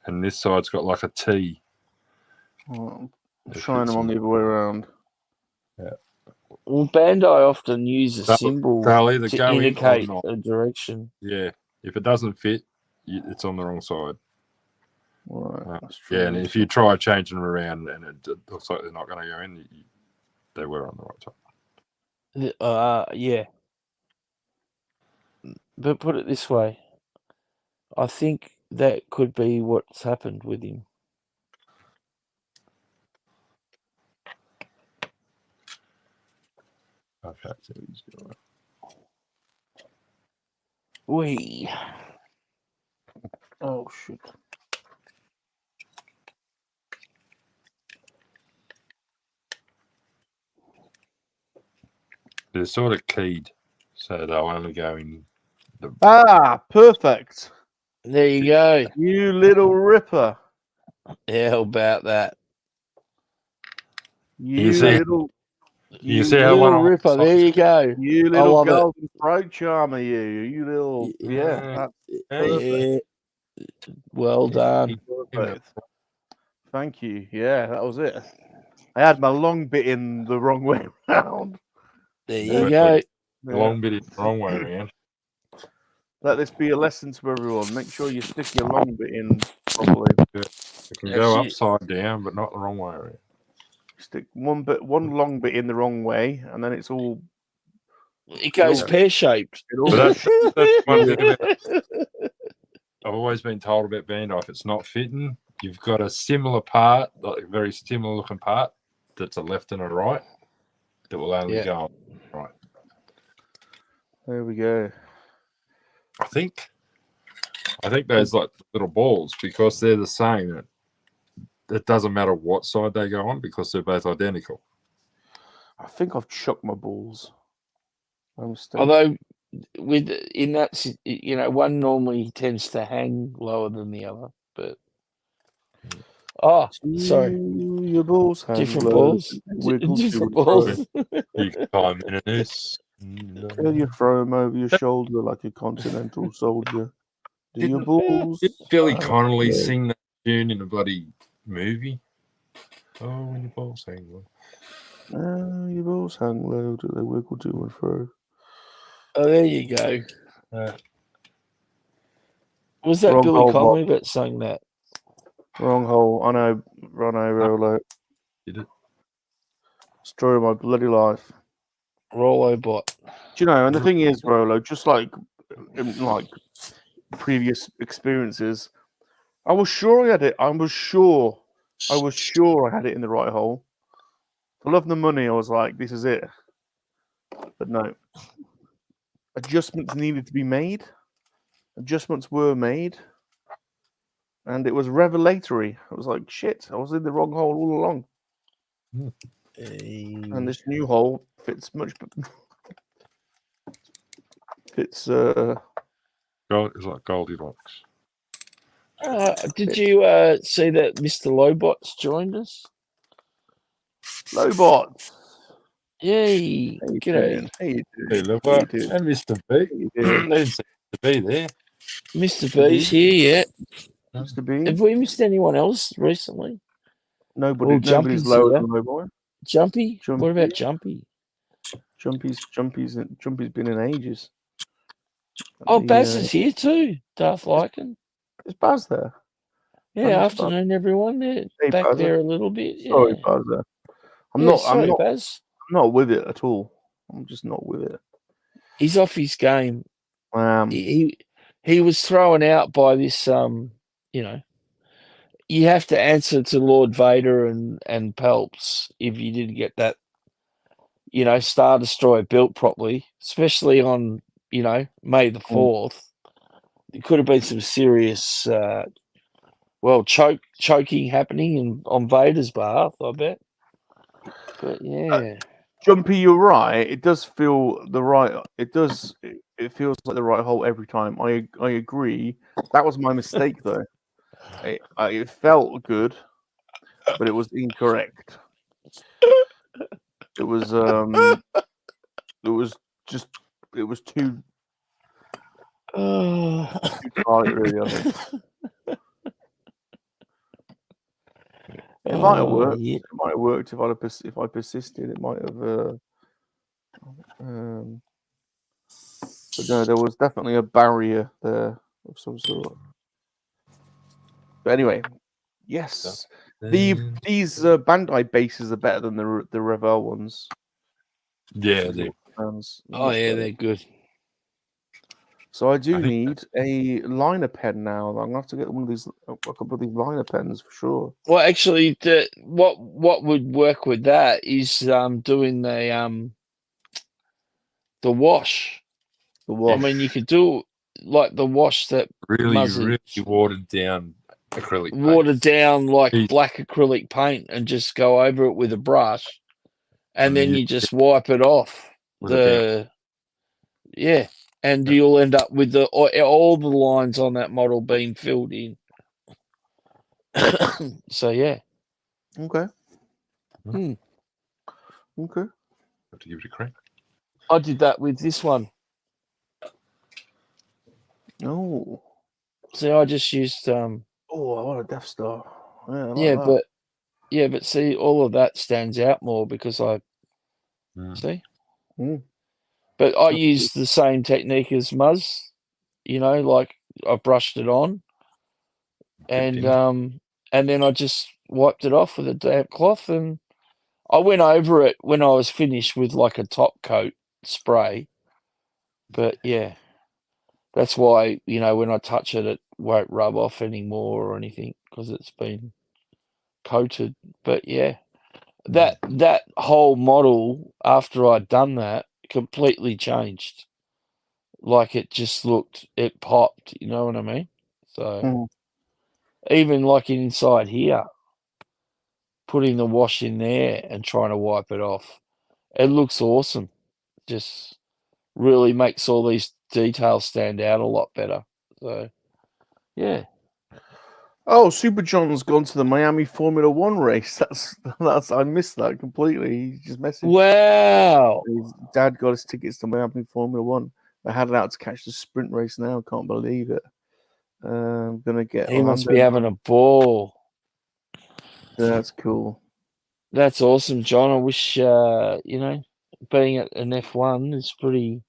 And this side's got like a T. I'm trying them on the other way around. Yeah. Well, Bandai often use a symbol to indicate a direction. Yeah. If it doesn't fit, it's on the wrong side. Right. Yeah, and if you try changing them around and it looks like they're not going to go in, they were on the right side. Yeah. But put it this way, I think that could be what's happened with him. Okay. Wee. Oh shit. They're sort of keyed, so they'll only go in the. Perfect. There you go. You little ripper. How about that? You see how little ripper. There you go. You little golden throat charmer. You little that's perfect. Well done. Thank you. Yeah, that was it. I had my long bit in the wrong way around. There you go. The long bit is the wrong way around. Let this be a lesson to everyone. Make sure you stick your long bit in properly. It can go upside down, but not the wrong way around. Stick one long bit in the wrong way, and then it's all. It goes pear-shaped. That's one thing about. I've always been told about Bandai, if it's not fitting, you've got a similar part, like a very similar looking part, that's a left and a right, that will only go on right. There we go. I think those like little balls, because they're the same, it doesn't matter what side they go on because they're both identical. I think I've chucked my balls. Although, in that, one normally tends to hang lower than the other, but sorry, your balls hang different low. balls, different balls. You can climb in this. You throw them over your shoulder like a continental soldier. Do your balls? Did Billy Connolly sing that tune in a bloody movie? Oh, when your balls hang low. Your balls hang low, do they wiggle to and fro? Oh, there you go. Was that Wrong Billy hole, Conley that sang that? Wrong hole. I know, Rolo. You did. Story of my bloody life. Rollo Bot. Do you know? And the thing is, Rolo, just like in previous experiences, I was sure I had it. I was sure I had it in the right hole. For love and the money, I was like, this is it. But no. Adjustments needed to be made. Adjustments were made. And it was revelatory. I was like, shit, I was in the wrong hole all along. And this new hole fits much. It's Gold, it's like Goldilocks. Did you see that Mr. Lowbot's joined us? Lowbot. Yay! How you G'day, doing? How you doing? Hey, look How you what? doing? And Mr. B. How you doing? They didn't see Mr. B there. Mr. B's here yet. Mr. B? Have we missed anyone else recently? Nobody's Jumpy's lower here. than Lowboy. Jumpy? Jumpy? What about Jumpy? Jumpy's been in ages. Oh, Baz is here too. Darth Lycan. Is Baz there? Yeah, Baz. afternoon, everyone. They're Hey, back Baz. there a little bit. Yeah. Sorry, Baz. I'm Sorry, not Baz. not with it at all. I'm just not with it. He's off his game. You He was thrown out by this. You have to answer to Lord Vader and Palps if you didn't get that, Star Destroyer built properly, especially on, May the 4th. There could have been some serious, choking happening on Vader's behalf, I bet. But yeah. Jumpy, you're right. It does feel the right. It does. It feels like the right hole every time. I agree. That was my mistake, though. It felt good, but it was incorrect. It was It was too tight, really. I think. It might have worked. Yeah. It might have worked if I persisted. It might have. But no, there was definitely a barrier there of some sort. But anyway, yes, these Bandai bases are better than the Revell ones. Yeah, they. Oh yeah, they're good. So I do need a liner pen now. I'm gonna have to get one of these, a couple of these liner pens for sure. Well, actually, what would work with that is doing the wash. The wash. I mean, you could do like the wash that really watered down acrylic paint. Watered down like black acrylic paint and just go over it with a brush, and then you just wipe it off. And you'll end up with all the lines on that model being filled in. So yeah. Okay. Okay. Have to give it a crack. I did that with this one. Oh. So I just used Oh, I want a Death Star. Yeah, but see, all of that stands out more because I see. But I used the same technique as Muzz, like I brushed it on, and then I just wiped it off with a damp cloth, and I went over it when I was finished with like a top coat spray. But yeah, that's why when I touch it, it won't rub off anymore or anything because it's been coated. But yeah, that whole model after I'd done that completely changed. Like it popped, you know what I mean? So even like inside here, putting the wash in there and trying to wipe it off, it looks awesome. Just really makes all these details stand out a lot better. So yeah. Oh, Super John's gone to the Miami Formula One race. That's I missed that completely. He just messaged. Wow. His dad got his tickets to Miami Formula One. They had it out to catch the sprint race now. Can't believe it. I'm gonna get. He must be having a ball. That's cool. That's awesome, John. I wish being at an F1 is pretty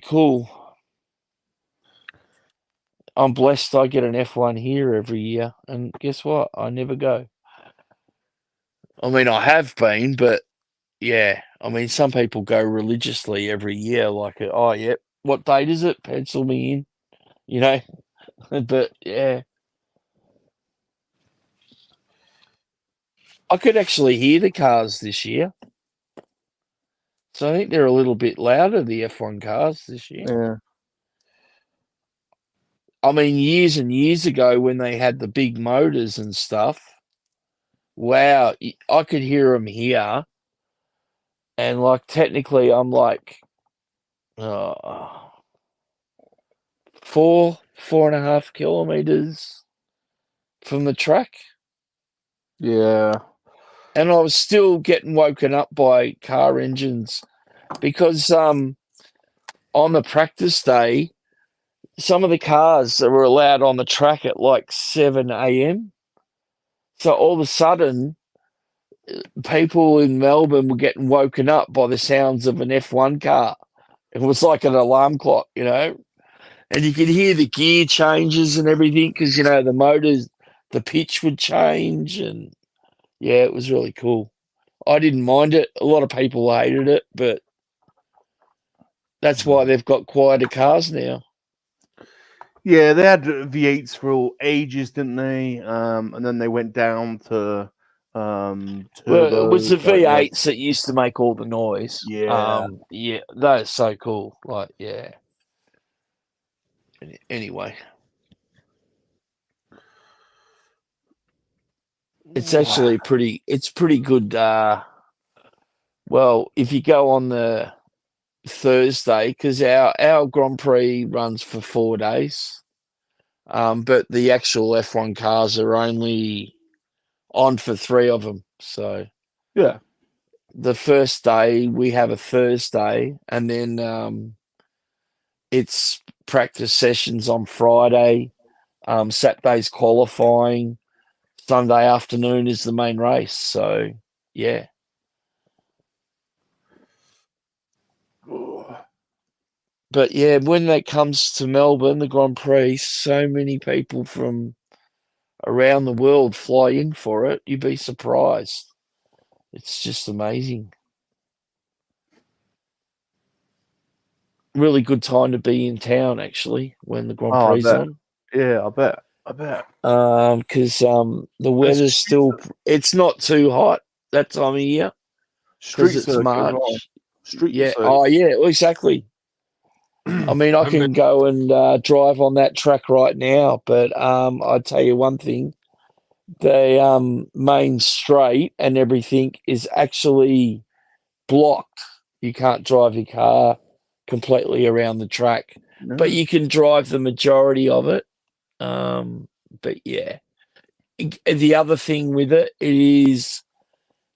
cool. I'm blessed I get an F1 here every year, and guess what? I never go. I mean, I have been, but yeah, I mean, some people go religiously every year, like, oh, yeah, what date is it? Pencil me in, you know? But yeah, I could actually hear the cars this year. So I think they're a little bit louder, the F1 cars this year. Yeah. I mean, years and years ago when they had the big motors and stuff, wow, I could hear them here. And like, technically, I'm like 4.5 kilometers from the track. Yeah. And I was still getting woken up by car engines because on the practice day, some of the cars that were allowed on the track at like 7 a.m. So all of a sudden, people in Melbourne were getting woken up by the sounds of an F1 car. It was like an alarm clock, you know, and you could hear the gear changes and everything because, you know, the motors, the pitch would change. And yeah, it was really cool. I didn't mind it. A lot of people hated it, but that's why they've got quieter cars now. Yeah, they had V8s for all ages, didn't they? And then they went down to Well, turbo. it was the but yeah. V8s that used to make all the noise. Yeah. Yeah, that is so cool. Like, yeah. Anyway, it's actually pretty. It's pretty good. Well, if you go on the Thursday, because our Grand Prix runs for 4 days, but the actual F1 cars are only on for 3 of them. So Yeah. the first day we have a Thursday, and then it's practice sessions on Friday. Saturday's qualifying. Sunday afternoon is the main race. So yeah. But yeah, when that comes to Melbourne, the Grand Prix, so many people from around the world fly in for it. You'd be surprised. It's just amazing. Really good time to be in town, actually, when the Grand Prix on. Yeah, I bet. Because the weather's still, it's not too hot that time of year because it's March. Yeah. Oh, yeah. Exactly. I mean, I can go and drive on that track right now, but I'll tell you one thing: the main straight and everything is actually blocked. You can't drive your car completely around the track, but you can drive the majority of it. But yeah, the other thing with it is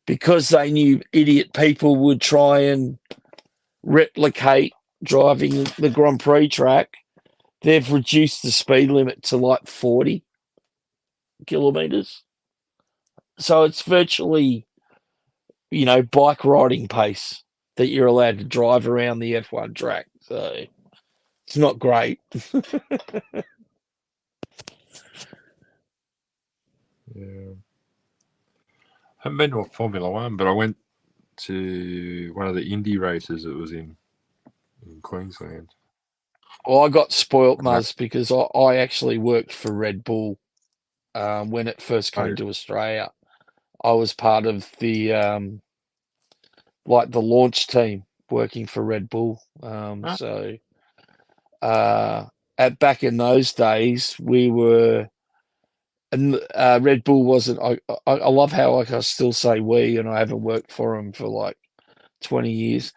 because they knew idiot people would try and replicate driving the Grand Prix track, they've reduced the speed limit to like 40 kilometers. So it's virtually, you know, bike riding pace that you're allowed to drive around the F1 track. So it's not great. Yeah. I haven't been to a Formula One, but I went to one of the Indy races that was in Queensland. Well, I got spoilt, Muzz, because I actually worked for Red Bull when it first came to Australia. I was part of the like the launch team working for Red Bull. So back in those days, we were, and Red Bull wasn't. I love how I still say we, and I haven't worked for them for like 20 years.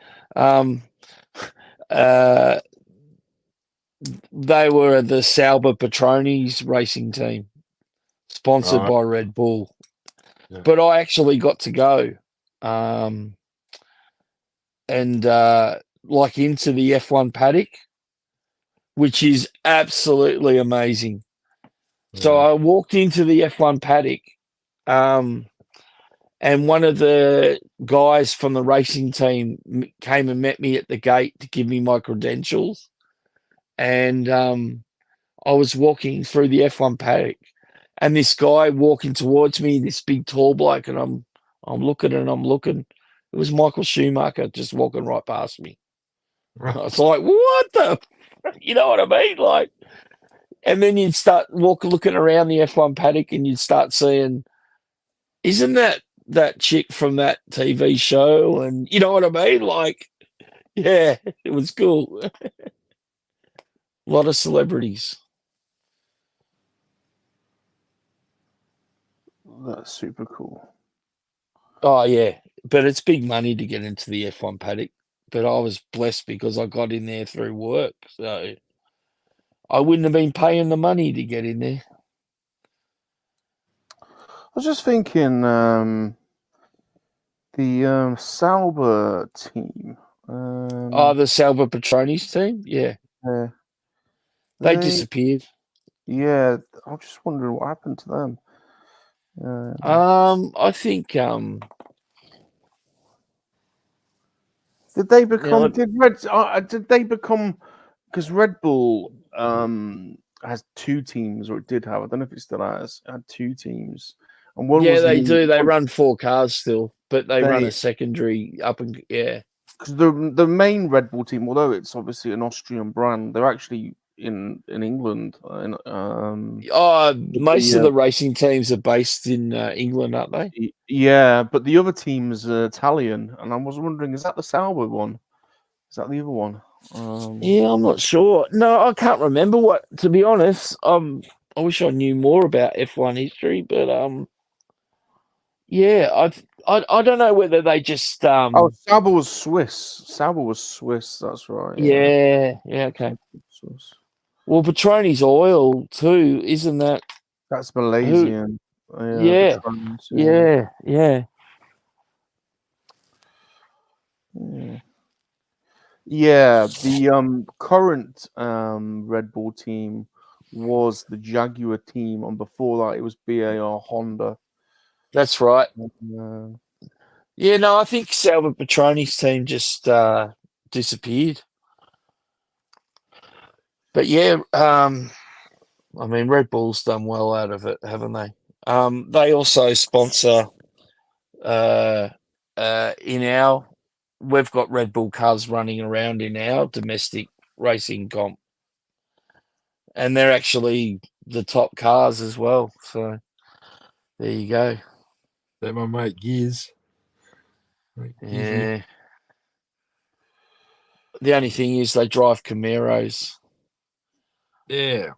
They were the Sauber Petronis racing team, sponsored by Red Bull. Yeah. But I actually got to go, and like into the F1 paddock, which is absolutely amazing. Yeah. So I walked into the F1 paddock, and one of the guys from the racing team came and met me at the gate to give me my credentials. And I was walking through the F1 paddock, and this guy walking towards me, this big tall bloke, and I'm looking and I'm looking. It was Michael Schumacher just walking right past me. I was like, what the? You know what I mean? Like, and then you'd start looking around the F1 paddock, and you'd start seeing, isn't that chick from that TV show? And you know what I mean? Like, yeah, it was cool. A lot of celebrities. That's super cool. Oh yeah, but it's big money to get into the F1 paddock. But I was blessed because I got in there through work, so I wouldn't have been paying the money to get in there. I was just thinking, the Sauber team. The Salva Petroni's team, yeah, they disappeared. Yeah, I'm just wondering what happened to them. I think did they become? Now, Did they become? Because Red Bull has two teams, or it did have. I don't know if it still has. It had two teams, and one yeah, was they do. They run 4 cars still, but they run They- a secondary up and yeah. Because the main Red Bull team, although it's obviously an Austrian brand, they're actually in England. Most of the racing teams are based in England, aren't they? Yeah, but the other team's Italian, and I was wondering, is that the Sauber one? Is that the other one? Yeah, I'm not sure. No, I can't remember what. To be honest, I wish I knew more about F1 history, but yeah, I don't know whether they just Oh, Sauber was Swiss. Sauber was Swiss. That's right. yeah, okay. Swiss. Well, Petroni's oil too, isn't that? That's Malaysian. Yeah, Petronas, yeah. Yeah, the current Red Bull team was the Jaguar team, and before that it was BAR Honda. That's right. Uh, Yeah, no, I think Salva Petroni's team just disappeared. But yeah, I mean, Red Bull's done well out of it, haven't they? They also sponsor we've got Red Bull cars running around in our domestic racing comp, and they're actually the top cars as well. So there you go. That my mate Gears. Yeah. The only thing is they drive Camaros. Yeah.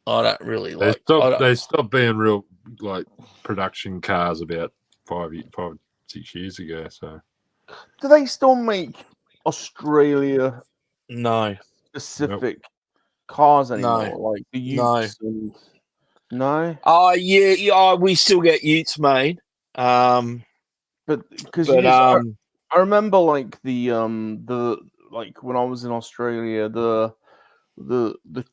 I don't really They like. They stopped being real like production cars about 5-6 years ago. So do they still make Australia No. specific cars No. anymore? Like the No. Utes and no? Yeah, we still get Utes made. But because But I remember like the like when I was in Australia, the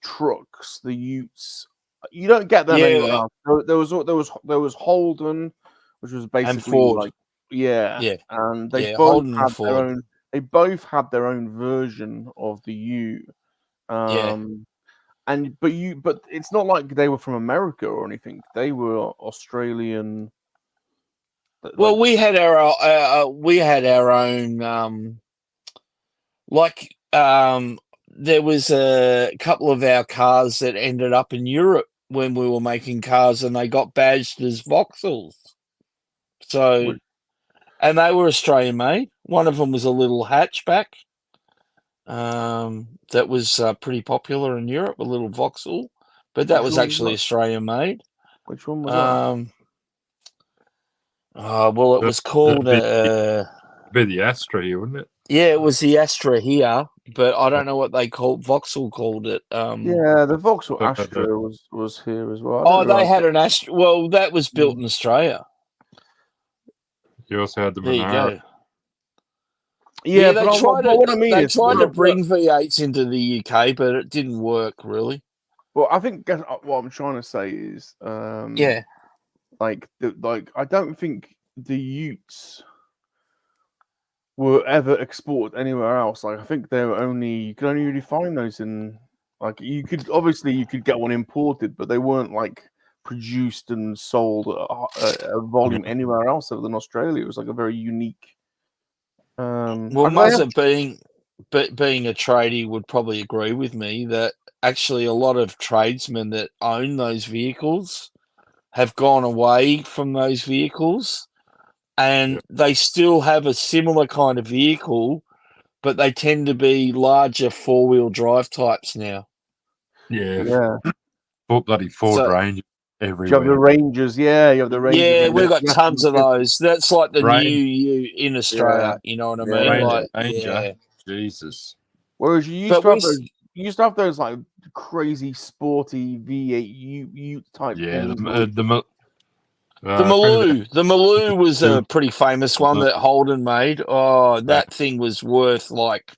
trucks, the Utes, you don't get them anywhere yeah, else. There was Holden, which was basically Ford. like yeah, Yeah. and they Yeah, both Holden and had their Ford. own. They both had their own version of the Ute. Yeah. But it's not like they were from America or anything. They were Australian. Well, we had our own there was a couple of our cars that ended up in Europe when we were making cars, and they got badged as Vauxhalls. So, and they were Australian made. One of them was a little hatchback that was pretty popular in Europe, a little Vauxhall, but that was actually Australian made. Which one was that? Well, it was called be the Astra here, wouldn't it? yeah, it was the Astra here, but I don't know what they called Vauxhall called it. Yeah, the Vauxhall Astra was here as well. Oh, they had an Astra. Well, that was built in Australia. You also had the There you Monaro. go. Yeah, they but tried what I mean they is, tried to bring V8s into the UK, but it didn't work really. well, I think what I'm trying to say is, Yeah. like I don't think the Utes were ever exported anywhere else. Like I think they were only you could only really find those in Like you could get one imported, but they weren't like produced and sold a volume anywhere else other than Australia. It was like a very unique. Well, I Muzza being a tradie would probably agree with me that actually a lot of tradesmen that own those vehicles have gone away from those vehicles, and they still have a similar kind of vehicle, but they tend to be larger four-wheel drive types now. Yeah. Bloody Ford So- Ranger You have the everywhere. Rangers, yeah. You have the Rangers. Yeah, and we've got you have tons to- of those. That's like the Range- new you in Australia. You know what I mean? Yeah. Like, Ranger. yeah. Jesus. Whereas you used But to have we those, you used to have those like crazy sporty V8 U type Yeah, things. the The Maloo was a pretty famous one that Holden made. Oh, that thing was worth like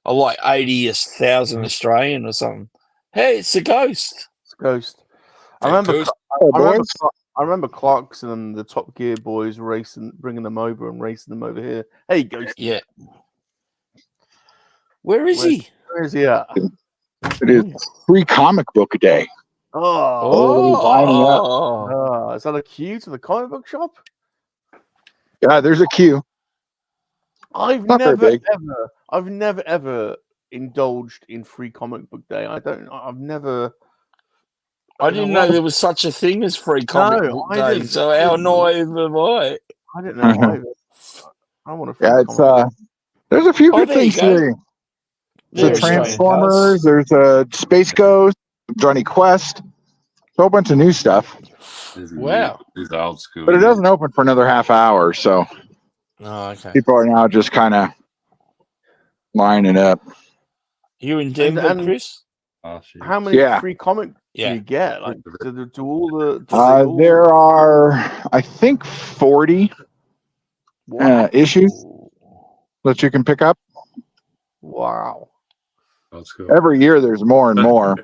80,000 Australian or something. Hey, it's a Ghost. It's a Ghost. I Yeah, remember. Ghost. I remember Clarkson and the Top Gear boys bringing them over and racing them over here. Hey, Ghost. Yeah. Where is he? Where is he at? It is Free Comic Book Day. Oh. Is that a queue to the comic book shop? Yeah, there's a queue. I've Not very never ever indulged in Free Comic Book Day. I've never. I didn't know there was such a thing as Free Comic Book Day. didn't. So how naive am I? I didn't know either. I want to. Yeah, it's there's a few good there you things go. today. They're There's Australian Transformers. cars. There's a Space Ghost, Johnny Quest, a whole bunch of new stuff. Wow. This is old school. But it doesn't open for another half hour, so Oh, okay. people are now just kind of lining up. You in Denver, and- Chris? How many Yeah. free comic do Yeah. you get? Like, do all the? do they all- There are, I think, 40 Wow. issues that you can pick up. Wow. Old school. Every year there's more and more.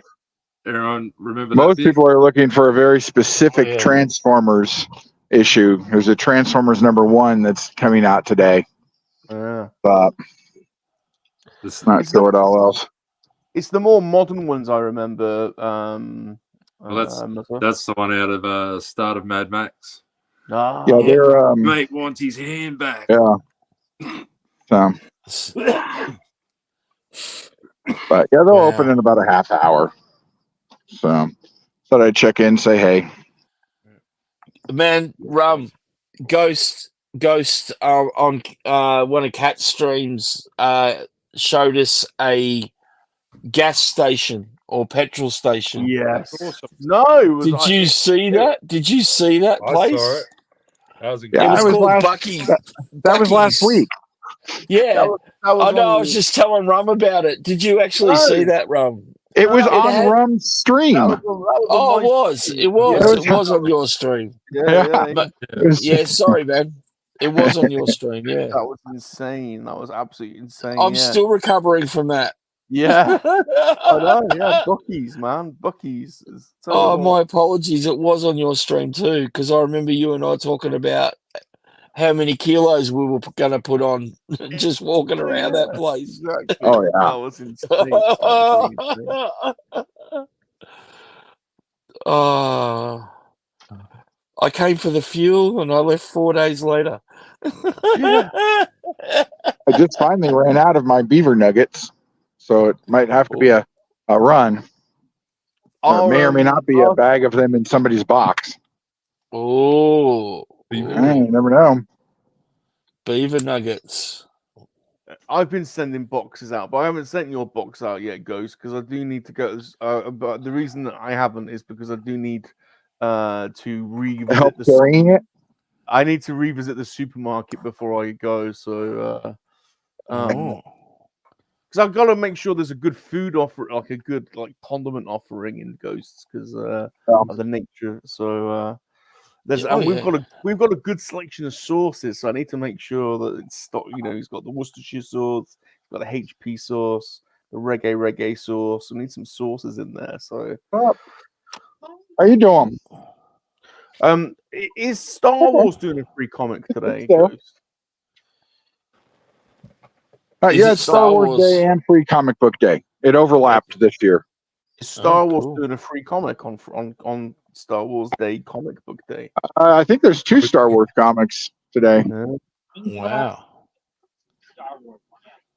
Everyone remember Most that people are looking for a very specific Oh, yeah. Transformers issue. There's a Transformers #1 that's coming out today, Yeah. but This, not It's sure the- what all else. It's the more modern ones I remember. that's the one out of Start of Mad Max. Ah, Yeah, they're Mate wants his hand back. yeah. So, but yeah, they'll Wow. open in about a half hour. So, thought I'd check in, say hey. Man, Ghost on one of Cat's streams showed us a gas station or petrol station. yes. Awesome. No. It was Did you see that? Did you see that I place? saw it. That was a Yeah, It was I was called last- Bucky's. That was last Bucky's. week. Yeah. That was I know. I on- was just telling Rum about it. Did you actually No. see that, Rum? It was It on had- Rum's stream. that was Oh, on it my was. stream. It was. Yeah. It was on your stream. Yeah. But- It was- Yeah, sorry, man. It was on your stream. Yeah. That was insane. That was absolutely insane. I'm yeah. still recovering from that. Yeah. I know. Yeah. Bucky's, man. Bucky's. Is Oh, terrible. my apologies. It was on your stream too, because I remember you and I talking about how many kilos we were going to put on just walking around that place. Exactly. Oh, yeah. That was insane. Absolutely insane. Oh, I came for the fuel and I left 4 days later. Yeah. I just finally ran out of my beaver nuggets, so it might have to be a run. Or it may or may not be a bag of them in somebody's box. Oh, You never know. beaver nuggets. I've been sending boxes out, but I haven't sent your box out yet, Ghost, because I do need to go. But the reason that I haven't is because I do need to revisit Help carrying it. I need to revisit the supermarket before I go. So, because I've got to make sure there's a good food offer, like a good condiment offering in Ghosts, because of the nature. So. We've got a good selection of sauces, so I need to make sure that it's stock. He's got the Worcestershire sauce, he's got the HP sauce, the reggae sauce. We need some sauces in there. So, how you doing? Is Star Wars doing a free comic today? So. Ghost? Yeah, it's Star Wars Day and Free Comic Book Day. It overlapped this year. Is Star Wars cool. doing a free comic on Star Wars Day, comic book day? I think there's 2 Star Wars comics today. Wow.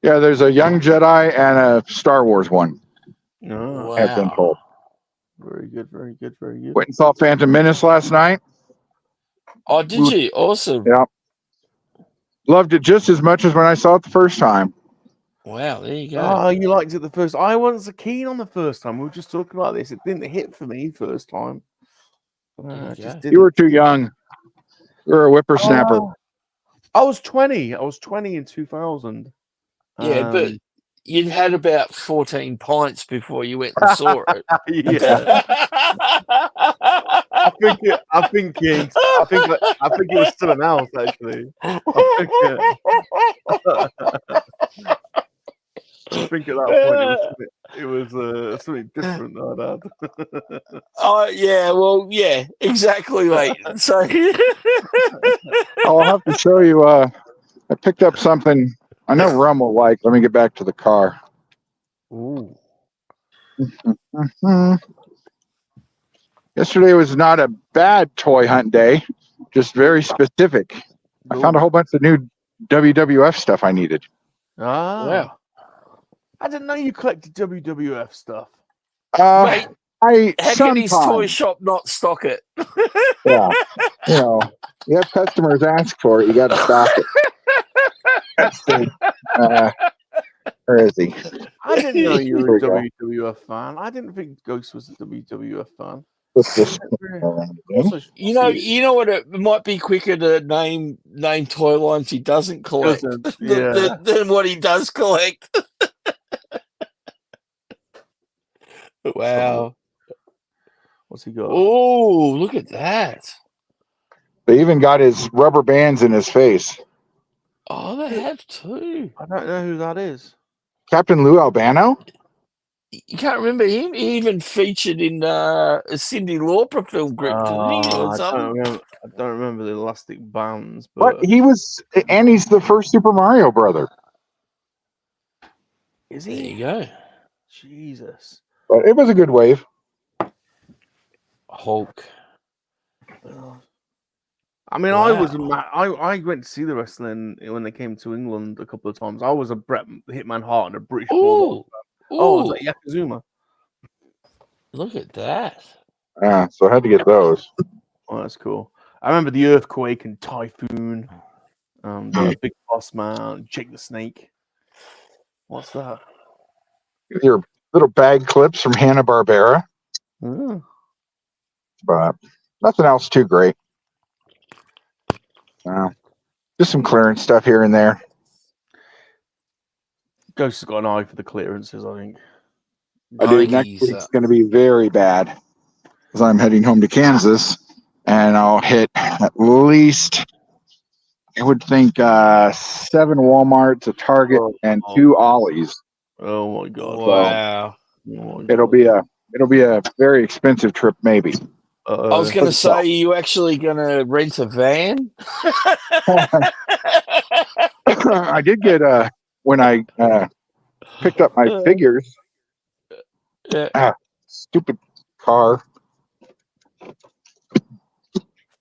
Yeah, there's a Young Jedi and a Star Wars one. No. I've been told. Very good, very good, very good. Went and saw Phantom Menace last night. Oh, did you? Awesome. Yeah. Loved it just as much as when I saw it the first time. Wow, there you go. Oh, you liked it the first. I wasn't so keen on the first time. We were just talking about this. It didn't hit for me first time. There you Just go. didn't. You were too young. You were a whippersnapper. I was 20. I was 20 in 2000. Yeah, but you'd had about 14 pints before you went and saw it. yeah. I think it was something else actually. I think at that point it was something different than that. Oh yeah, well yeah, exactly, mate. So I'll have to show you. I picked up something I know Rum will like. Let me get back to the car. Ooh. Yesterday was not a bad toy hunt day, just very specific. I found a whole bunch of new WWF stuff I needed. Wow. I didn't know you collected WWF stuff. mate, I how can his toy sometimes, shop not stock it? yeah, you have customers ask for it, you got to stock it. Let's see. Where is he? I didn't know you were a There we WWF fan. I didn't think Ghost was a WWF fan. What's this? You know what? It might be quicker to name toy lines he doesn't collect than what he does collect. Wow. What's he got? Oh, look at that. They even got his rubber bands in his face. Oh, they have too. I don't know who that is. Captain Lou Albano? You can't remember him? He even featured in a Cyndi Lauper film group, didn't he? Or I something? don't remember the Elastic Bands, but But he was, and he's the first Super Mario brother. is There he? you go. Jesus. But it was a good wave. Hulk. I mean, Wow. I went to see the wrestling when they came to England a couple of times. I was a Bret Hitman Hart and a British Bulldog. Oh, I was like Yokozuna. Look at that. Yeah, so I had to get those. Oh, that's cool. I remember the Earthquake and Typhoon, and Big Boss Man, Jake the Snake. What's that? Your little bag clips from Hanna-Barbera. Oh. But nothing else too great. Just some clearance stuff here and there. Ghost has got an eye for the clearances, I think. I do. Next week's going to be very bad because I'm heading home to Kansas, and I'll hit at least, I would think, 7 Walmarts, a Target, and 2 Ollie's. Oh my god! Wow. So, it'll be a very expensive trip, maybe. I was going to say, are you actually going to rent a van? I did get when I picked up my figures. Stupid car.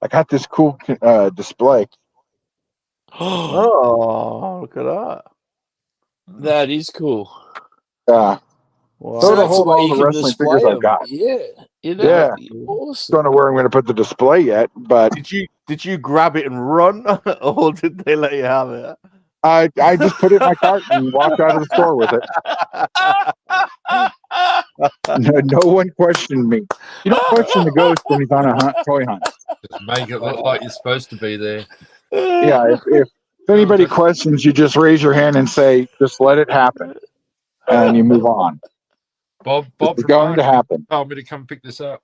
I got this cool display. Oh, look at that! That is cool. Wow. So to that's hold the way all you the can wrestling display figures I've them. got. Yeah. Yeah. Awesome. Don't know where I'm going to put the display yet, but Did you grab it and run, or did they let you have it? I just put it in my cart and walked out of the store with it. No one questioned me. You don't question the ghost when he's on a toy hunt. Just make it look like you're supposed to be there. Yeah, if anybody questions, you just raise your hand and say, just let it happen. And you move on. Bob It's going to happen. told me to come pick this up.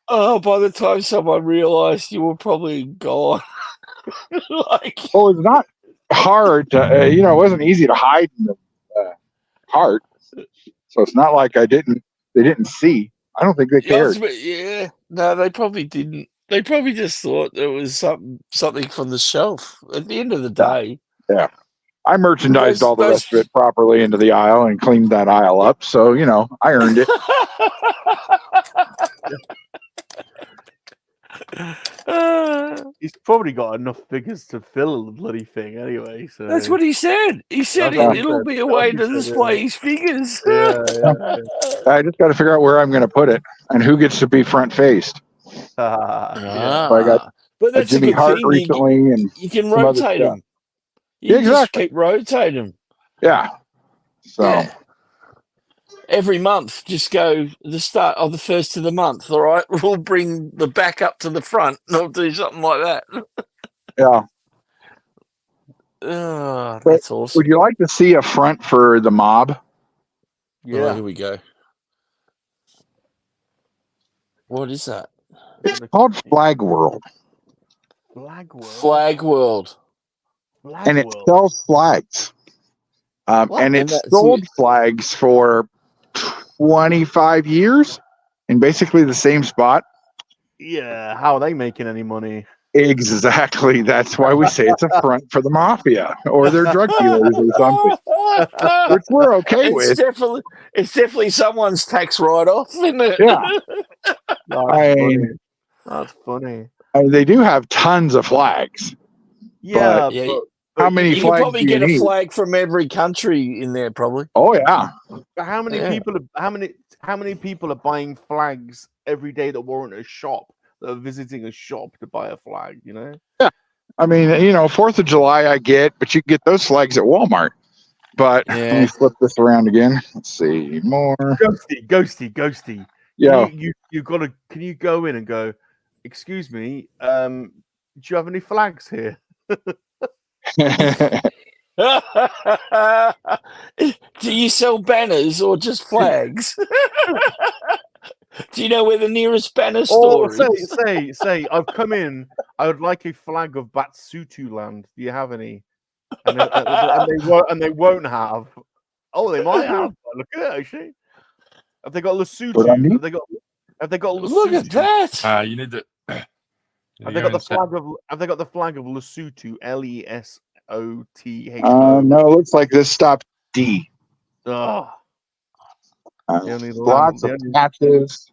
Oh, by the time someone realized you were probably gone. Well, it's not hard to, it wasn't easy to hide in the cart. So it's not like they didn't see. I don't think they cared. Yeah. No, they probably didn't. They probably just thought it was something from the shelf at the end of the day. Yeah. I merchandised all the rest of it properly into the aisle and cleaned that aisle up. So, you know, I earned it. He's probably got enough figures to fill the bloody thing anyway. So That's what he said. He said it'll be a way to display his figures. Yeah. I just got to figure out where I'm going to put it and who gets to be front faced. Yeah. So I got but that's Jimmy a good Hart thing. recently, and You can some other rotate stuff. them. You Yeah, just exactly. keep rotating them. Yeah. So Yeah. Every month, just go the start of the first of the month. All right, we'll bring the back up to the front, and I'll do something like that. yeah. Oh, that's awesome. Would you like to see a front for the mob? Yeah. Oh, here we go. What is that? It's called Flag World. Flag World. And it sells flags. And it's sold flags for 25 years in basically the same spot. Yeah, how are they making any money? Exactly. That's why we say it's a front for the mafia or their drug dealers or something, which we're okay with. It's definitely someone's tax write-off, isn't it? Yeah. That's funny. They do have tons of flags. Yeah. But how many you flags can probably do you get need? a flag from every country in there, probably. Oh yeah. But how many people are buying flags every day that weren't a shop, that are visiting a shop to buy a flag, you know? Yeah. I mean, you know, 4th of July I get, but you can get those flags at Walmart. But let me flip this around again. Let's see. More. Ghosty. Yeah. Can you go in and go, excuse me, do you have any flags here? Do you sell banners or just flags? Do you know where the nearest banner store is? Say, I've come in. I would like a flag of Batsutu land. Do you have any? And they won't have. Oh, they might have. Look at it, actually. Have they got Lesotho? Have they got Lesotho? Look at that. You need to. Have they got the flag of? Have they got the flag of Lesotho? LESOTH. No, it looks like this stopped D. Oh. Lots of patches.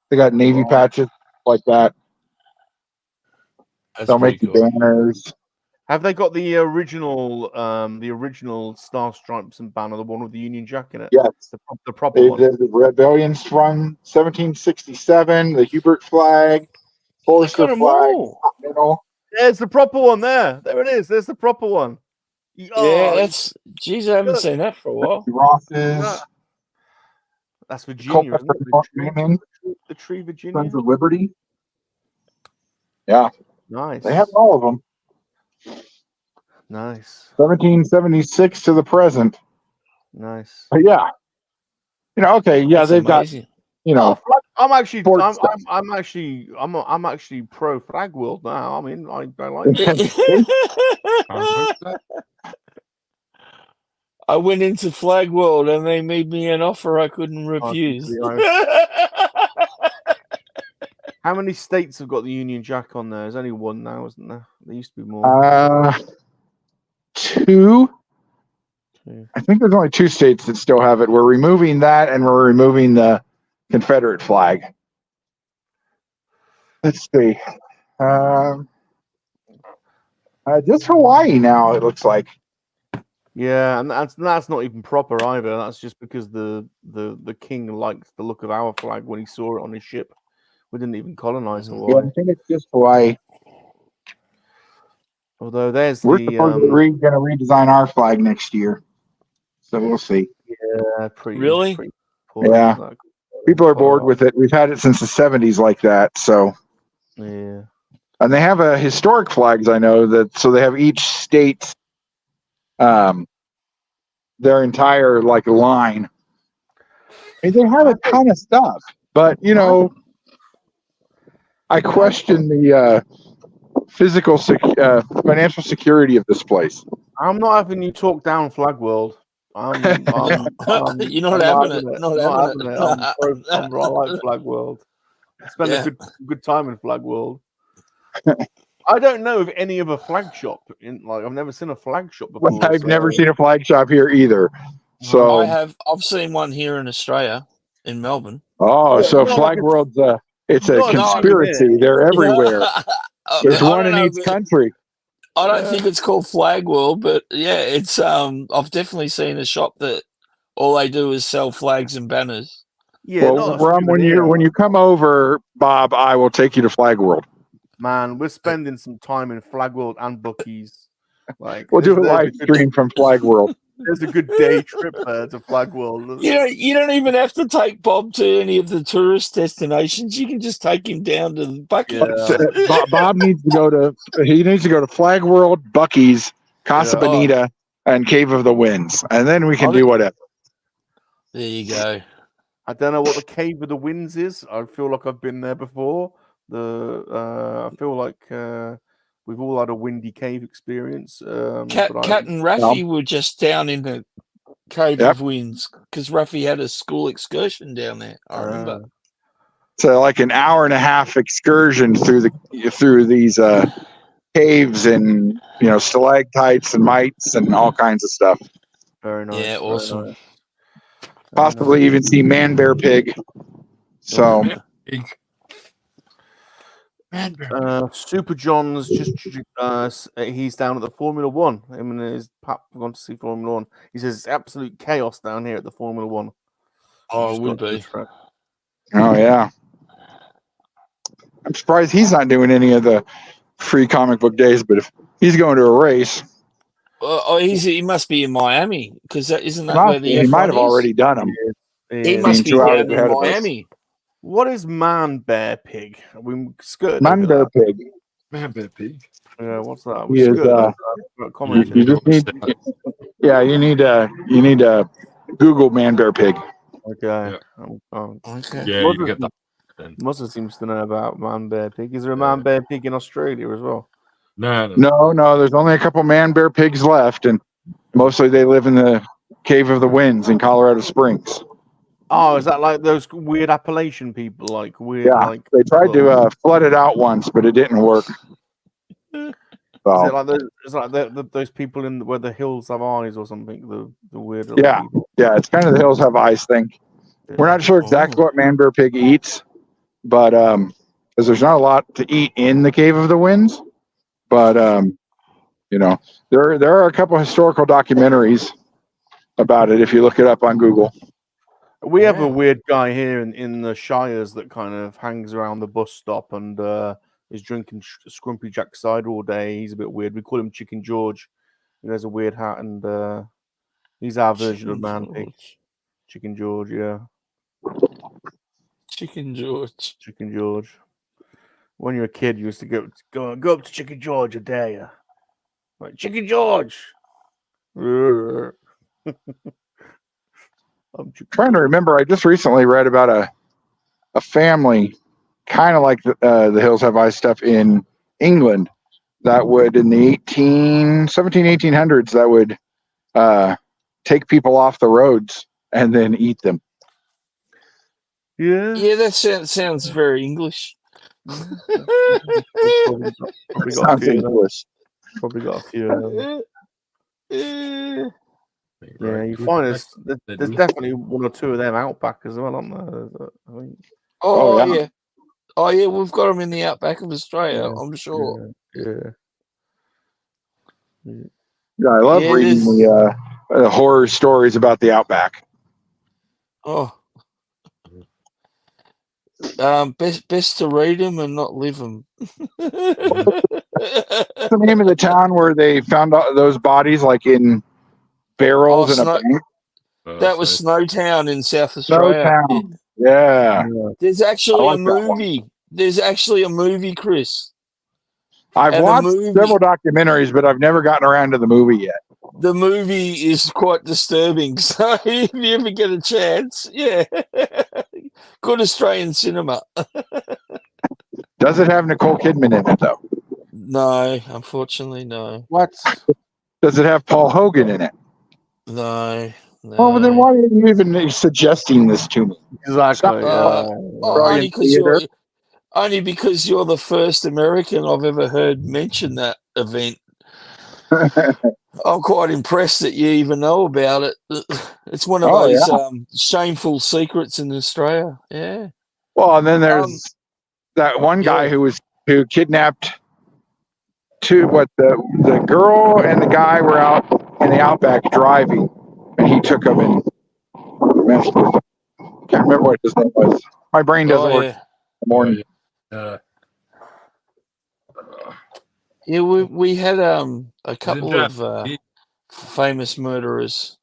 They got navy patches like that. They'll make the banners. Have they got the original Star Stripes and banner, the one with the Union Jack in it? Yes, the proper one. The rebellions from 1767. The Hubert flag, Forster flag. There's the proper one there. There it is. There's the proper one. Yeah, that's. Geez, I haven't seen that for a while. Rosses. That's Virginia, isn't it? The tree, Virginia. Sons of Liberty. Yeah. Nice. They have all of them. Nice. 1776 to the present. Nice. But yeah. You know, okay, yeah, That's they've amazing. got, you know. I'm actually pro Flag World now. I mean, I like it. I went into Flag World and they made me an offer I couldn't refuse. How many states have got the Union Jack on there? There's only one now, isn't there? There used to be more. 2. I think there's only 2 states that still have it. We're removing that, and we're removing the Confederate flag. Let's see. Just Hawaii now, it looks like. Yeah, and that's not even proper either. That's just because the king liked the look of our flag when he saw it on his ship. We didn't even colonize Hawaii. Yeah, I think it's just Hawaii. Although there's we're supposedly going to redesign our flag next year, so we'll see. Yeah, really. Yeah, people are bored with it. We've had it since the 70s like that. So yeah, and they have a historic flags. I know that. So they have each state's their entire like line. And they have a ton of stuff, but you know, I question the financial security of this place. I'm not having you talk down Flag World. You're not having it. I like Flag World. I spent a good time in Flag World. I don't know of any other flag shop. I've never seen a flag shop before. I've never seen a flag shop here either. So I've seen one here in Australia, in Melbourne. so Flag World's it's a conspiracy. They're everywhere. There's one in each country. I don't think it's called Flag World, but yeah, it's I've definitely seen a shop that all they do is sell flags and banners. Yeah, well, Rum, when you come over, Bob, I will take you to Flag World. Man, we're spending some time in Flag World and Buc-ee's. Like, we'll do a live stream from Flag World. There's a good day trip to Flag World. You don't even have to take Bob to any of the tourist destinations. You can just take him down to the Buc-ee's. Yeah. Bob needs to go to Flag World, Buc-ee's, Casa Bonita, and Cave of the Winds, and then we can do whatever. There you go. I don't know what the Cave of the Winds is. I feel like I've been there before. I feel like we've all had a windy cave experience. Cat and Raffy were just down in the Cave of Winds because Raffy had a school excursion down there. I remember. So like an hour and a half excursion through these caves and stalactites and mites and all kinds of stuff. Very nice. Yeah, awesome. Nice. Possibly even see Man Bear Pig. So. Super John's he's down at the Formula One. Him and his pap have gone to see Formula One. He says it's absolute chaos down here at the Formula One. Oh, it would be. Oh yeah. I'm surprised he's not doing any of the free comic book days, but if he's going to a race. He must be in Miami because isn't that where the he might have already done them. He must be down in Miami. What is Man Bear Pig? We skirt. Man Bear Pig. Man Bear Pig. Yeah, what's that? He is, you just need. Yeah, you need to Google Man Bear Pig. Okay. Yeah. Okay. Yeah, you get that. Musa seems to know about Man Bear Pig. Is there a Man Bear Pig in Australia as well? No. There's only a couple Man Bear Pigs left, and mostly they live in the Cave of the Winds in Colorado Springs. Oh, is that like those weird Appalachian people? Like weird. Yeah, like, they tried to flood it out once, but it didn't work. So. Is it like those people in where the hills have eyes or something? The weird. People. Yeah, it's kind of the hills have eyes thing. Yeah. We're not sure exactly what Man Bear Pig eats, but because there's not a lot to eat in the Cave of the Winds, but there are a couple historical documentaries about it if you look it up on Google. We have a weird guy here in the Shires that kind of hangs around the bus stop and is drinking Scrumpy Jack cider all day. He's a bit weird. We call him Chicken George. He has a weird hat and he's our version of Man Pig. Chicken George, yeah. Chicken George. Chicken George. When you're a kid, you used to go up to Chicken George, I dare you. Like, Chicken George! I'm trying to remember. I just recently read about a family, kind of like the Hills Have Eyes stuff in England, that would in the 1800s that would take people off the roads and then eat them. Yeah, that sounds very English. Sounds English. Probably got a few. Yeah, you find there's definitely one or two of them outback as well, aren't there? I think. Oh yeah, we've got them in the outback of Australia. Yeah, I'm sure. Yeah, I love reading the horror stories about the outback. Oh, best to read them and not live them. What's the name of the town where they found those bodies, like in barrels in a bank? That was Snowtown in South Australia. Snowtown. Yeah. There's actually a movie. There's actually a movie, Chris. I've watched several documentaries, but I've never gotten around to the movie yet. The movie is quite disturbing. So if you ever get a chance, good Australian cinema. Does it have Nicole Kidman in it, though? No, unfortunately, no. What? Does it have Paul Hogan in it? No. Well, then why are Only because you're the first American I've ever heard mention that event. I'm quite impressed that you even know about it. It's one of those shameful secrets in Australia. Yeah. Well, and then there's that one guy who kidnapped the girl and the guy were out in the outback driving, and he took them and messed with them. Can't remember what his name was. My brain doesn't work in the morning. Yeah, we had a couple of famous murderers.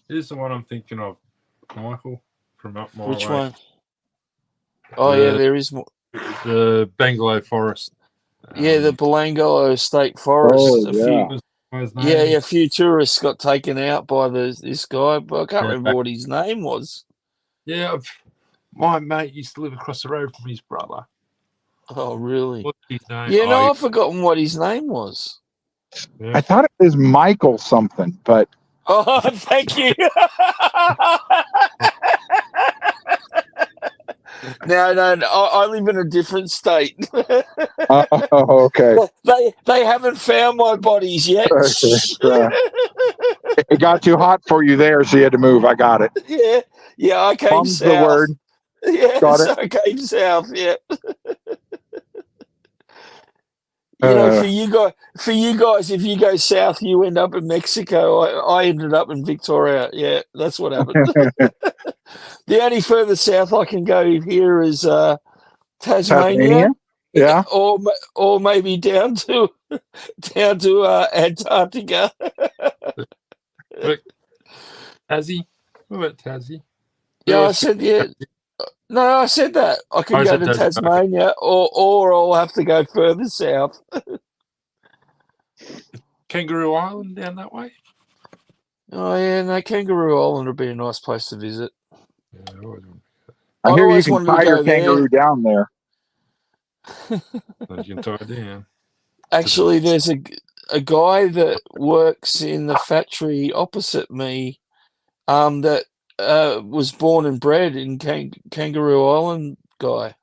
Here's the one I'm thinking of, Michael, from up my way. Which one? Oh, yeah, there is more. The Bangalow Forest. Yeah, the Belangolo State Forest. A few tourists got taken out by this guy, but I can't remember what his name was. Yeah, my mate used to live across the road from his brother. Oh, really? What's his name? Yeah, no, I've forgotten what his name was. Yeah. I thought it was Michael something, but... Oh, thank you. No, I live in a different state. Okay. They haven't found my bodies yet. It got too hot for you there, so you had to move. I got it. Yeah, I came Bum's south. The word. Yeah, got it. I came south, yeah. For you guys, if you go south, you end up in Mexico. I ended up in Victoria. Yeah, that's what happened. The only further south I can go here is Tasmania. Yeah, or maybe down to Antarctica. Tassie? What about Tassie? Yeah, I said No, I said that I could go to Tasmania, or I'll have to go further south. Kangaroo Island down that way. Oh yeah, no, Kangaroo Island would be a nice place to visit. Yeah, I hear you can tie your kangaroo down there. You can tie it down. Actually, there's a guy that works in the factory opposite me, that was born and bred in Kangaroo Island, guy.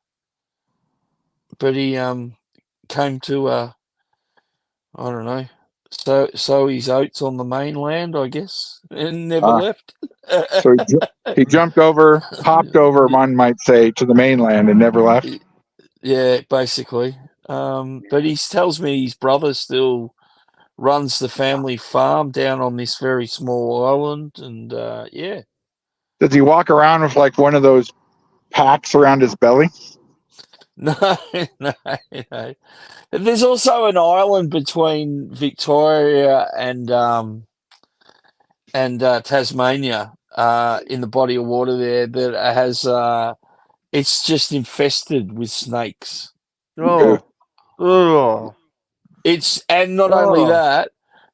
But he came to I don't know, so his oats on the mainland, I guess, and never left. So he jumped over, hopped over, one might say, to the mainland and never left. Yeah, basically. But he tells me his brother still runs the family farm down on this very small island, and yeah. Does he walk around with like one of those packs around his belly? No. There's also an island between Victoria and Tasmania in the body of water there that has it's just infested with snakes. It's and not only that,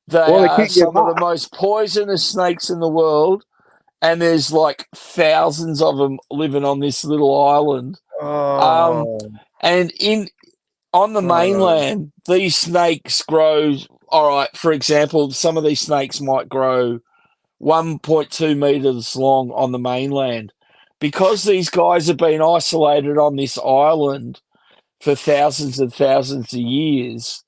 they are some of the most poisonous snakes in the world, and there's like thousands of them living on this little island. And on the mainland, these snakes grow. All right, for example, some of these snakes might grow 1.2 meters long on the mainland. Because these guys have been isolated on this island for thousands and thousands of years,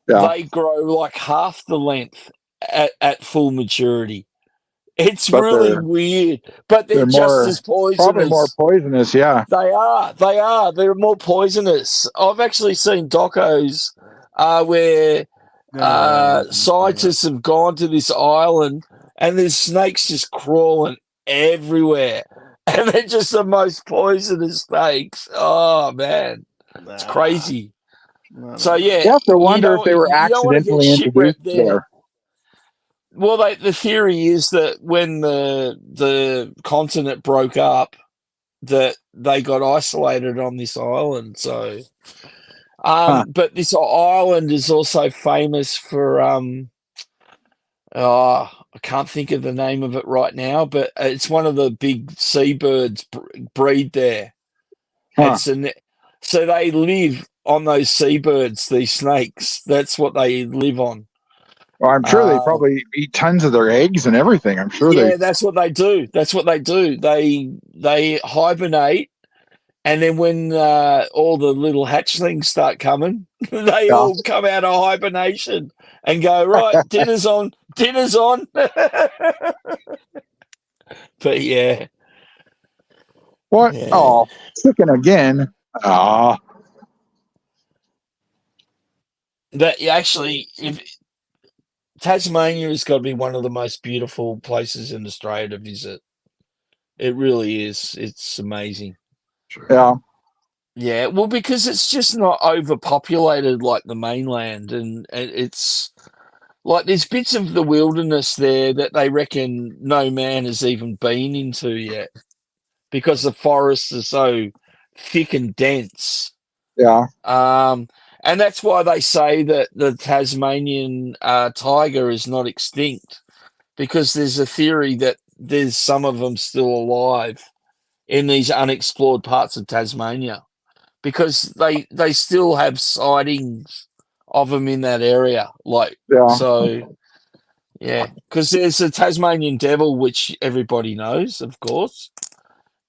they grow like half the length at full maturity. It's really weird, but they're just as poisonous. Probably more poisonous, yeah. They are. They're more poisonous. I've actually seen docos where scientists have gone to this island and there's snakes just crawling everywhere. And they're just the most poisonous snakes. Oh, man. It's crazy. So, yeah. You have to wonder if they were accidentally introduced there. Well, the theory is that when the continent broke up, that they got isolated on this island. So, but this island is also famous for I can't think of the name of it right now, but it's one of the big seabirds breed there. So they live on those seabirds, these snakes. That's what they live on. Well, I'm sure they probably eat tons of their eggs and everything. I'm sure that's what they do. That's what they do. They hibernate And then when all the little hatchlings start coming, they all come out of hibernation and go, right, dinner's on. But yeah. What? Yeah. Oh, chicken again. Ah. That actually, Tasmania has got to be one of the most beautiful places in Australia to visit. It really is. It's amazing. Yeah. Yeah, well, because it's just not overpopulated like the mainland, and it's like there's bits of the wilderness there that they reckon no man has even been into yet because the forests are so thick and dense. Yeah. And that's why they say that the Tasmanian tiger is not extinct, because there's a theory that there's some of them still alive in these unexplored parts of Tasmania, because they still have sightings of them in that area. So yeah, because there's a Tasmanian devil, which everybody knows, of course,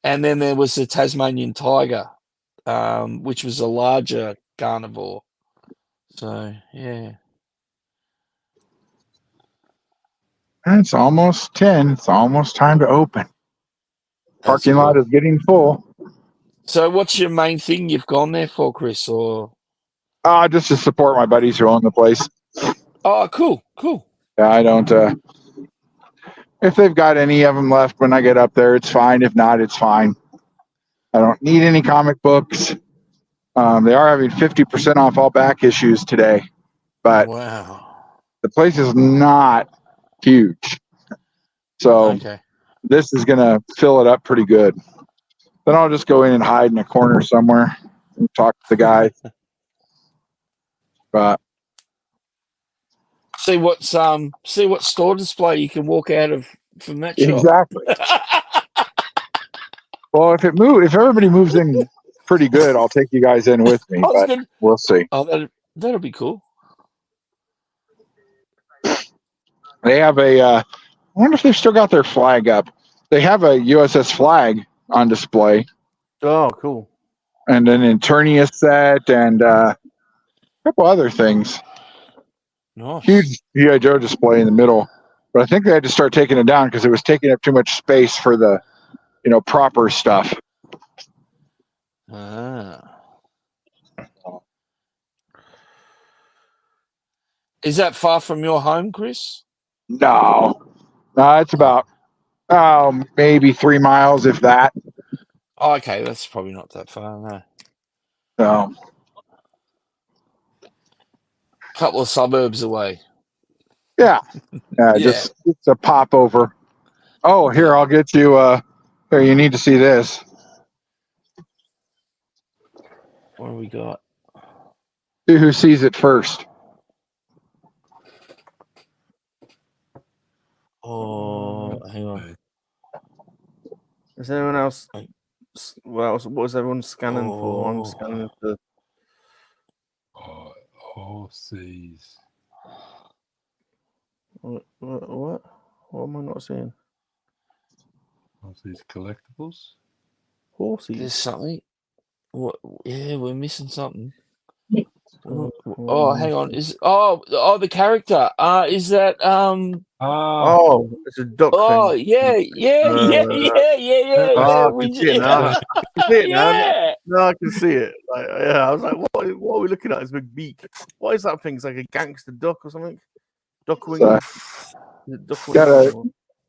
and then there was a Tasmanian tiger, which was a larger carnivore. So yeah. It's almost 10. It's almost time to open. Parking lot is getting full. So what's your main thing you've gone there for, Chris? Or just to support my buddies who own the place. Oh, cool. Yeah, I don't. If they've got any of them left when I get up there, it's fine. If not, it's fine. I don't need any comic books. They are having 50% off all back issues today, but wow, the place is not huge. So this is going to fill it up pretty good. Then I'll just go in and hide in a corner somewhere and talk to the guy. But see what store display you can walk out of from that shop. Exactly. Well, if everybody moves in pretty good, I'll take you guys in with me. But we'll see. Oh, that'll be cool. They have I wonder if they've still got their flag up. They have a USS flag on display. Oh, cool. And an Eternia set and a couple other things. Nice. Huge G.I. Joe display in the middle. But I think they had to start taking it down because it was taking up too much space for the, proper stuff. Is that far from your home, Chris? No, it's about maybe 3 miles, if that. Oh, okay, that's probably not that far, no. So, a couple of suburbs away. Yeah. Just it's a pop over. Oh, here, I'll get you. Here, you need to see this. What do we got? See who sees it first. Oh, hang on. Is anyone else? What was everyone scanning for? I'm scanning for. Horses. What? What am I not seeing? Horses collectibles. Horses. There's something. What? Yeah, we're missing something. Oh, hang on. The character? Is that Oh, it's a duck thing. Oh, yeah. I can see it now. No, I can see it. I was like, what are we looking at? It's a big beak. What is that thing? It's like a gangster duck or something. Duckwing.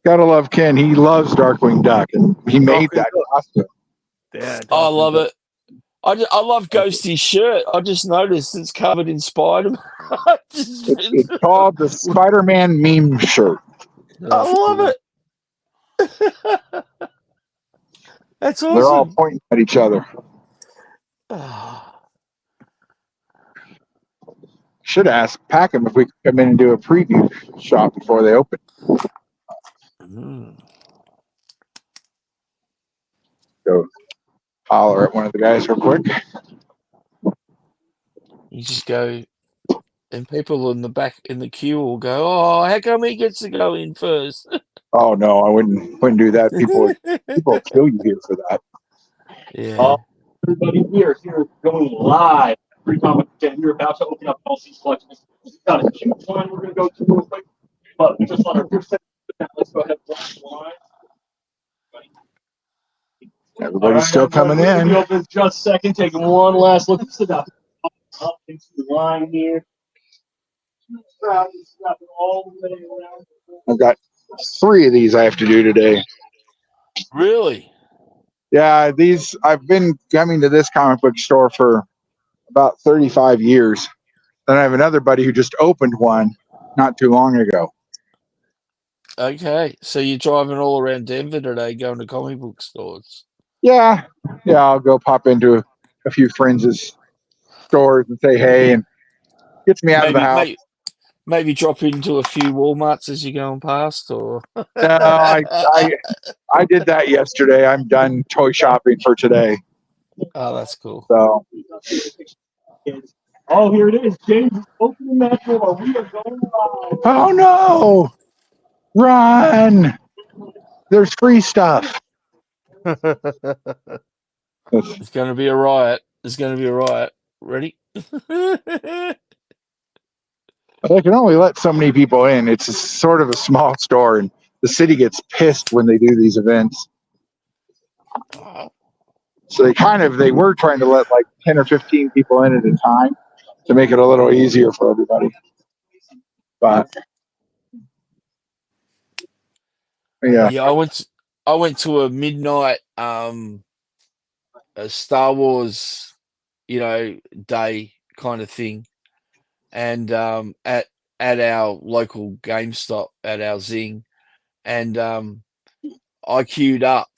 Gotta love Ken. He loves Darkwing Duck, and he made that costume. Yeah, I love it. I love Ghosty's shirt. I just noticed it's covered in Spider-Man. It's called the Spider-Man meme shirt. I love it. That's awesome. They're all pointing at each other. Should ask Packham if we could come in and do a preview shot before they open. Go holler at one of the guys real quick. You just go, and people in the back in the queue will go, "Oh, how come he gets to go in first?" Oh no, I wouldn't do that. People kill you here for that. Yeah. Everybody, we are here going live. Free competition. We're about to open up LC selections. We've got a huge line we're going to go through real quick. But we just on our first set. Let's go ahead and flash the line. Everybody's still coming in. Open just a second. Taking one last look. It's about up into the line here. I've got 3 of these I have to do today. Really? Yeah, these I've been coming to this comic book store for about 35 years. Then I have another buddy who just opened one not too long ago. Okay, so you're driving all around Denver today, going to comic book stores. Yeah, I'll go pop into a few friends' stores and say hey, and gets me out of the house. Maybe drop into a few Walmarts as you're going past, or No, I did that yesterday. I'm done toy shopping for today. Oh, that's cool. So, oh, here it is, James. Opening that door. We are going live. Oh no! Run! There's free stuff. It's going to be a riot. It's going to be a riot. Ready? They can only let so many people in. It's sort of a small store, and the city gets pissed when they do these events. So they were trying to let like 10 or 15 people in at a time to make it a little easier for everybody. But yeah, I went to a midnight a Star Wars, day kind of thing, and at our local GameStop at our Zing, and I queued up,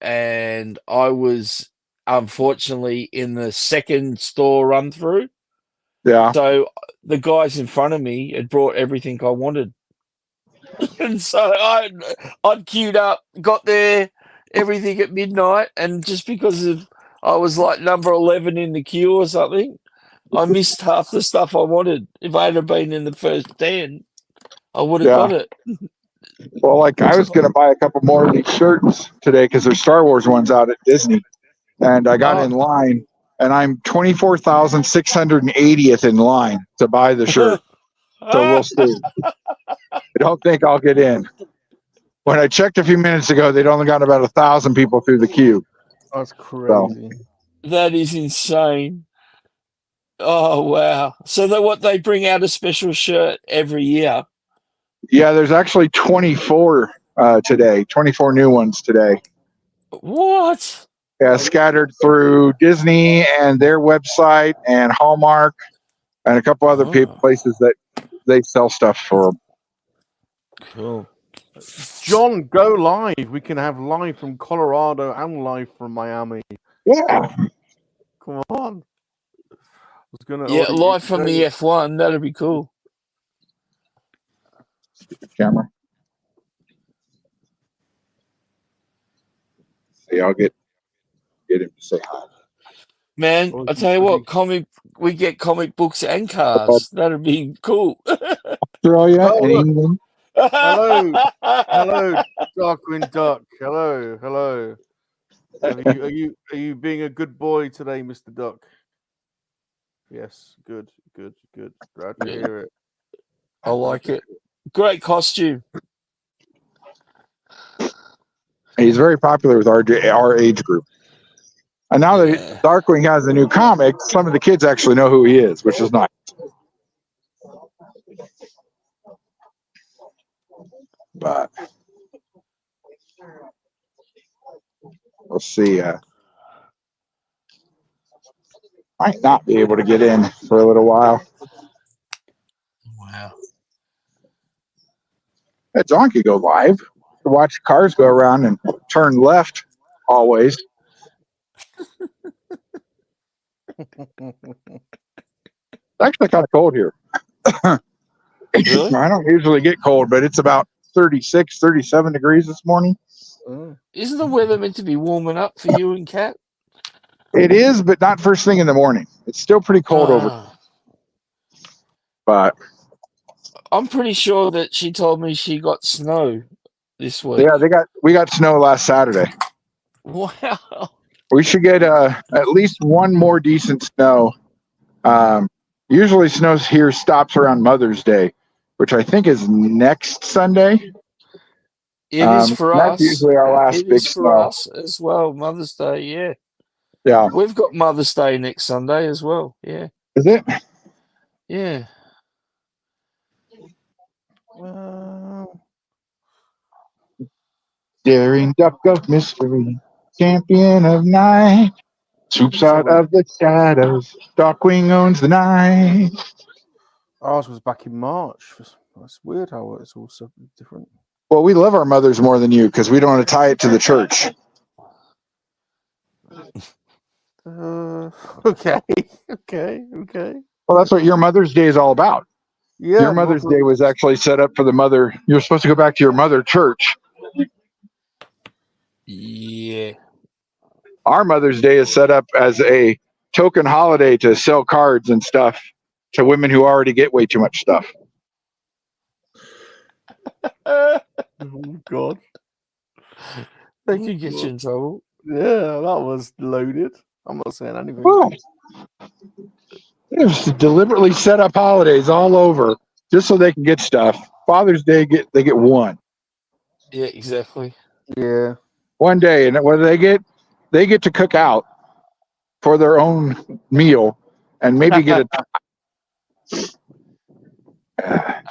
and I was unfortunately in the second store run through. Yeah. So the guys in front of me had brought everything I wanted. And so I'd queued up, got there, everything at midnight, and just because I was like number 11 in the queue or something, I missed half the stuff I wanted. If I had been in the first 10, I would have got it. Well, like I was going to buy a couple more of these shirts today because there's Star Wars ones out at Disney, and I got in line, and I'm 24,680th in line to buy the shirt. So we'll see. I don't think I'll get in. When I checked a few minutes ago, they'd only got about 1,000 people through the queue. That's crazy. That is insane. Oh wow! So they bring out a special shirt every year. Yeah, there's actually 24 today. 24 new ones today. What? Yeah, scattered through Disney and their website and Hallmark and a couple other places that they sell stuff for. Cool. John, go live. We can have live from Colorado and live from Miami. Yeah. Come on. Live from the F1. That'd be cool. Camera. See, I'll get him to say hi. Man, I tell you what, we get comic books and cars. That'd be cool. Australia and England. Hello, Darkwing Duck. Hello. Are you being a good boy today, Mr. Duck? Yes, good. Glad to hear it. I like it. Great costume. He's very popular with our age group. And now that Darkwing has a new comic, some of the kids actually know who he is, which is nice. But we'll see. Might not be able to get in for a little while. Wow. John could go live to watch cars go around and turn left always. It's actually kind of cold here. Really? I don't usually get cold, but it's about 36, 37 degrees this morning. Isn't the weather meant to be warming up for you and Kat? It is, but not first thing in the morning. It's still pretty cold over. But I'm pretty sure that she told me she got snow this week. Yeah, we got snow last Saturday. Wow. We should get at least one more decent snow. Usually snow here stops around Mother's Day, which I think is next Sunday. It is for that's us. usually our last It big is for snow. us as well. Mother's Day, yeah. Yeah. We've got Mother's Day next Sunday as well. Yeah. Is it? Yeah. Daring duck of mystery, champion of night, swoops out of the shadows. Darkwing owns the night. Ours was back in March. That's weird how it's all so different. Well, we love our mothers more than you because we don't want to tie it to the church. Okay. Well, that's what your Mother's Day is all about. Yeah, your Mother's Day was actually set up for the mother. You're supposed to go back to your mother church. Yeah. Our Mother's Day is set up as a token holiday to sell cards and stuff to women who already get way too much stuff. Oh, God. They could get you in trouble. Yeah, that was loaded. I'm not saying anything. Well, it's deliberately set up holidays all over just so they can get stuff. Father's Day, they get one. Yeah, exactly. Yeah. One day, and what do they get? They get to cook out for their own meal and maybe get a.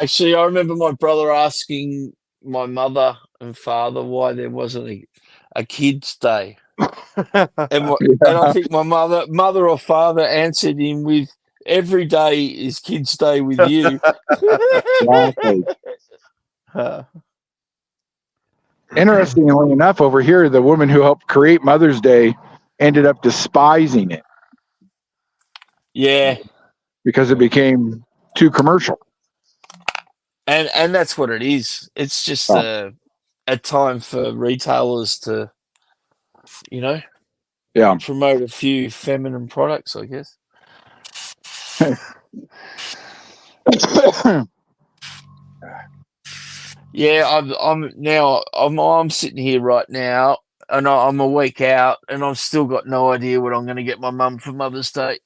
Actually, I remember my brother asking my mother and father why there wasn't a kids' day, and I think my mother or father answered him with, "Every day is kids' day with you." Exactly. Interestingly enough, over here, the woman who helped create Mother's Day ended up despising it. Yeah, because it became too commercial. And that's what it is. It's just a time for retailers to, promote a few feminine products, I guess. Yeah, I'm sitting here right now, and I'm a week out, and I've still got no idea what I'm going to get my mum for Mother's Day.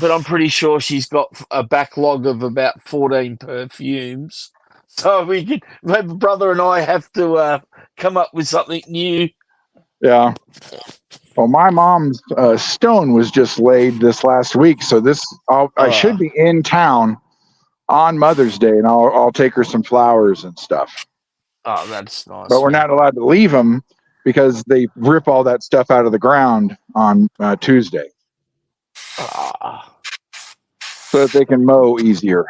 But I'm pretty sure she's got a backlog of about 14 perfumes. So my brother and I have to come up with something new. Yeah. Well, my mom's stone was just laid this last week, so I should be in town on Mother's Day, and I'll take her some flowers and stuff. Oh, that's nice. But we're not allowed to leave them because they rip all that stuff out of the ground on Tuesday. So that they can mow easier.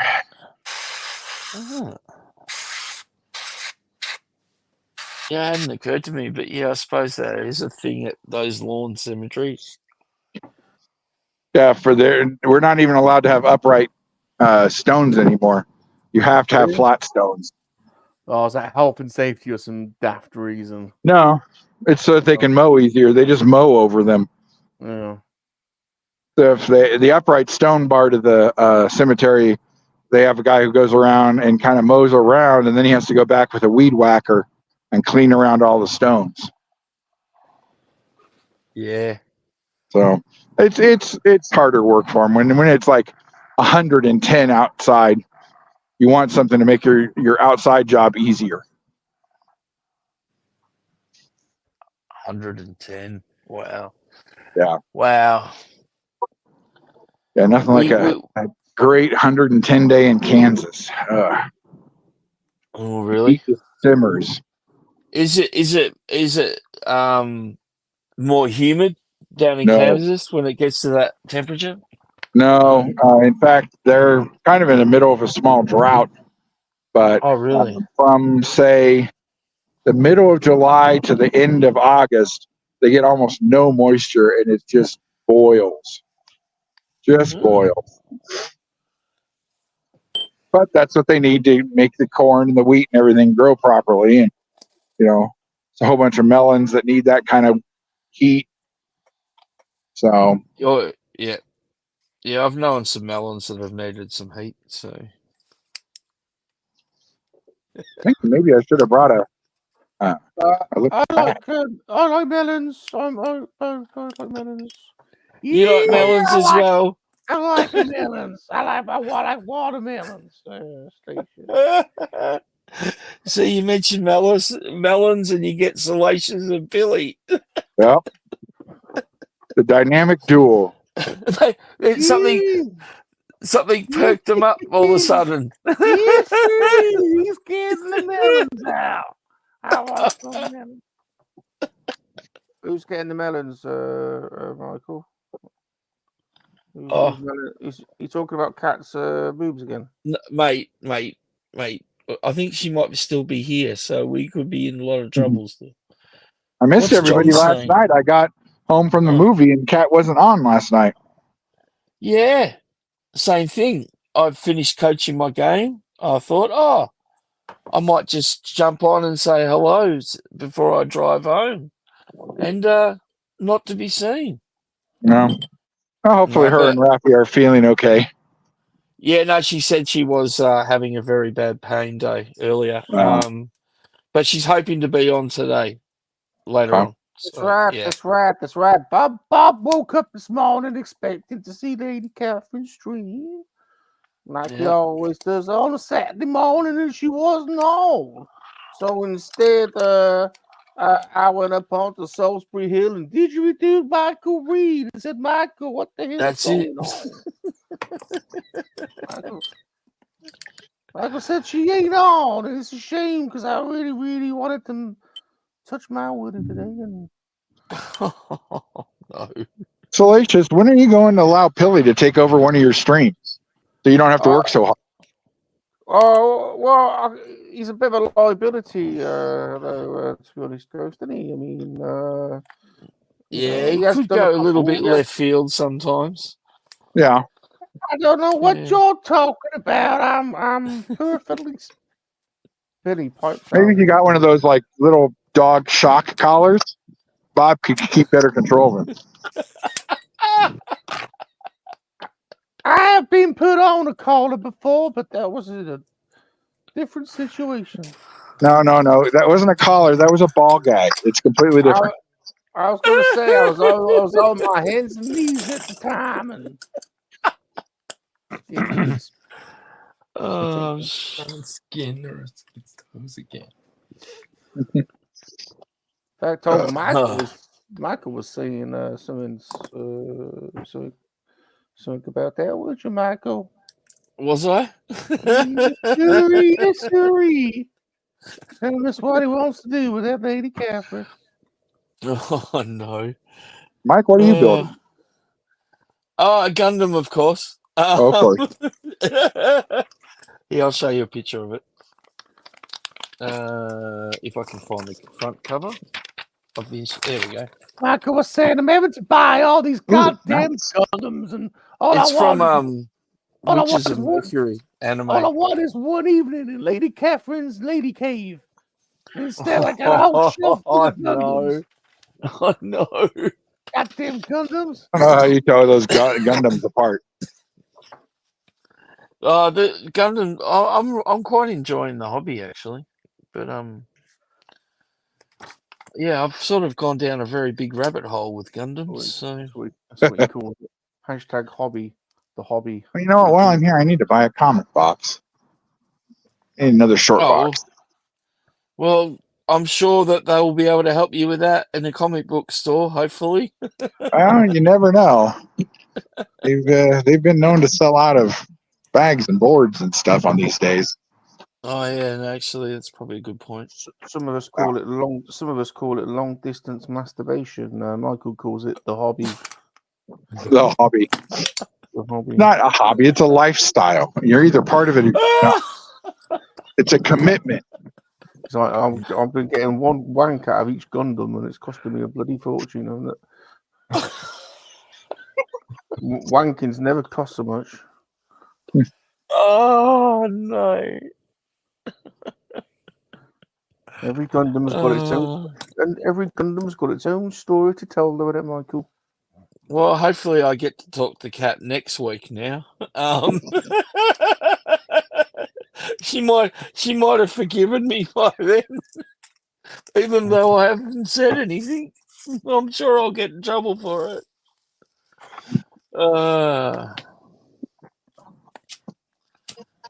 Yeah, it hadn't occurred to me, but yeah, I suppose that is a thing at those lawn cemeteries. Yeah, we're not even allowed to have upright stones anymore. You have to have flat stones. Oh, is that health and safety or some daft reason? No, it's so that they can mow easier. They just mow over them. Yeah. So if the upright stone bar to the cemetery, they have a guy who goes around and kind of mows around, and then he has to go back with a weed whacker and clean around all the stones. Yeah. So it's harder work for them when it's like 110 outside. You want something to make your outside job easier. 110. Wow. Yeah. Wow. Yeah, nothing like a great 110 day in Kansas. Oh, really? Simmers. Is it more humid down in Kansas when it gets to that temperature? No, in fact, they're kind of in the middle of a small drought. But really? From say the middle of July to the end of August, they get almost no moisture, and it just boils. Boils. But that's what they need to make the corn and the wheat and everything grow properly. And it's a whole bunch of melons that need that kind of heat. So yeah, I've known some melons that have needed some heat. So I think maybe I should have brought a I look I fat. like melons. I like melons. You like Yeah, melons as well? I like melons. I like watermelons. Salacious. So you mentioned melons, and you get Salacious and Billy. Yep. The dynamic duo. Something perked them up all of a sudden. Yes, he's getting the melons out. I want some melons. Who's getting the melons, Michael? He's talking about Kat's boobs again. Mate. I think she might still be here, so we could be in a lot of trouble still. I missed What's everybody John last saying? night. I got home from the movie and Kat wasn't on last night. Yeah, same thing. I finished coaching my game. I thought, I might just jump on and say hello before I drive home, and not to be seen. No. Well, hopefully No, her but- and Rafi are feeling okay. Yeah, no, she said she was having a very bad pain day earlier. Wow. But she's hoping to be on today, later Wow. on. That's So, right. yeah. That's right. Bob woke up this morning expecting to see Lady Catherine stream, like he Yep. always does on a Saturday morning, and she wasn't on. So instead, I went up onto Salisbury Hill and didgeridoo Michael Reed and said, "Michael, what the hell That's is it. going on?" Michael said she ain't on, and it's a shame because I really, really wanted to touch my woody today. And No. Salacious, when are you going to allow Pilly to take over one of your streams so you don't have to work so hard? oh well, he's a bit of a liability, to be honest, Ghost, isn't he? I mean, Yeah, he it has could done go a little bit couple, left field sometimes. Yeah. I don't know what Yeah. you're talking about. I'm perfectly Billy pipe. Maybe if you got one of those like little dog shock collars, Bob could keep better control of him. I have been put on a collar before, but that was in a different situation. No. That wasn't a collar. That was a ball gag. It's completely different. I was going to say I was on my hands and knees at the time, and it's Oh, skin or its toes again. in fact, Michael was saying something about that. Would you, Michael? was I? Yes, sirree. Telling us what he wants to do with that Lady Catherine. Oh, no. Mike, what are you building? Oh, a Gundam, of course. Oh, of course. Yeah, I'll show you a picture of it. If I can find the front cover of this. There we go. Michael was saying I'm able to buy all these goddamn Gundams, and all It's I want from all I Witches want of is one- Mercury anime. all I want is one evening in Lady Catherine's lady cave. And instead, I got a whole shelf full of Gundams. Oh, no. Goddamn Gundams. I don't know how you tell those Gundams apart. The Gundam. I'm quite enjoying the hobby actually, but yeah, I've sort of gone down a very big rabbit hole with Gundams. So That's what you call it. Hashtag hobby. The hobby. Well, you know what? While I'm here, I need to buy a comic box. I need another short box. Well, I'm sure that they will be able to help you with that in the comic book store, hopefully. Well, you never know. They've been known to sell out of bags and boards and stuff on these days. Oh yeah, and actually, that's probably a good point. Some of us call it long. Some of us call it long distance masturbation. Michael calls it the hobby. The hobby. The hobby. Not a hobby. It's a lifestyle. You're either part of it or you're not. It's a commitment. So I've been getting one wank out of each Gundam, and it's costing me a bloody fortune. And that wanking's never cost so much. Oh no! Every Gundam's got its own, and every Gundam's got its own story to tell, though, it, Michael. Well, hopefully, I get to talk to Kat next week. Now, she might have forgiven me by then. Even though I haven't said anything, I'm sure I'll get in trouble for it. Oh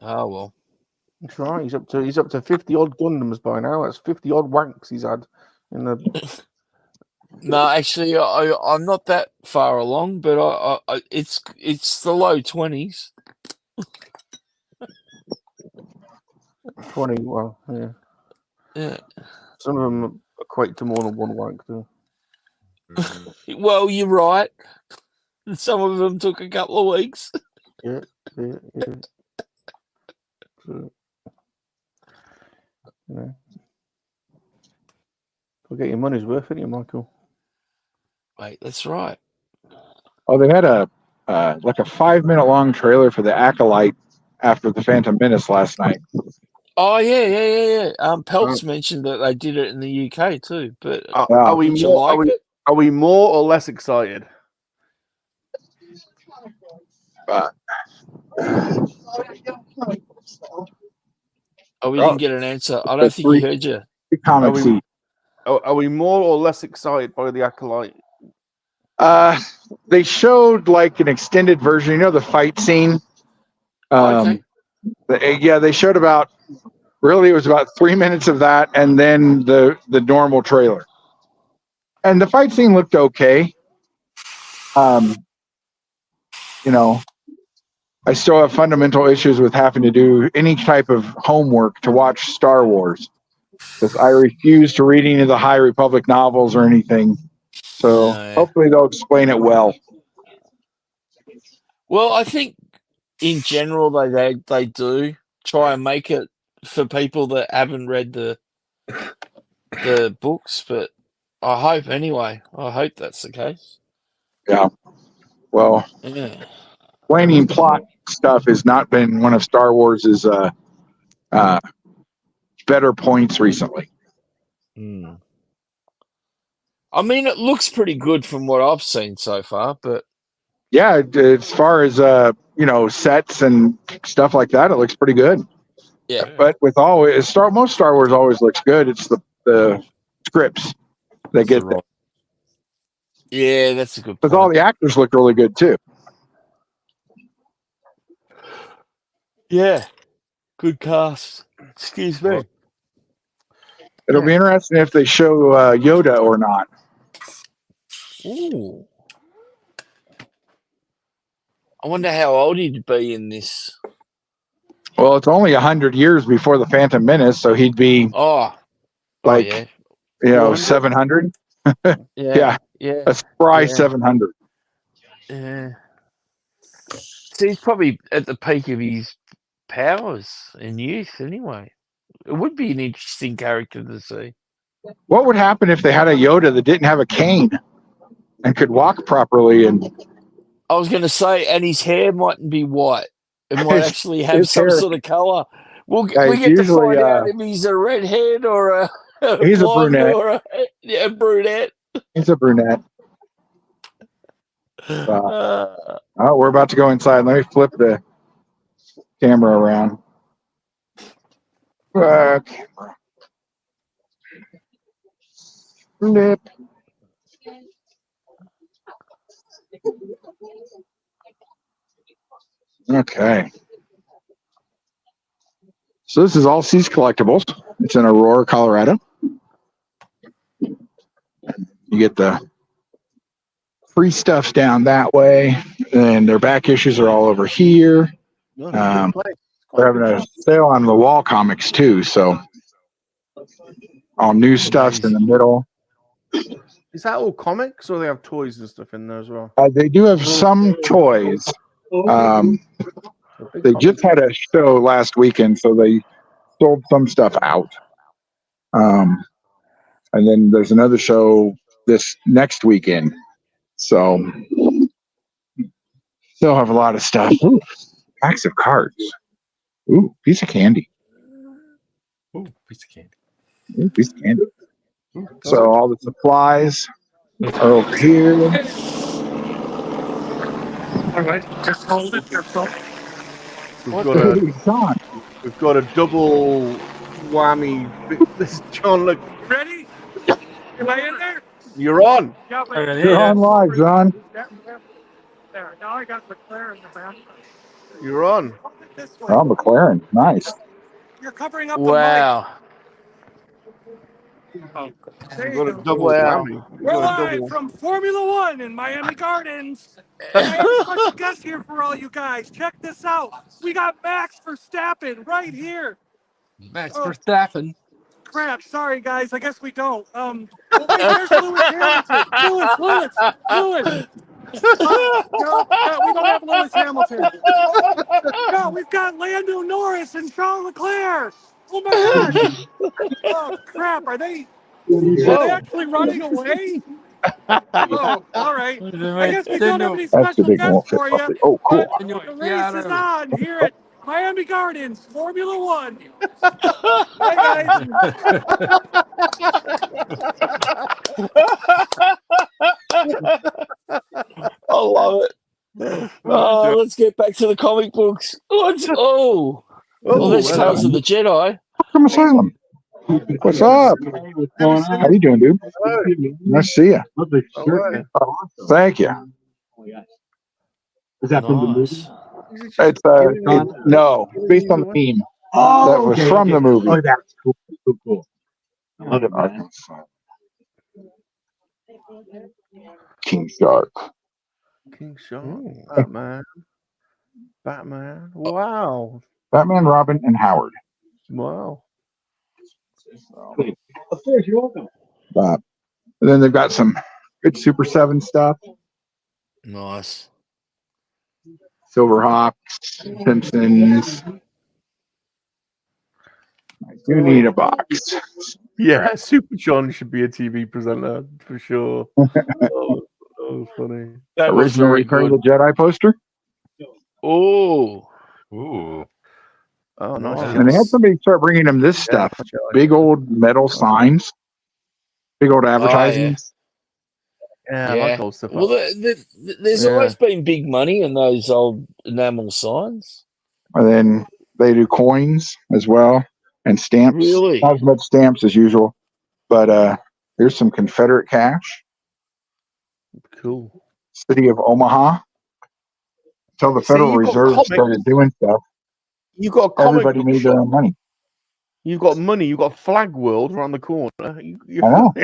well. That's right. He's up to 50 odd Gundams by now. That's 50 odd wanks he's had in the. No, actually, I'm not that far along, but it's the low 20s. 20. Well, yeah. Yeah. Some of them equate to more than one wank, though. Well, you're right. Some of them took a couple of weeks. Yeah. So, you'll get your money's worth, didn't you, Michael? Wait, that's right. Oh, they had a 5-minute long trailer for the Acolyte after the Phantom Menace last night. Oh yeah. Peltz mentioned that they did it in the UK too, but are we did you more? like it? Are we more or less excited? Oh, we didn't get an answer. I don't think he heard you. Are we more or less excited by the Acolyte? They showed like an extended version. You know the fight scene. Okay. They showed about. Really, it was about 3 minutes of that, and then the normal trailer. And the fight scene looked okay. I still have fundamental issues with having to do any type of homework to watch Star Wars, because I refuse to read any of the High Republic novels or anything. So hopefully they'll explain it well. Well, I think in general they do try and make it for people that haven't read the books, but I hope anyway. I hope that's the case. Yeah. Well, explaining plot stuff has not been one of Star Wars's better points recently. I mean, it looks pretty good from what I've seen so far, but yeah, as far as sets and stuff like that, it looks pretty good. Yeah. But with most Star Wars always looks good. It's the scripts that get there. Yeah, that's a good point. Because all the actors look really good too. Yeah. Good cast. Excuse me. It'll be interesting if they show Yoda or not. Ooh. I wonder how old he'd be in this. Well, it's only 100 years before the Phantom Menace, so he'd be 700. Yeah. A spry 700. Yeah. So he's probably at the peak of his powers and youth anyway. It would be an interesting character to see. What would happen if they had a Yoda that didn't have a cane and could walk properly? And I was going to say, and his hair mightn't be white. It might actually have some sort of color. We get to find out if he's a redhead or he's a brunette. Or a brunette. He's a brunette. We're about to go inside. Let me flip the camera around. Camera. Flip. Okay. So this is All Seas Collectibles. It's in Aurora, Colorado. You get the free stuff down that way, and their back issues are all over here. They're having a sale on the wall comics too, so all new stuff's in the middle. Is that all comics, or they have toys and stuff in there as well? They do have some toys. They just had a show last weekend, so they sold some stuff out. And then there's another show this next weekend. So still have a lot of stuff. Ooh, packs of cards. Ooh, piece of candy. Ooh, piece of candy. Ooh, piece of candy. So all the supplies are over here. All right, just hold it yourself. We've got a double whammy. This John, look, Ready? Am I in there? You're on. Yeah, You're on live, John. there. Now I got McLaren in the back. You're on. This way. Oh, McLaren. Nice. You're covering up Wow. the mic. Oh, there You've you got a go. double Wow. whammy. You've We're got a live double. from Formula One in Miami Gardens. I have a special guest here for all you guys. Check this out. We got Max Verstappen right here. Max Verstappen. Crap, sorry guys, I guess we don't. Oh wait, there's Lewis Hamilton. Lewis. No, we don't have Lewis Hamilton. No, we've got Lando Norris and Charles Leclerc. Oh my gosh. Oh crap, are they actually running away? Oh, all right. I guess we don't have any That's the special big won't guests fit for you. puppy. Oh, cool. But the race is on here at Miami Gardens, Formula One. Bye, guys. I love it. Oh, let's get back to the comic books. Oh, that's Tales of the Jedi. Welcome Asylum. What's up? How you doing, dude? Nice to see you. Thank you. Is that from the movie? Nice. It's no, based on the theme that was from the movie. Oh, that's cool. Cool. I love it, man. King Shark. King Shark. Batman. Wow. Batman, Robin, and Howard. Wow. Of course, you're welcome. And then they've got some good Super 7 stuff. Nice. Silverhawks, Simpsons. I do need a box. Yeah, Super John should be a TV presenter for sure. That was funny. That was Original very Return of good. the Jedi poster. Oh. Ooh. Oh, nice. And they had somebody start bringing them this stuff. Big old metal signs. Big old advertising. Yeah, I like old stuff. Well, there's always been big money in those old enamel signs. And then they do coins as well and stamps. Really? Not as much stamps as usual. But here's some Confederate cash. Cool. City of Omaha. Until the Federal Reserve started doing stuff, You've got a comic everybody book made shop. their own money. You've got money. You've got Flag World around the corner. I know.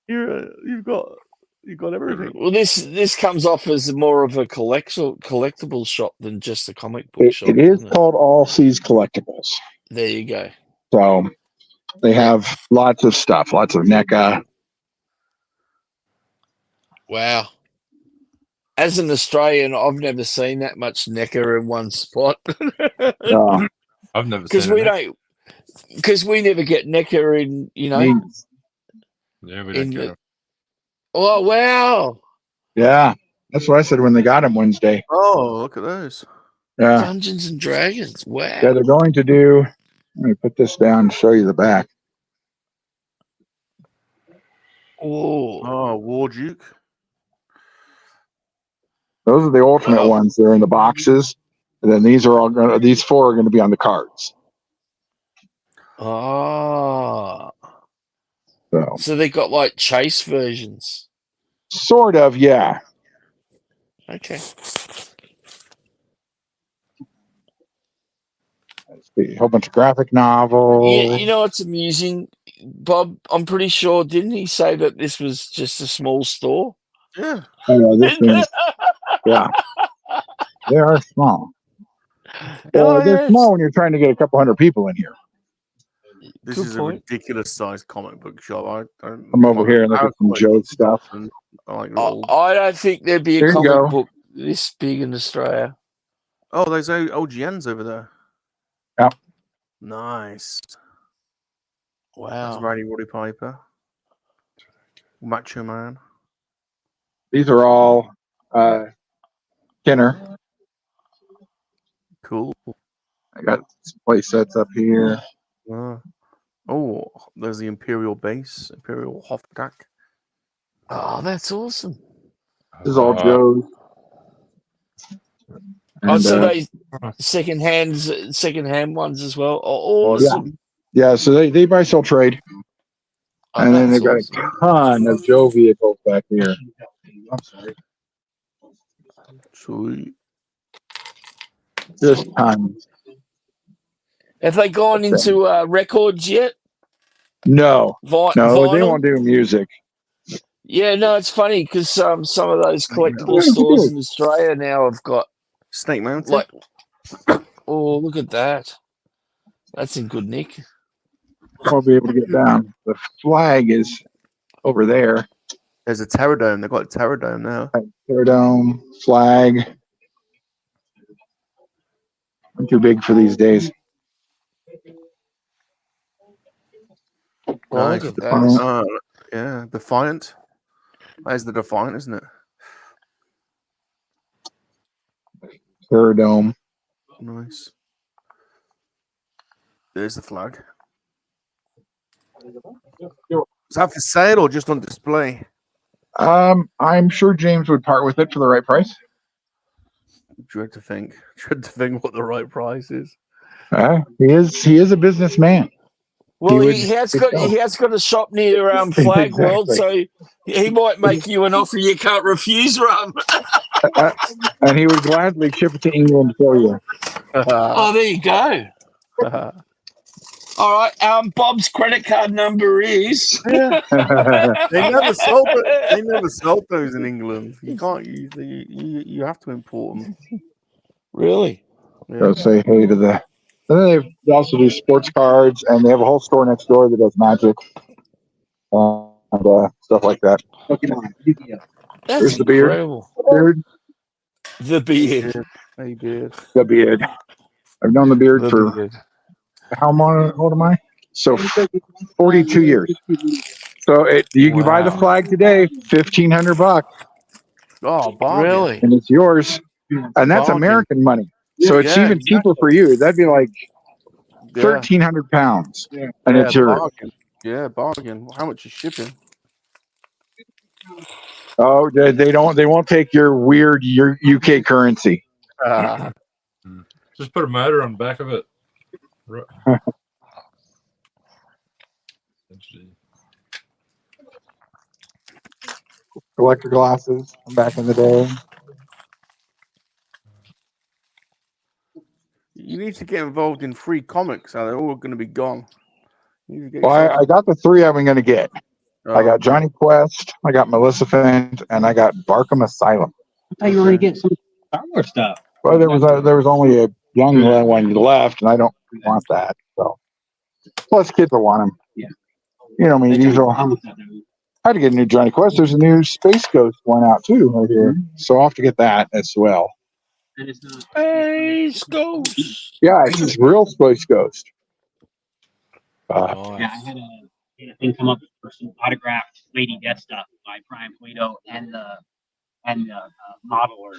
You've got everything. Well, this comes off as more of a collectible shop than just a comic book shop. It is called All Seas Collectibles. There you go. So they have lots of stuff, lots of NECA. Wow. As an Australian, I've never seen that much NECA in one spot. I've never because seen we don't, because we never get NECA in, Yeah, we don't get it. Oh wow! Yeah, that's what I said when they got him Wednesday. Oh, look at those. Yeah, Dungeons and Dragons. Wow. yeah, they're going to do. Let me put this down and show you the back. Oh, War Duke. Those are the alternate ones. They're in the boxes, and then these are all. These four are going to be on the cards. Oh. So they got like chase versions. Sort of, yeah. Okay. A whole bunch of graphic novels. Yeah, you know what's amusing, Bob? I'm pretty sure, didn't he say that this was just a small store? Yeah. Oh, this thing is, yeah. They are small. Well, they're small when you're trying to get a couple hundred people in here. This is a ridiculous sized comic book shop. I'm over here and look at some Joe stuff. I don't think there'd be a comic book this big in Australia. Oh, there's OGNs over there. Yeah. Nice. Wow. That's Roddy Piper. Macho Man. These are all Kenner. Cool. I got some play sets up here. Oh, there's the Imperial base, Imperial Hofdak. Oh, that's awesome. This is all Joe's. And, so they second hand ones as well. Oh, awesome. Yeah, so they buy, sell, trade. And then they've got awesome. a ton of Joe vehicles back here. I'm sorry. Sweet. Just tons. Have they gone into records yet? No, no, they vinyl? won't do music. Yeah, no, it's funny because some of those collectible stores in Australia now have got Snake Mountain. like, oh, look at that. That's in good nick. Won't be able to get down. The flag is over there. There's a Terradome. They've got a Terradome now. Terradome, flag. I'm too big for these days. Oh, Nice. look at that. Yeah, Defiant. That is the Defiant, isn't it? Terradome. Nice. There's the flag. Is that for sale or just on display? I'm sure James would part with it for the right price. Dread to think what the right price is. He is a businessman. Well, he has got a shop near Flag World, so he might make you an offer you can't refuse, Rum. And he would gladly ship it to England for you. Oh, there you go. All right. Bob's credit card number is. They never sold those in England. You can't use you have to import them. Really? Yeah. Go say hey to the. And then they also do sports cards, and they have a whole store next door that does magic and stuff like that. That's There's incredible. The beard. Hey, beard. The beard. I've known the beard for how old am I? So 42 years. So you can buy the flag today, $1,500. Oh, bargain. Really? And it's yours, and that's American money. So it's even cheaper for you. That'd be like 1,300 pounds, and it's yours. Bargain. Yeah, bargain. How much is shipping? Oh, they won't take your weird UK currency. Just put a motor on the back of it. Collector glasses from back in the day. You need to get involved in free comics. They're all going to be gone. Well, I got the three I'm going to get. I got Johnny Quest, I got Maleficent, and I got Barkham Asylum. I thought you were going to get some Star Wars stuff. Well, there was only a young one left, and I don't want that. So, plus kids will want them. Yeah. You know, I mean, these are. I had to get a new Johnny Quest. There's a new Space Ghost one out too right here, so I'll have to get that as well. And it's not Space Ghost. Yeah, it's just real Space Ghost. Yeah, I had a thing come up for some autographed Lady Death stuff by Brian Polito and the modeler,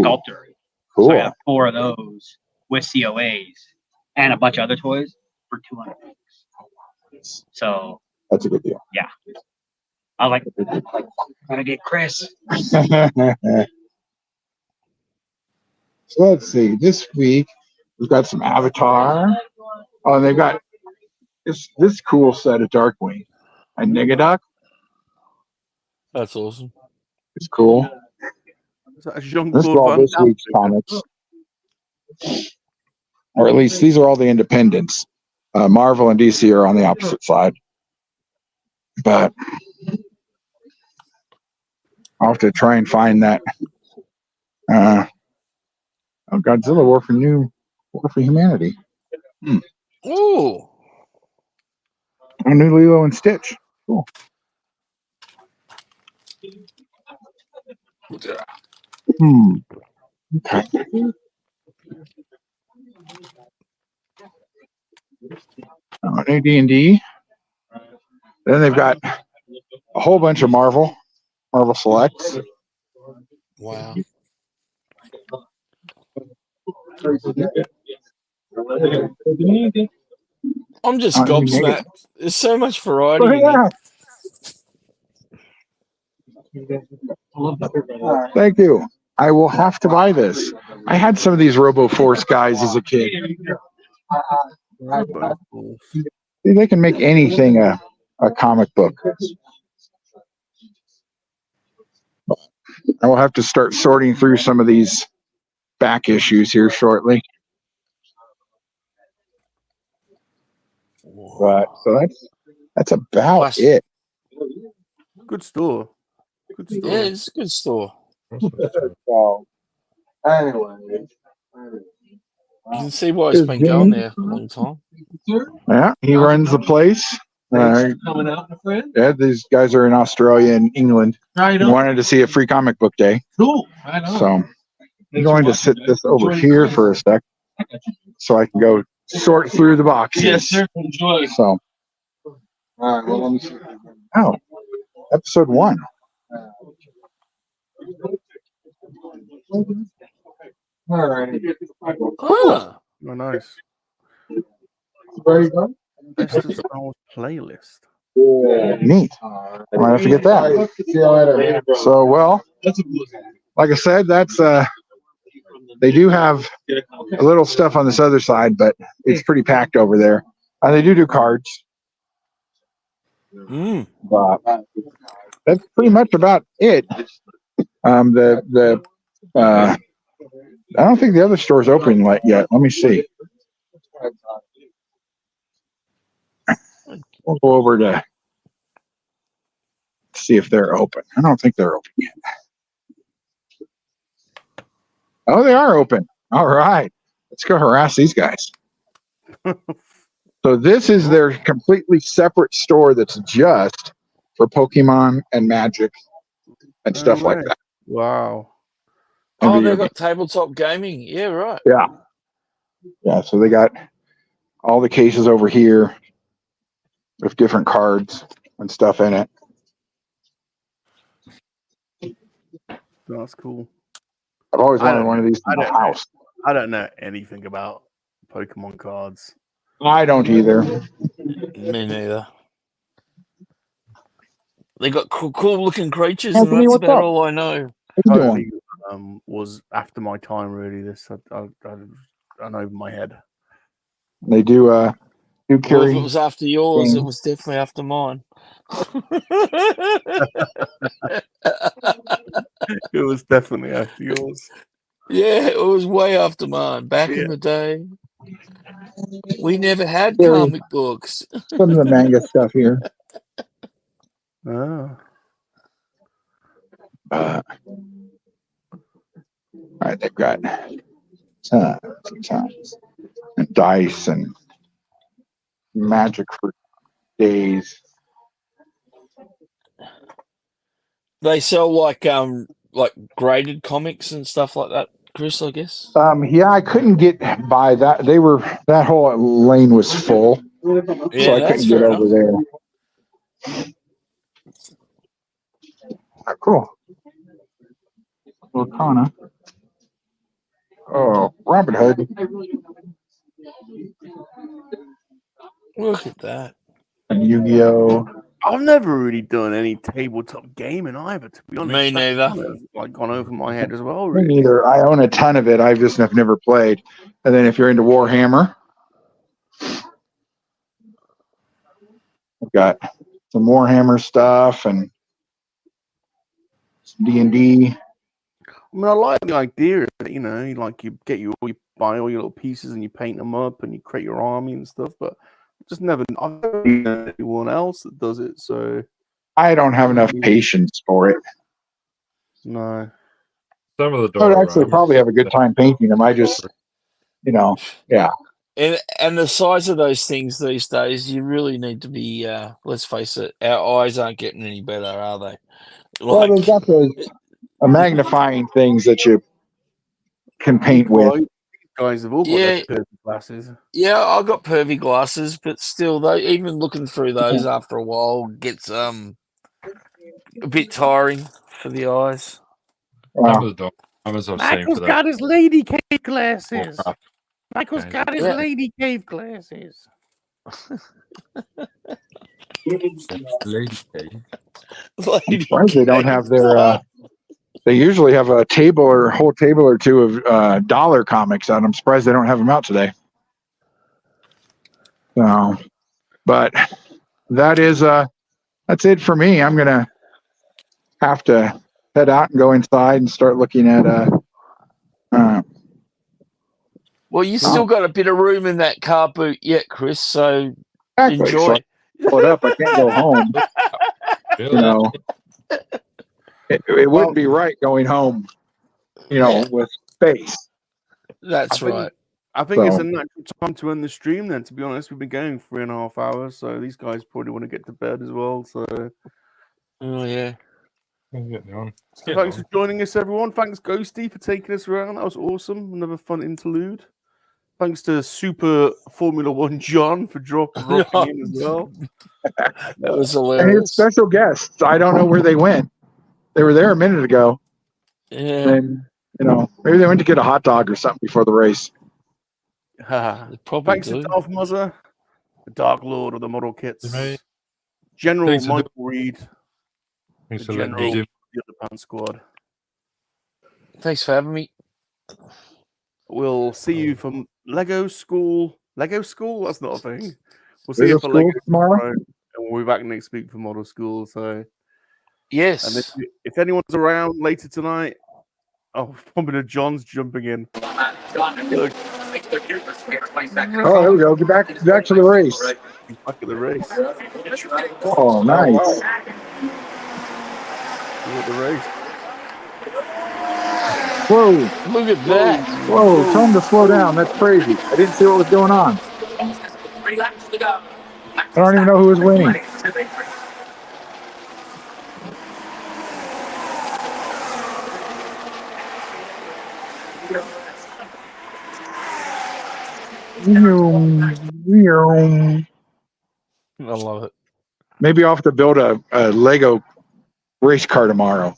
sculptor. Cool. So I got 4 of those with COAs and a bunch of other toys for $200. So that's a good deal. Yeah, I like gotta get Chris. So let's see. This week we've got some Avatar. Oh, and they've got this cool set of Darkwing and Negaduck. That's awesome. It's cool. This is all this week's comics, or at least these are all the independents. Marvel and DC are on the opposite side, but I'll have to try and find that. Godzilla War for Humanity. Ooh. A new Lilo and Stitch. Cool. Okay. New D&D. Then they've got a whole bunch of Marvel Selects. Wow. I'm just gobsmacked. There's so much variety. Thank you. I will have to buy this. I had some of these Robo Force guys as a kid. They can make anything a a comic book. I will have to start sorting through some of these back issues here shortly. But so that's about Plus- it. Good store. Good store. Yeah, it's a good store. So, anyway. You can see why he's been going there for a long time. Yeah, he runs the place. Coming out, my friend. Yeah, these guys are in Australia and England. Right on. Wanted to see a free comic book day. Cool. Right on. So I'm going to sit this over here for a sec so I can go sort through the boxes. Yes, sir. Enjoy. So, all right, well, let me see. Oh, episode 1. All right. Oh, Oh, nice. There you go. Best of Star playlist. Neat. I might have to get that. See you later. So, well, like I said, that's they do have a little stuff on this other side, but it's pretty packed over there. They do cards. But that's pretty much about it. I don't think the other store's open yet. Let me see. We'll go over to see if they're open. I don't think they're open yet. Oh, they are open. All right. Let's go harass these guys. So this is their completely separate store that's just for Pokemon and Magic and stuff like that. Wow. oh, they've got tabletop gaming. Yeah, right. Yeah. Yeah, so they got all the cases over here with different cards and stuff in it. That's cool. I've always wanted one of these in my house. I don't know anything about Pokemon cards. I don't either. Me neither. They got cool looking creatures, Anthony, and that's what's about up? all I know. What are you Totally, was after my time, really. This I over my head. They do Well, carry. if it was after yours, games. it was definitely after mine. It was definitely after yours. Yeah, it was way after mine. Back in the day, we never had comic books. Some of the manga stuff here. Oh. All right, they've got tons and dice and Magic for days. They sell like graded comics and stuff like that, Chris, I guess. Yeah, I couldn't get by that. That whole lane was full, so I couldn't get over there. Cool. Lorcana. Oh, Robin Hood. Look at that. And Yu-Gi-Oh. I've never really done any tabletop gaming either, to be honest. Me neither. That's kind of, gone over my head as well. Me Really. neither. I own a ton of it. I've just never played. And then if you're into Warhammer, I've got some Warhammer stuff and some D&D. I mean, I like the idea of it, you buy all your little pieces and you paint them up and you create your army and stuff, but I've never seen anyone else that does it, so I don't have enough patience for it. no. Some of the I would actually probably have a good time painting them. I just, yeah. And the size of those things these days, you really need to be, let's face it, our eyes aren't getting any better, are they? Well, they've got those magnifying things that you can paint with. Guys have all got their pervy glasses. Yeah, I've got pervy glasses, but still, though, even looking through those after a while gets a bit tiring for the eyes. Some of the diamonds I've seen Michael's for got his lady cave glasses. that. Michael's got his lady cave glasses. Lady cave. I'm surprised they don't have their. They usually have a whole table or two of dollar comics out. I'm surprised they don't have them out today. So, but that is that's it for me. I'm gonna have to head out and go inside and start looking at well, you still got a bit of room in that car boot yet, Chris. So exactly. enjoy. So pull it up. I can't go home. You know, it wouldn't be right going home. You know, with space. That's right. I think it's a natural time to end the stream. Then, to be honest, we've been going 3.5 hours, so these guys probably want to get to bed as well. So, oh yeah. Thanks for joining us, everyone. Thanks, Ghosty, for taking us around. That was awesome. Another fun interlude. Thanks to Super Formula One John for dropping in as well. That was hilarious. And his special guests. I don't know where they went. They were there a minute ago. Yeah. And you know, maybe they went to get a hot dog or something before the race. Thanks to Darth Muzzer, the Dark Lord of the model kits, General Thanks Michael Reed, the for letting General me of the Underpants Squad. Thanks for having me. We'll see you from Lego School. Lego School? That's not a thing. We'll see Lego you for School Lego tomorrow? and we'll be back next week for Model School. So yes, and if anyone's around later tonight, probably John's jumping in. Look. Oh, there we go. Get back to the race. Back at the race. Oh, nice. Look at the race. Whoa. Look at that. Whoa, tell him to slow down. That's crazy. I didn't see what was going on. I don't even know who was winning. I love it. Maybe I'll have to build a Lego race car tomorrow.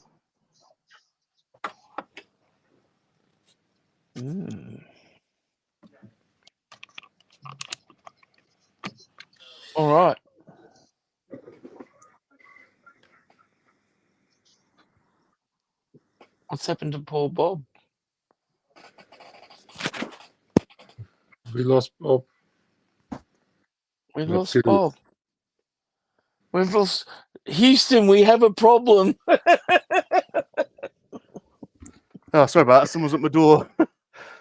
All right. What's happened to poor Bob? We lost Bob. We lost Bob. We've lost Houston. We have a problem. Oh, sorry about that. Someone's at my door.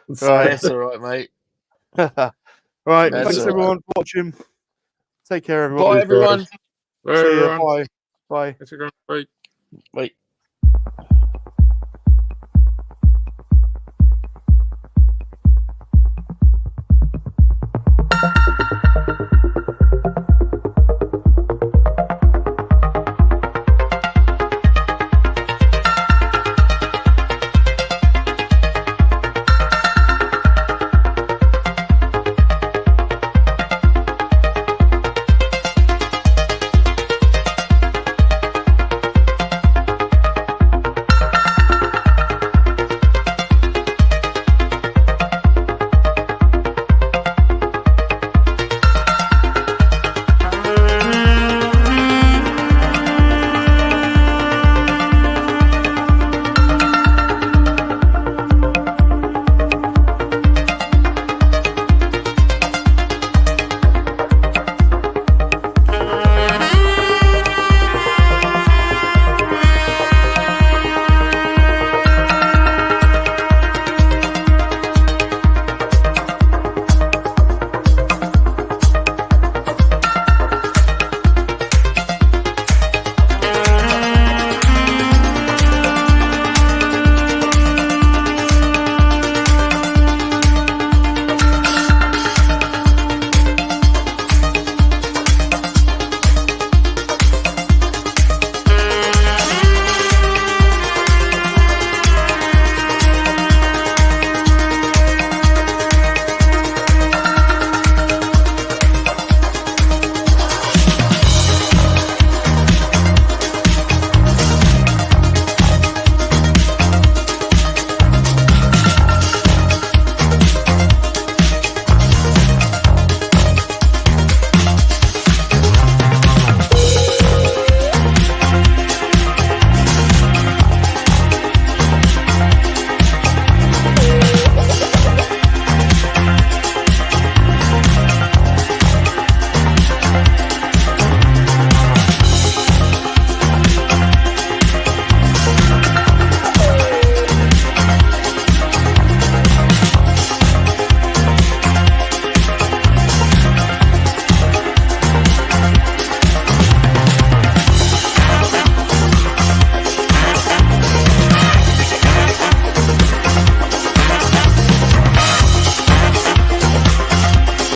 That's all right, mate. Right. That's Thanks, all everyone, for watching. Take care, everyone. Bye, everyone. Bye, See ya. everyone. Bye. Bye. Bye. Bye.